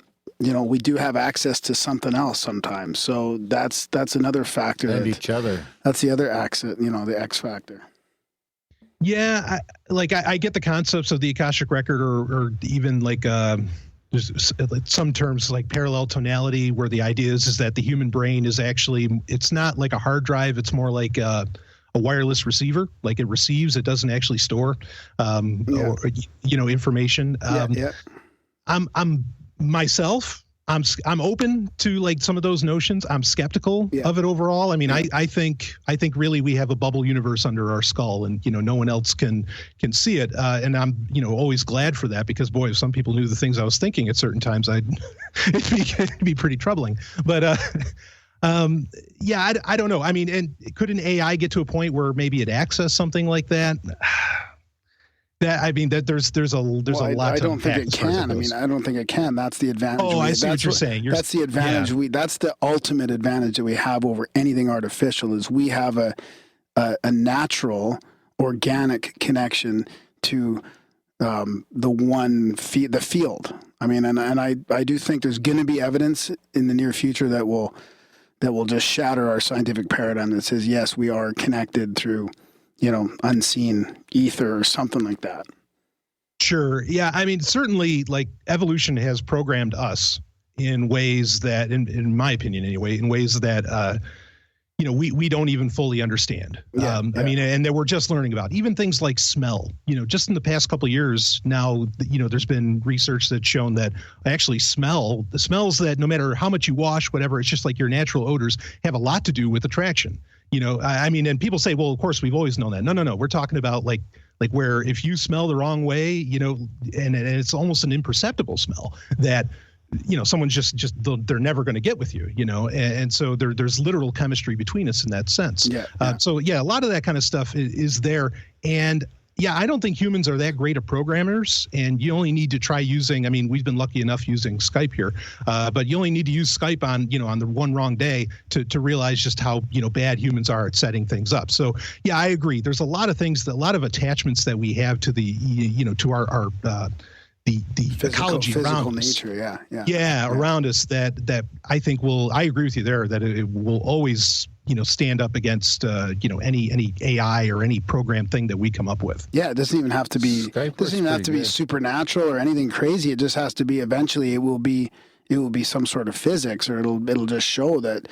we do have access to something else sometimes. So that's another factor. And each other. That's the other accent, the X factor. Yeah, I get the concepts of the Akashic record or even like there's some terms like parallel tonality, where the idea is that the human brain is actually, it's not like a hard drive. It's more like a wireless receiver. Like it receives, it doesn't actually store, or, information. I'm myself, I'm open to like some of those notions. I'm skeptical of it overall. I mean, I think really we have a bubble universe under our skull, and no one else can see it. And I'm always glad for that, because boy, if some people knew the things I was thinking at certain times, it'd be pretty troubling. But I don't know. I mean, and could an AI get to a point where maybe it access something like that? That there's a lot. I don't think it can. I mean, I don't think it can. That's the advantage. Oh, I see what you're saying. That's the advantage. Yeah. That's the ultimate advantage that we have over anything artificial. Is we have a natural, organic connection to the field. I mean, and I do think there's going to be evidence in the near future that will just shatter our scientific paradigm that says yes, we are connected through, unseen ether or something like that. Sure. Yeah. I mean, certainly like evolution has programmed us in ways that, in my opinion anyway, in ways that, we don't even fully understand. I mean, and that we're just learning about even things like smell, just in the past couple of years now, there's been research that's shown that actually the smells that no matter how much you wash, whatever, it's just like your natural odors have a lot to do with attraction. I mean, and people say, well, of course we've always known that. No. We're talking about like where if you smell the wrong way, and it's almost an imperceptible smell that, someone's just they're never going to get with you, and so there's literal chemistry between us in that sense. So a lot of that kind of stuff is there. And Yeah, I don't think humans are that great of programmers, and you only need to try using, I mean, we've been lucky enough using Skype here, but you only need to use Skype on the one wrong day to realize just how, bad humans are at setting things up. So yeah, I agree. There's a lot of things, a lot of attachments that we have to the, to our the ecology around us. Nature, around us that I think I agree with you there, that it will always, stand up against, any AI or any program thing that we come up with. Yeah, it doesn't even have to be, be supernatural or anything crazy. It just has to be, eventually it will be some sort of physics, or it'll just show that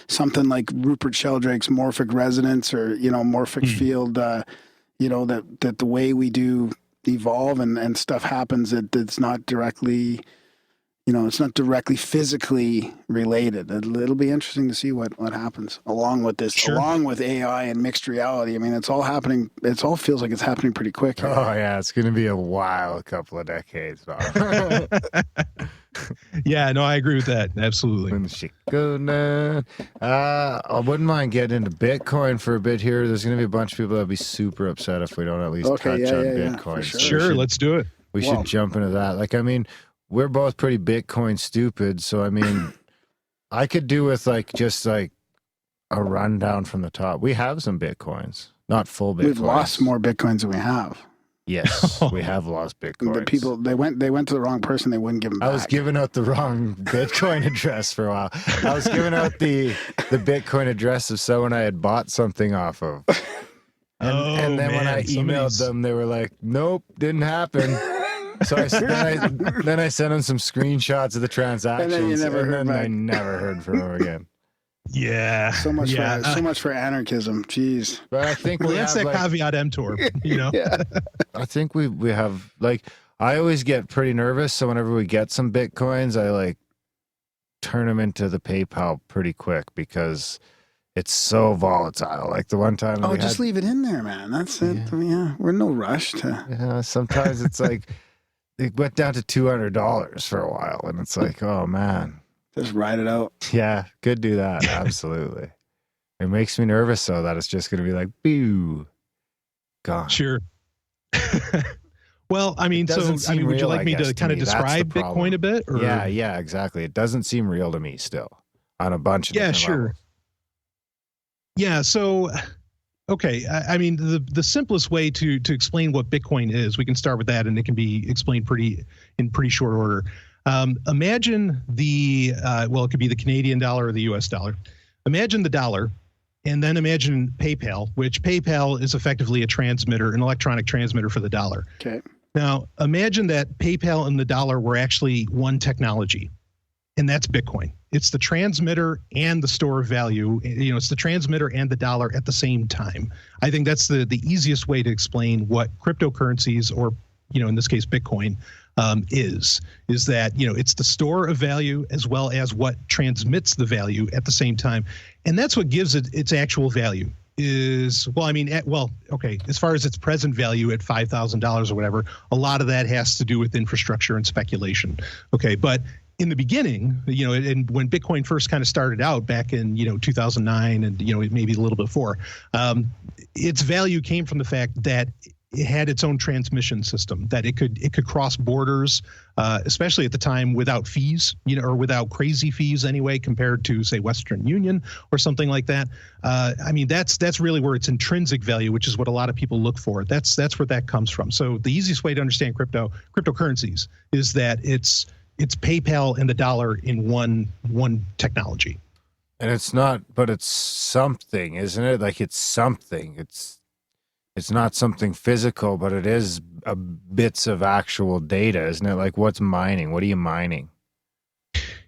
something like Rupert Sheldrake's morphic resonance, or, morphic field, that the way we do evolve and stuff happens, it's not directly, it's not directly physically related. It'll be interesting to see what happens along with this, along with AI and mixed reality. I mean, it's all happening. It all feels like it's happening pretty quick. Oh yeah, it's going to be a wild couple of decades. Yeah, no, I agree with that. Absolutely. I wouldn't mind getting into Bitcoin for a bit here. There's going to be a bunch of people that'll be super upset if we don't at least touch on Bitcoin. Sure, let's do it. We should jump into that. Like, I mean, we're both pretty Bitcoin stupid, so I mean, I could do with just a rundown from the top. We have some Bitcoins, not full Bitcoins. We've lost more Bitcoins than we have. Yes, we have lost Bitcoin. The people, they went to the wrong person. They wouldn't give them back. I was giving out the wrong Bitcoin address for a while. I was giving out the Bitcoin address of someone I had bought something off of. And then when I emailed them, they were like, "Nope, didn't happen." So then I sent them some screenshots of the transactions, and I never heard from them again. Yeah. So much for anarchism. Jeez. But I think that's that caveat emptor, Yeah. I think we have, I always get pretty nervous, so whenever we get some Bitcoins, I turn them into the PayPal pretty quick because it's so volatile. Like the one time just leave it in there, man. That's it. Yeah, we're in no rush to. Yeah, sometimes it's like it went down to $200 for a while, and it's like, oh man. Just ride it out. Yeah, could do that. Absolutely. It makes me nervous, though, that it's just going to be like, boo, gone. Sure. Well, I mean, would you like me to kind of describe Bitcoin a bit? Or? Yeah, exactly. It doesn't seem real to me still on a bunch of different levels. Yeah, so, okay. I mean, the simplest way to explain what Bitcoin is, we can start with that, and it can be explained in pretty short order. Imagine it could be the Canadian dollar or the US dollar. Imagine the dollar, and then imagine PayPal, which PayPal is effectively an electronic transmitter for the dollar. Okay. Now, imagine that PayPal and the dollar were actually one technology, and that's Bitcoin. It's the transmitter and the store of value. It's the transmitter and the dollar at the same time. I think that's the easiest way to explain what cryptocurrencies, or, in this case, Bitcoin, is that, it's the store of value as well as what transmits the value at the same time. And that's what gives it its actual value as far as its present value at $5,000 or whatever, a lot of that has to do with infrastructure and speculation. Okay. But in the beginning, and when Bitcoin first kind of started out back in, 2009 and, maybe a little before, its value came from the fact that it had its own transmission system, that it could cross borders, especially at the time, without fees, or without crazy fees anyway, compared to, say, Western Union or something like that. I mean, that's really where its intrinsic value, which is what a lot of people look for. That's where that comes from. So the easiest way to understand cryptocurrencies is that it's PayPal and the dollar in one technology. And it's not, but it's something, isn't it? Like it's something. It's not something physical, but it is bits of actual data, isn't it? Like what's mining? What are you mining?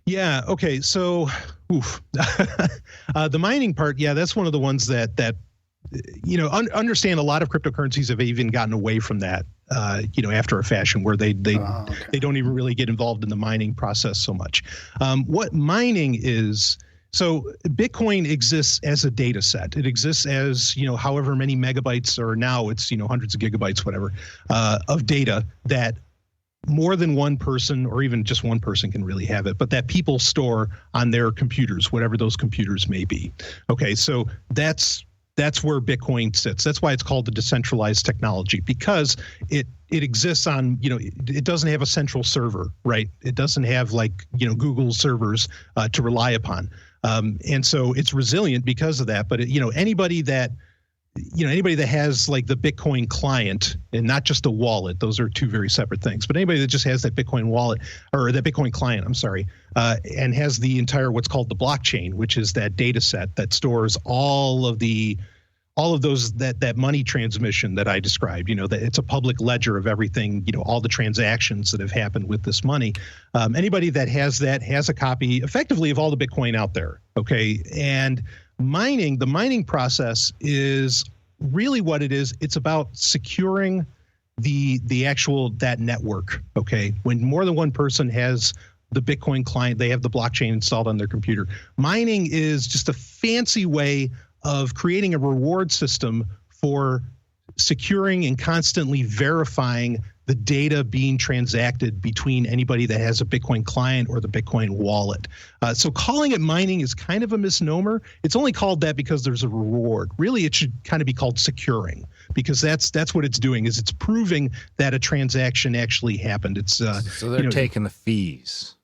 Yeah. Okay. So, the mining part, that's one of the ones that understand a lot of cryptocurrencies have even gotten away from that, after a fashion where they don't even really get involved in the mining process so much. What mining is. So Bitcoin exists as a data set. It exists as, however many megabytes, or now it's, hundreds of gigabytes, whatever, of data that more than one person, or even just one person, can really have it, but that people store on their computers, whatever those computers may be. Okay, so that's That's where Bitcoin sits. That's why it's called the decentralized technology, because it exists on, it doesn't have a central server, right? It doesn't have like, Google servers to rely upon. And so it's resilient because of that. But, anybody that has like the Bitcoin client and not just a wallet, those are two very separate things. But anybody that just has that Bitcoin wallet or that Bitcoin client, and has the entire what's called the blockchain, which is that data set that stores all of those that money transmission that I described, that it's a public ledger of everything, all the transactions that have happened with this money. Anybody that has that has a copy effectively of all the Bitcoin out there. Okay. And the mining process is really what it is. It's about securing that network. Okay. When more than one person has the Bitcoin client, they have the blockchain installed on their computer. Mining is just a fancy way of creating a reward system for securing and constantly verifying the data being transacted between anybody that has a Bitcoin client or the Bitcoin wallet. So calling it mining is kind of a misnomer. It's only called that because there's a reward. Really, it should kind of be called securing, because that's what it's doing, is it's proving that a transaction actually happened. It's so they're taking the fees.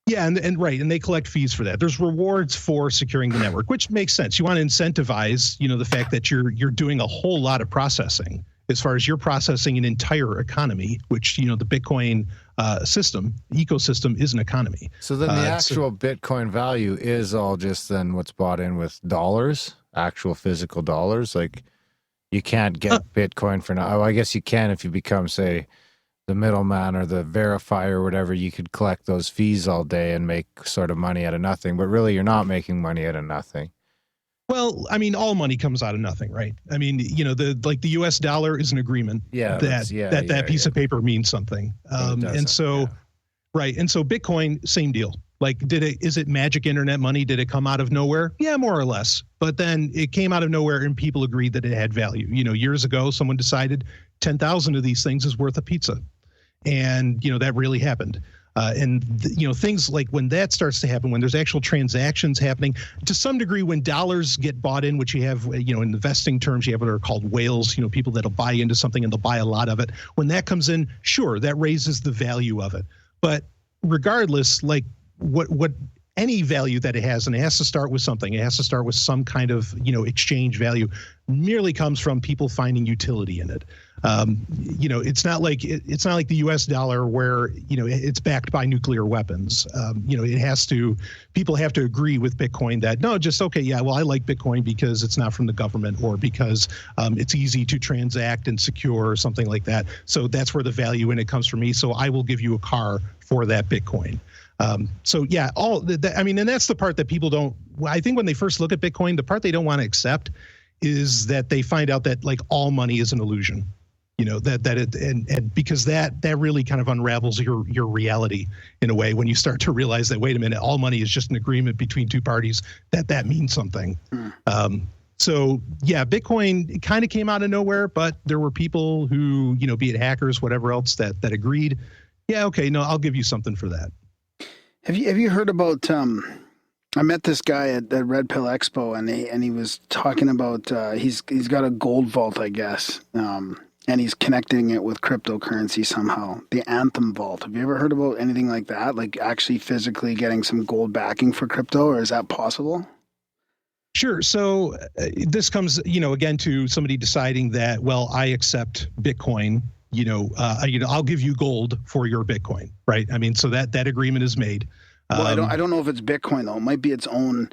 Yeah, and right, and they collect fees for that. There's rewards for securing the network, which makes sense. You want to incentivize, the fact that you're doing a whole lot of processing, as far as you're processing an entire economy, which the Bitcoin ecosystem is an economy. So then the actual Bitcoin value is all just then what's bought in with dollars, actual physical dollars. Like you can't get Bitcoin for now. Oh, I guess you can if you become, say, the middleman or the verifier or whatever. You could collect those fees all day and make sort of money out of nothing, but really you're not making money out of nothing. Well, I mean, all money comes out of nothing, right? I mean, the US dollar is an agreement that piece of paper means something. And so Bitcoin, same deal. Like, is it magic internet money? Did it come out of nowhere? Yeah, more or less. But then it came out of nowhere and people agreed that it had value. Years ago, someone decided 10,000 of these things is worth a pizza. And, that really happened. Things like when that starts to happen, when there's actual transactions happening, to some degree, when dollars get bought in, which you have, in investing terms, you have what are called whales, people that'll buy into something and they'll buy a lot of it. When that comes in, sure, that raises the value of it. But regardless, like what any value that it has, and it has to start with something, it has to start with some kind of, exchange value, merely comes from people finding utility in it. It's not like the US dollar where, it's backed by nuclear weapons. People have to agree with Bitcoin that, no, just, okay, yeah, well, I like Bitcoin because it's not from the government or because it's easy to transact and secure or something like that. So that's where the value in it comes from me. So I will give you a car for that Bitcoin. And that's the part that people don't, I think when they first look at Bitcoin, the part they don't want to accept is that they find out that like all money is an illusion, because that really kind of unravels your reality in a way when you start to realize that, wait a minute, all money is just an agreement between two parties, that means something. So yeah, Bitcoin kind of came out of nowhere, but there were people who, be it hackers, whatever else that agreed. Yeah. Okay. No, I'll give you something for that. Have you heard about? I met this guy at Red Pill Expo, and he was talking about he's got a gold vault, I guess, and he's connecting it with cryptocurrency somehow. The Anthem Vault. Have you ever heard about anything like that? Like actually physically getting some gold backing for crypto, or is that possible? Sure. So this comes, again to somebody deciding that, well, I accept Bitcoin. I'll give you gold for your Bitcoin, right? I mean, so that agreement is made. Well, I don't know if it's Bitcoin though. It might be its own.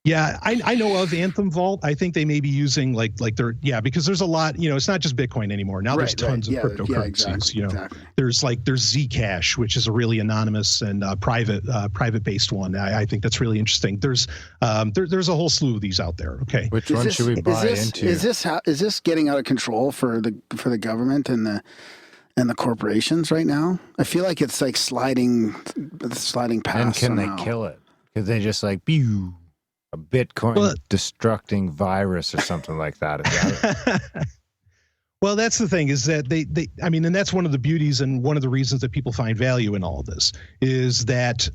Yeah, I know of Anthem Vault. I think they may be using like because there's a lot, it's not just Bitcoin anymore. Now there's tons of cryptocurrencies. Exactly. There's Zcash, which is a really anonymous and private based one. I think that's really interesting. There's a whole slew of these out there. Okay. Which one should we buy into? Is this getting out of control for the government and the corporations right now? I feel like it's like sliding past. And can somehow. They kill it? Could they just like pew? A Bitcoin destructing virus or something like that. Well, that's the thing is that and that's one of the beauties and one of the reasons that people find value in all of this is that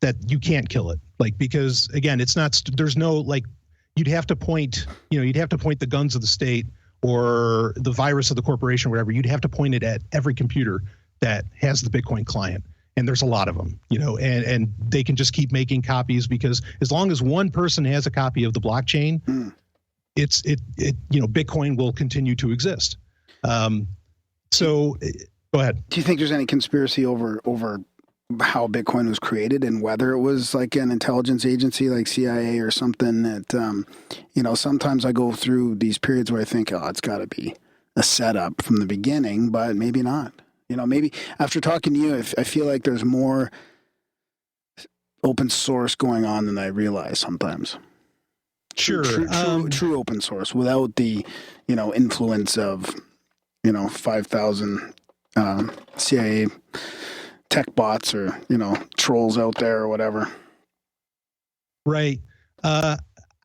that you can't kill it. Like, because again, it's not, there's no like, you'd have to point the guns of the state or the virus of the corporation, or whatever. You'd have to point it at every computer that has the Bitcoin client. And there's a lot of them, and they can just keep making copies, because as long as one person has a copy of the blockchain, Bitcoin will continue to exist. So go ahead. Do you think there's any conspiracy over how Bitcoin was created, and whether it was like an intelligence agency like CIA or something that, sometimes I go through these periods where I think, oh, it's got to be a setup from the beginning, but maybe not. Maybe after talking to you, I feel like there's more open source going on than I realize sometimes. Sure. True open source without the, influence of, 5,000 CIA tech bots or, trolls out there or whatever. Right.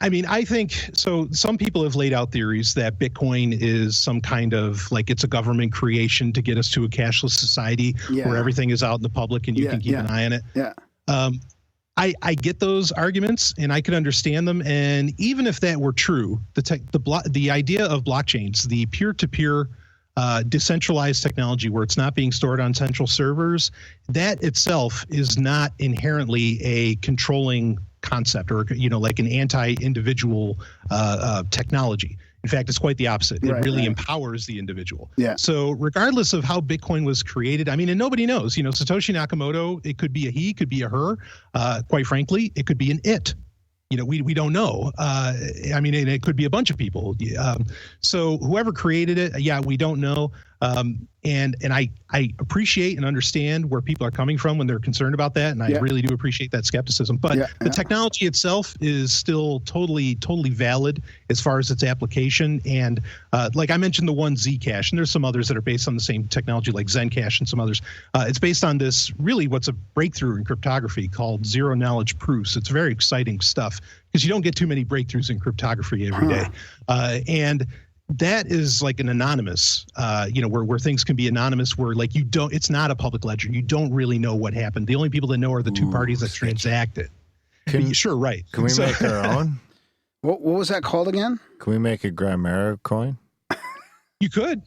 I think so. Some people have laid out theories that Bitcoin is some kind of it's a government creation to get us to a cashless society where everything is out in the public and you can keep an eye on it. Yeah. I get those arguments and I could understand them. And even if that were true, the idea of blockchains, the peer-to-peer decentralized technology where it's not being stored on central servers, that itself is not inherently a controlling concept or like an anti-individual technology. In fact, it's quite the opposite. It really empowers the individual. Yeah. So regardless of how Bitcoin was created, and nobody knows, Satoshi Nakamoto, it could be a he, could be a her. Quite frankly, it could be an it. We don't know. And it could be a bunch of people. So whoever created it, we don't know. And I appreciate and understand where people are coming from when they're concerned about that. And I really do appreciate that skepticism. But the technology itself is still totally valid as far as its application. And like I mentioned, the one Zcash, and there's some others that are based on the same technology like Zencash and some others. It's based on this what's a breakthrough in cryptography called zero knowledge proofs. It's very exciting stuff because you don't get too many breakthroughs in cryptography every day. And that is like an anonymous, where things can be anonymous, where it's not a public ledger. You don't really know what happened. The only people that know are the two parties that transacted. Sure, right. Can we make our own? What was that called again? Can we make a Grimerica coin? You could.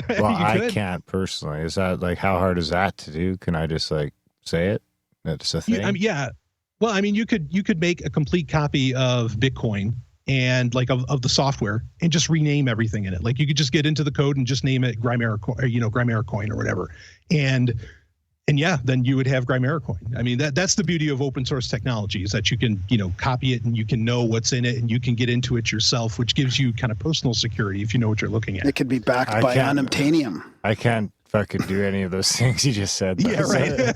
Well, I can't personally. Is that how hard is that to do? Can I just say it? That's a thing. Well, you could make a complete copy of Bitcoin and of the software and just rename everything in it. You could just get into the code and just name it Grimerica, or Grimerica coin or whatever. And then you would have Grimerica coin. That's the beauty of open source technology, is that you can, copy it and you can know what's in it and you can get into it yourself, which gives you kind of personal security if you know what you're looking at. It could be backed by unobtainium. I can't fucking do any of those things you just said. Yeah, right.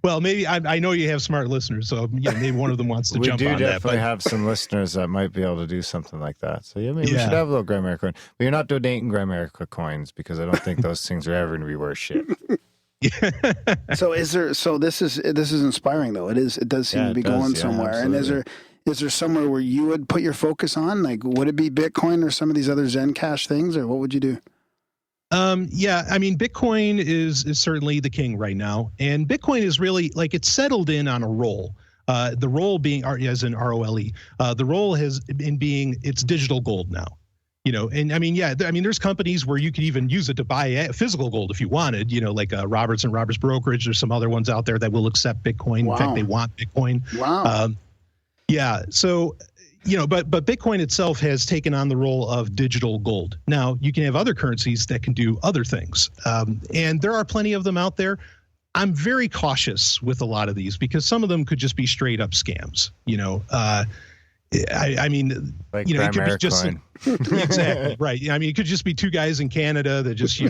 Well, maybe I know you have smart listeners, so maybe one of them wants to jump on that. We do definitely have some listeners that might be able to do something like that. So maybe we should have a little Grimerica coin. But you're not donating Grimerica coins because I don't think those things are ever going to be worth shit. So this is inspiring though. It does seem to be going somewhere. Absolutely. And is there somewhere where you would put your focus on? Would it be Bitcoin or some of these other Zencash things, or what would you do? Bitcoin is certainly the king right now, and Bitcoin is really it's settled in on a role. The role being as in ROLE. The role has in being it's digital gold now. There's companies where you could even use it to buy physical gold if you wanted. Like Roberts and Roberts Brokerage. There's some other ones out there that will accept Bitcoin. Wow. In fact, they want Bitcoin. Wow. So. But Bitcoin itself has taken on the role of digital gold. Now, you can have other currencies that can do other things. And there are plenty of them out there. I'm very cautious with a lot of these because some of them could just be straight up scams. It could be just exactly right. It could just be two guys in Canada that just,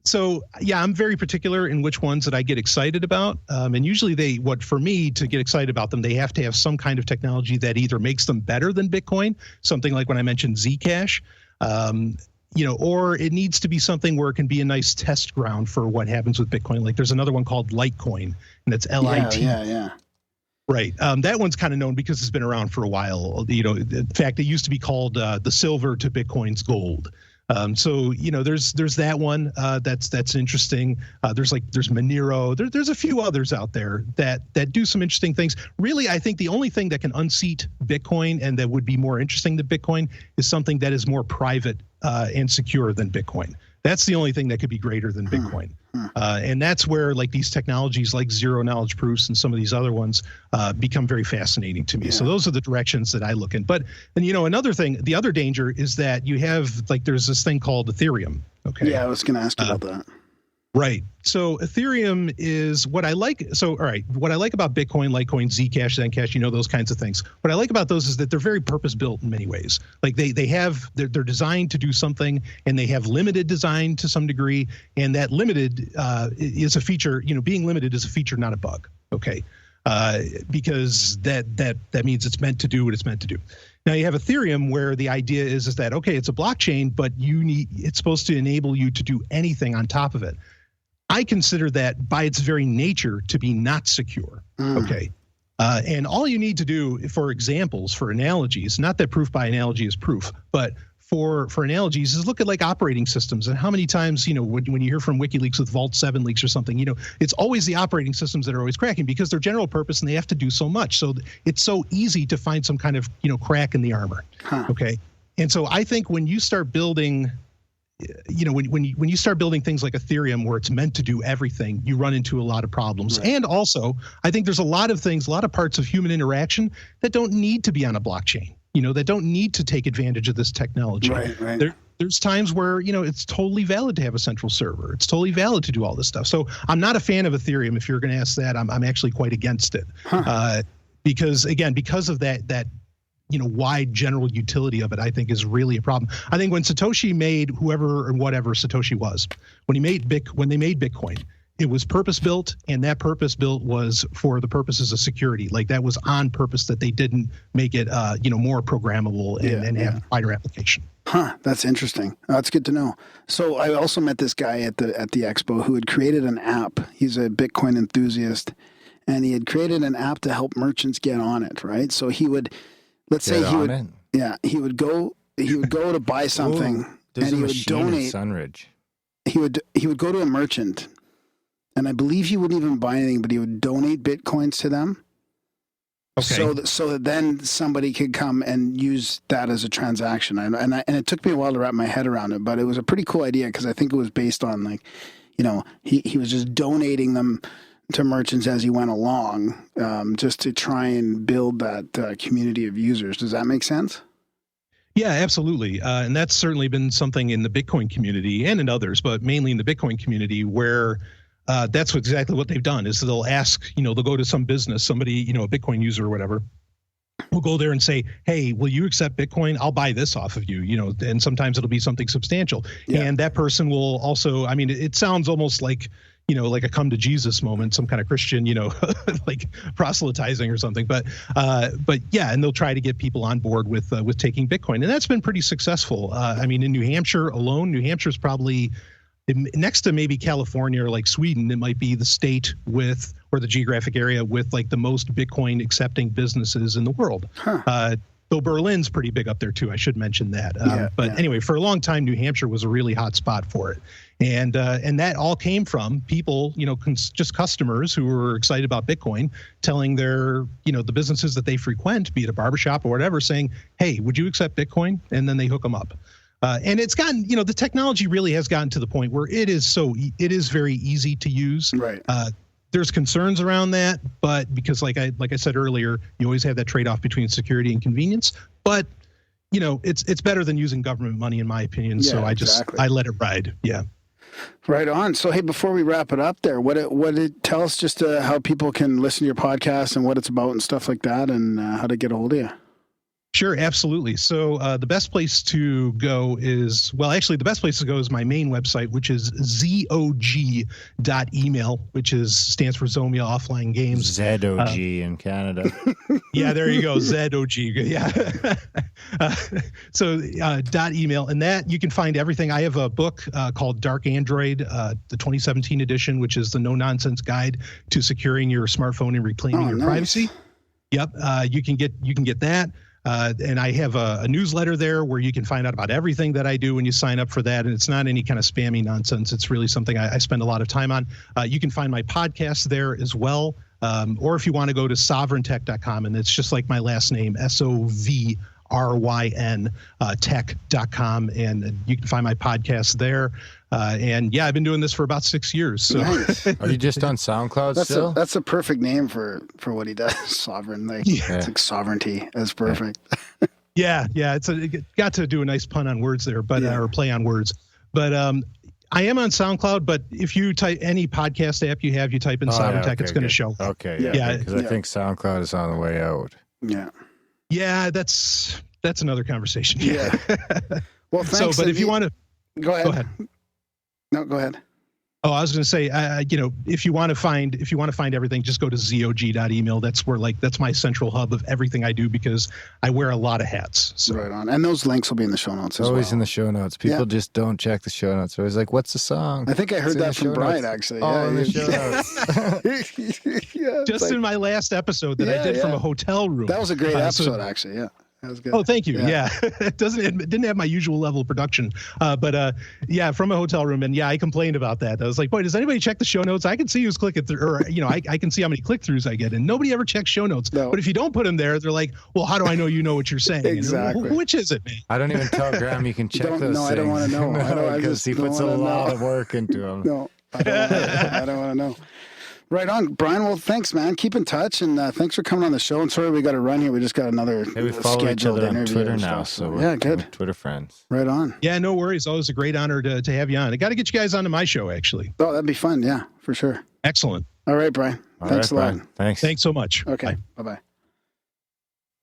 So I'm very particular in which ones that I get excited about. And usually for me to get excited about them, they have to have some kind of technology that either makes them better than Bitcoin, something like when I mentioned Zcash, or it needs to be something where it can be a nice test ground for what happens with Bitcoin. Like there's another one called Litecoin, and that's LIT. Yeah. Right. That one's kind of known because it's been around for a while. In fact, it used to be called the silver to Bitcoin's gold. So there's that one that's interesting. There's Monero. There's a few others out there that do some interesting things. Really, I think the only thing that can unseat Bitcoin and that would be more interesting than Bitcoin is something that is more private and secure than Bitcoin. That's the only thing that could be greater than Bitcoin. And that's where like these technologies like zero knowledge proofs and some of these other ones become very fascinating to me. Yeah. So those are the directions that I look in. But and another thing, the other danger is that you have there's this thing called Ethereum. Okay. Yeah, I was going to ask you about that. Right. So Ethereum is what I like. So, all right. What I like about Bitcoin, Litecoin, Zcash, Zencash, those kinds of things. What I like about those is that they're very purpose built in many ways. Like they're designed to do something, and they have limited design to some degree. And that limited is a feature, being limited is a feature, not a bug. Okay. Because that means it's meant to do what it's meant to do. Now you have Ethereum where the idea is that, okay, it's a blockchain, but it's supposed to enable you to do anything on top of it. I consider that by its very nature to be not secure. Okay. And all you need to do for examples, for analogies, not that proof by analogy is proof, but for analogies is look at like operating systems and how many times, when you hear from WikiLeaks with Vault 7 leaks or something, it's always the operating systems that are always cracking because they're general purpose and they have to do so much. So it's so easy to find some kind of, crack in the armor. Okay. And so I think when you start building, when you start building things like Ethereum where it's meant to do everything, you run into a lot of problems. Right. And also, I think there's a lot of parts of human interaction that don't need to be on a blockchain. That don't need to take advantage of this technology. Right. There's times where, it's totally valid to have a central server. It's totally valid to do all this stuff. So I'm not a fan of Ethereum. If you're going to ask that, I'm actually quite against it. Because of that wide general utility of it, I think is really a problem. I think when Satoshi made whoever or whatever Satoshi was, when they made Bitcoin, it was purpose built, and that purpose built was for the purposes of security. Like that was on purpose that they didn't make it, more programmable and have wider application. That's interesting. That's good to know. So I also met this guy at the expo who had created an app. He's a Bitcoin enthusiast, and he had created an app to help merchants get on it. Right. So he would, he would go to buy something, and he would donate. Sunridge. He would go to a merchant. And I believe he wouldn't even buy anything, but he would donate Bitcoins to them. Okay. So that then somebody could come and use that as a transaction. And it took me a while to wrap my head around it, but it was a pretty cool idea because I think it was based on he was just donating them to merchants as he went along, just to try and build that community of users. Does that make sense? Yeah, absolutely. And that's certainly been something in the Bitcoin community and in others, but mainly in the Bitcoin community where that's exactly what they've done is they'll ask, they'll go to some business, somebody, a Bitcoin user or whatever, will go there and say, hey, will you accept Bitcoin? I'll buy this off of you, and sometimes it'll be something substantial. Yeah. And that person will also, it sounds almost like, like a come to Jesus moment, some kind of Christian, like proselytizing or something. But yeah, and they'll try to get people on board with taking Bitcoin. And that's been pretty successful. In New Hampshire alone, New Hampshire's probably next to maybe California or like Sweden, it might be the state or the geographic area with like the most Bitcoin accepting businesses in the world. Though Berlin's pretty big up there too. I should mention that. Anyway, for a long time, New Hampshire was a really hot spot for it. And that all came from people, just customers who were excited about Bitcoin, telling their, the businesses that they frequent, be it a barbershop or whatever, saying, hey, would you accept Bitcoin? And then they hook them up. And it's gotten, the technology really has gotten to the point where it is very easy to use. Right. There's concerns around that, but because like I said earlier, you always have that trade-off between security and convenience. But it's better than using government money, in my opinion. Yeah, so I let it ride. Yeah. Right on. So hey, before we wrap it up, there, tell us just how people can listen to your podcast and what it's about and stuff like that, and how to get a hold of you. Sure, absolutely. So the best place to go is my main website, which is zog.email, which stands for Zomia Offline Games. ZOG in Canada. Yeah, there you go. ZOG. Yeah. .email, and that you can find everything. I have a book called Dark Android, the 2017 edition, which is the no-nonsense guide to securing your smartphone and reclaiming your privacy. Yep. You can get that. And I have a newsletter there where you can find out about everything that I do when you sign up for that. And it's not any kind of spammy nonsense. It's really something I spend a lot of time on. You can find my podcast there as well. Or if you want to go to sovryntech.com, and it's just like my last name, SOVRYN, tech.com, and you can find my podcast there. And yeah, I've been doing this for about 6 years. So Nice. Are you just on SoundCloud still? That's a perfect name for what he does. Sovereign, it's like sovereignty. That's perfect. yeah, it got to do a nice pun on words there, but or play on words. But I am on SoundCloud, but if you type any podcast app you have, you type in Sovryn Tech, it's going to show. Okay, yeah, because I think SoundCloud is on the way out. Yeah, that's another conversation. Yeah. Well, thanks. So, but if you want to go ahead. Go ahead. No, go ahead. Oh, I was going to say, if you want to find everything, just go to zog.email. That's my central hub of everything I do, because I wear a lot of hats. So. Right on. And those links will be in the show notes as Always well. in the show notes. People just don't check the show notes. They're always like, what's the song? I think I heard that from Brian, actually. Oh, in the show notes. Just in my last episode that I did from a hotel room. That was a great episode, actually. Yeah. That was good. Oh, thank you. Yeah. It didn't have my usual level of production. But from a hotel room. And I complained about that. I was like, boy, does anybody check the show notes? I can see who's clicking through, or, I can see how many click-throughs I get. And nobody ever checks show notes. No. But if you don't put them there, they're like, well, how do I know you know what you're saying? Exactly. Which is it, man? I don't even tell Graham you can check those things. No, I don't want to know. Because he puts a lot of work into them. No, I don't want to know. Right on, Brian. Well, thanks, man. Keep in touch, and thanks for coming on the show. And sorry we got to run here. We just got another we follow each other on Twitter now, so we're good. Twitter friends. Right on. Yeah, no worries. Always a great honor to have you on. I got to get you guys onto my show, actually. Oh, that'd be fun. Yeah, for sure. Excellent. All right, Brian. Thanks a lot. Brian. Thanks. Thanks so much. Okay. Bye-bye.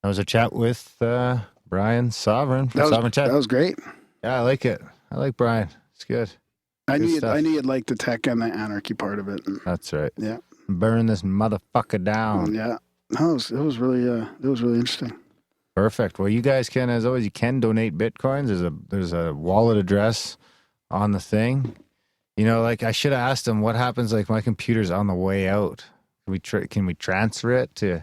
That was a chat with Brian Sovryn from Sovryn Tech. That was great. Yeah, I like it. I like Brian. It's good. I knew you'd like the tech and the anarchy part of it. That's right. Yeah. Burn this motherfucker down. Yeah. No, it was really interesting. Perfect. Well, you guys can, as always, you can donate Bitcoins. There's a wallet address on the thing. I should have asked him what happens. Like, my computer's on the way out. Can we transfer it to?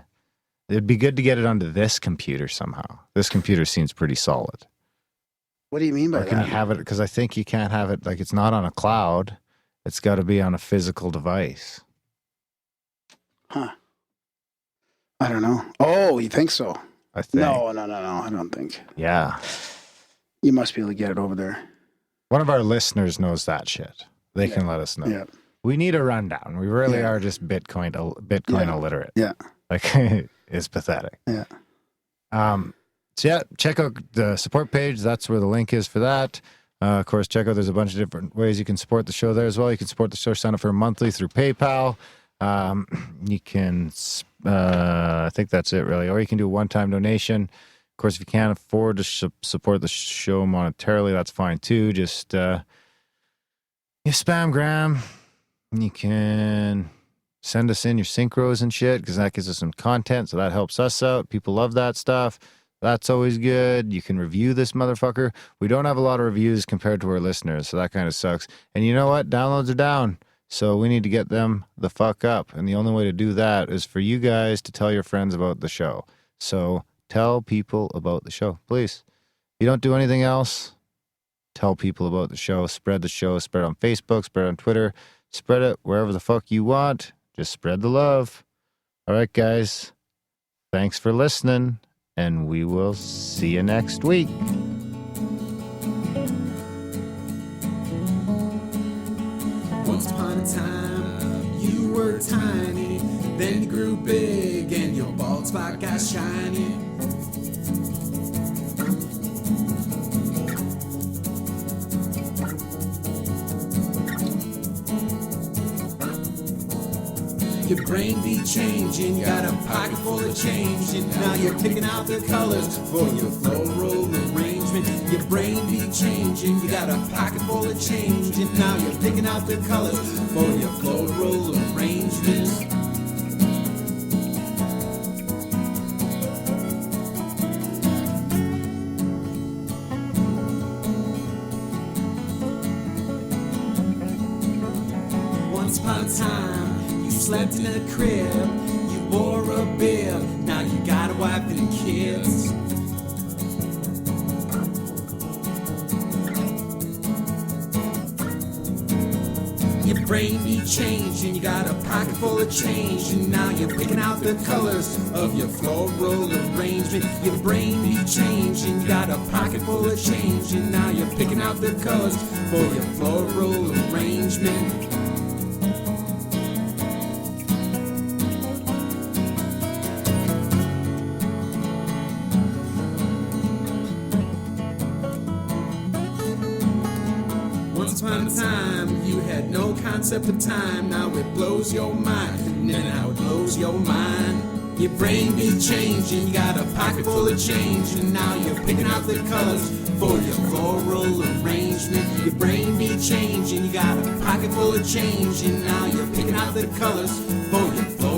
It'd be good to get it onto this computer somehow. This computer seems pretty solid. What do you mean by that? Can you have it? Because I think you can't have it. Like, it's not on a cloud. It's got to be on a physical device. Huh. I don't know. Oh, you think so? I think. No, I don't think. Yeah. You must be able to get it over there. One of our listeners knows that shit. They can let us know. Yeah. We need a rundown. We really are just Bitcoin illiterate. Yeah. Like, it's pathetic. Yeah. So check out the support page. That's where the link is for that. Of course, check out, there's a bunch of different ways you can support the show there as well. You can support the show, sign up for a monthly through PayPal. You can, I think that's it really. Or you can do a one-time donation. Of course, if you can't afford to support the show monetarily, that's fine too. Just, you spam Graham. You can send us in your synchros and shit, because that gives us some content. So that helps us out. People love that stuff. That's always good. You can review this motherfucker. We don't have a lot of reviews compared to our listeners, so that kind of sucks. And you know what? Downloads are down. So we need to get them the fuck up. And the only way to do that is for you guys to tell your friends about the show. So tell people about the show, please. If you don't do anything else, tell people about the show. Spread the show. Spread it on Facebook. Spread it on Twitter. Spread it wherever the fuck you want. Just spread the love. All right, guys. Thanks for listening. And we will see you next week. Once upon a time, you were tiny, then you grew big and your bald spot got shiny. Your brain be changing, you got a pocket full of change, and now you're picking out the colors for your floral arrangement. Your brain be changing, you got a pocket full of change, and now you're picking out the colors for your floral arrangement. Once upon a time, you slept in a crib, you wore a bib, now you got a wife and kids. Your brain be changing, you got a pocket full of change, and now you're picking out the colors of your floral arrangement. Your brain be changing, you got a pocket full of change, and now you're picking out the colors for your floral arrangement. Once upon a time, you had no concept of time. Now it blows your mind, and now it blows your mind. Your brain be changing, you got a pocket full of change, and now you're picking out the colors for your floral arrangement. Your brain be changing, you got a pocket full of change, and now you're picking out the colors for your floral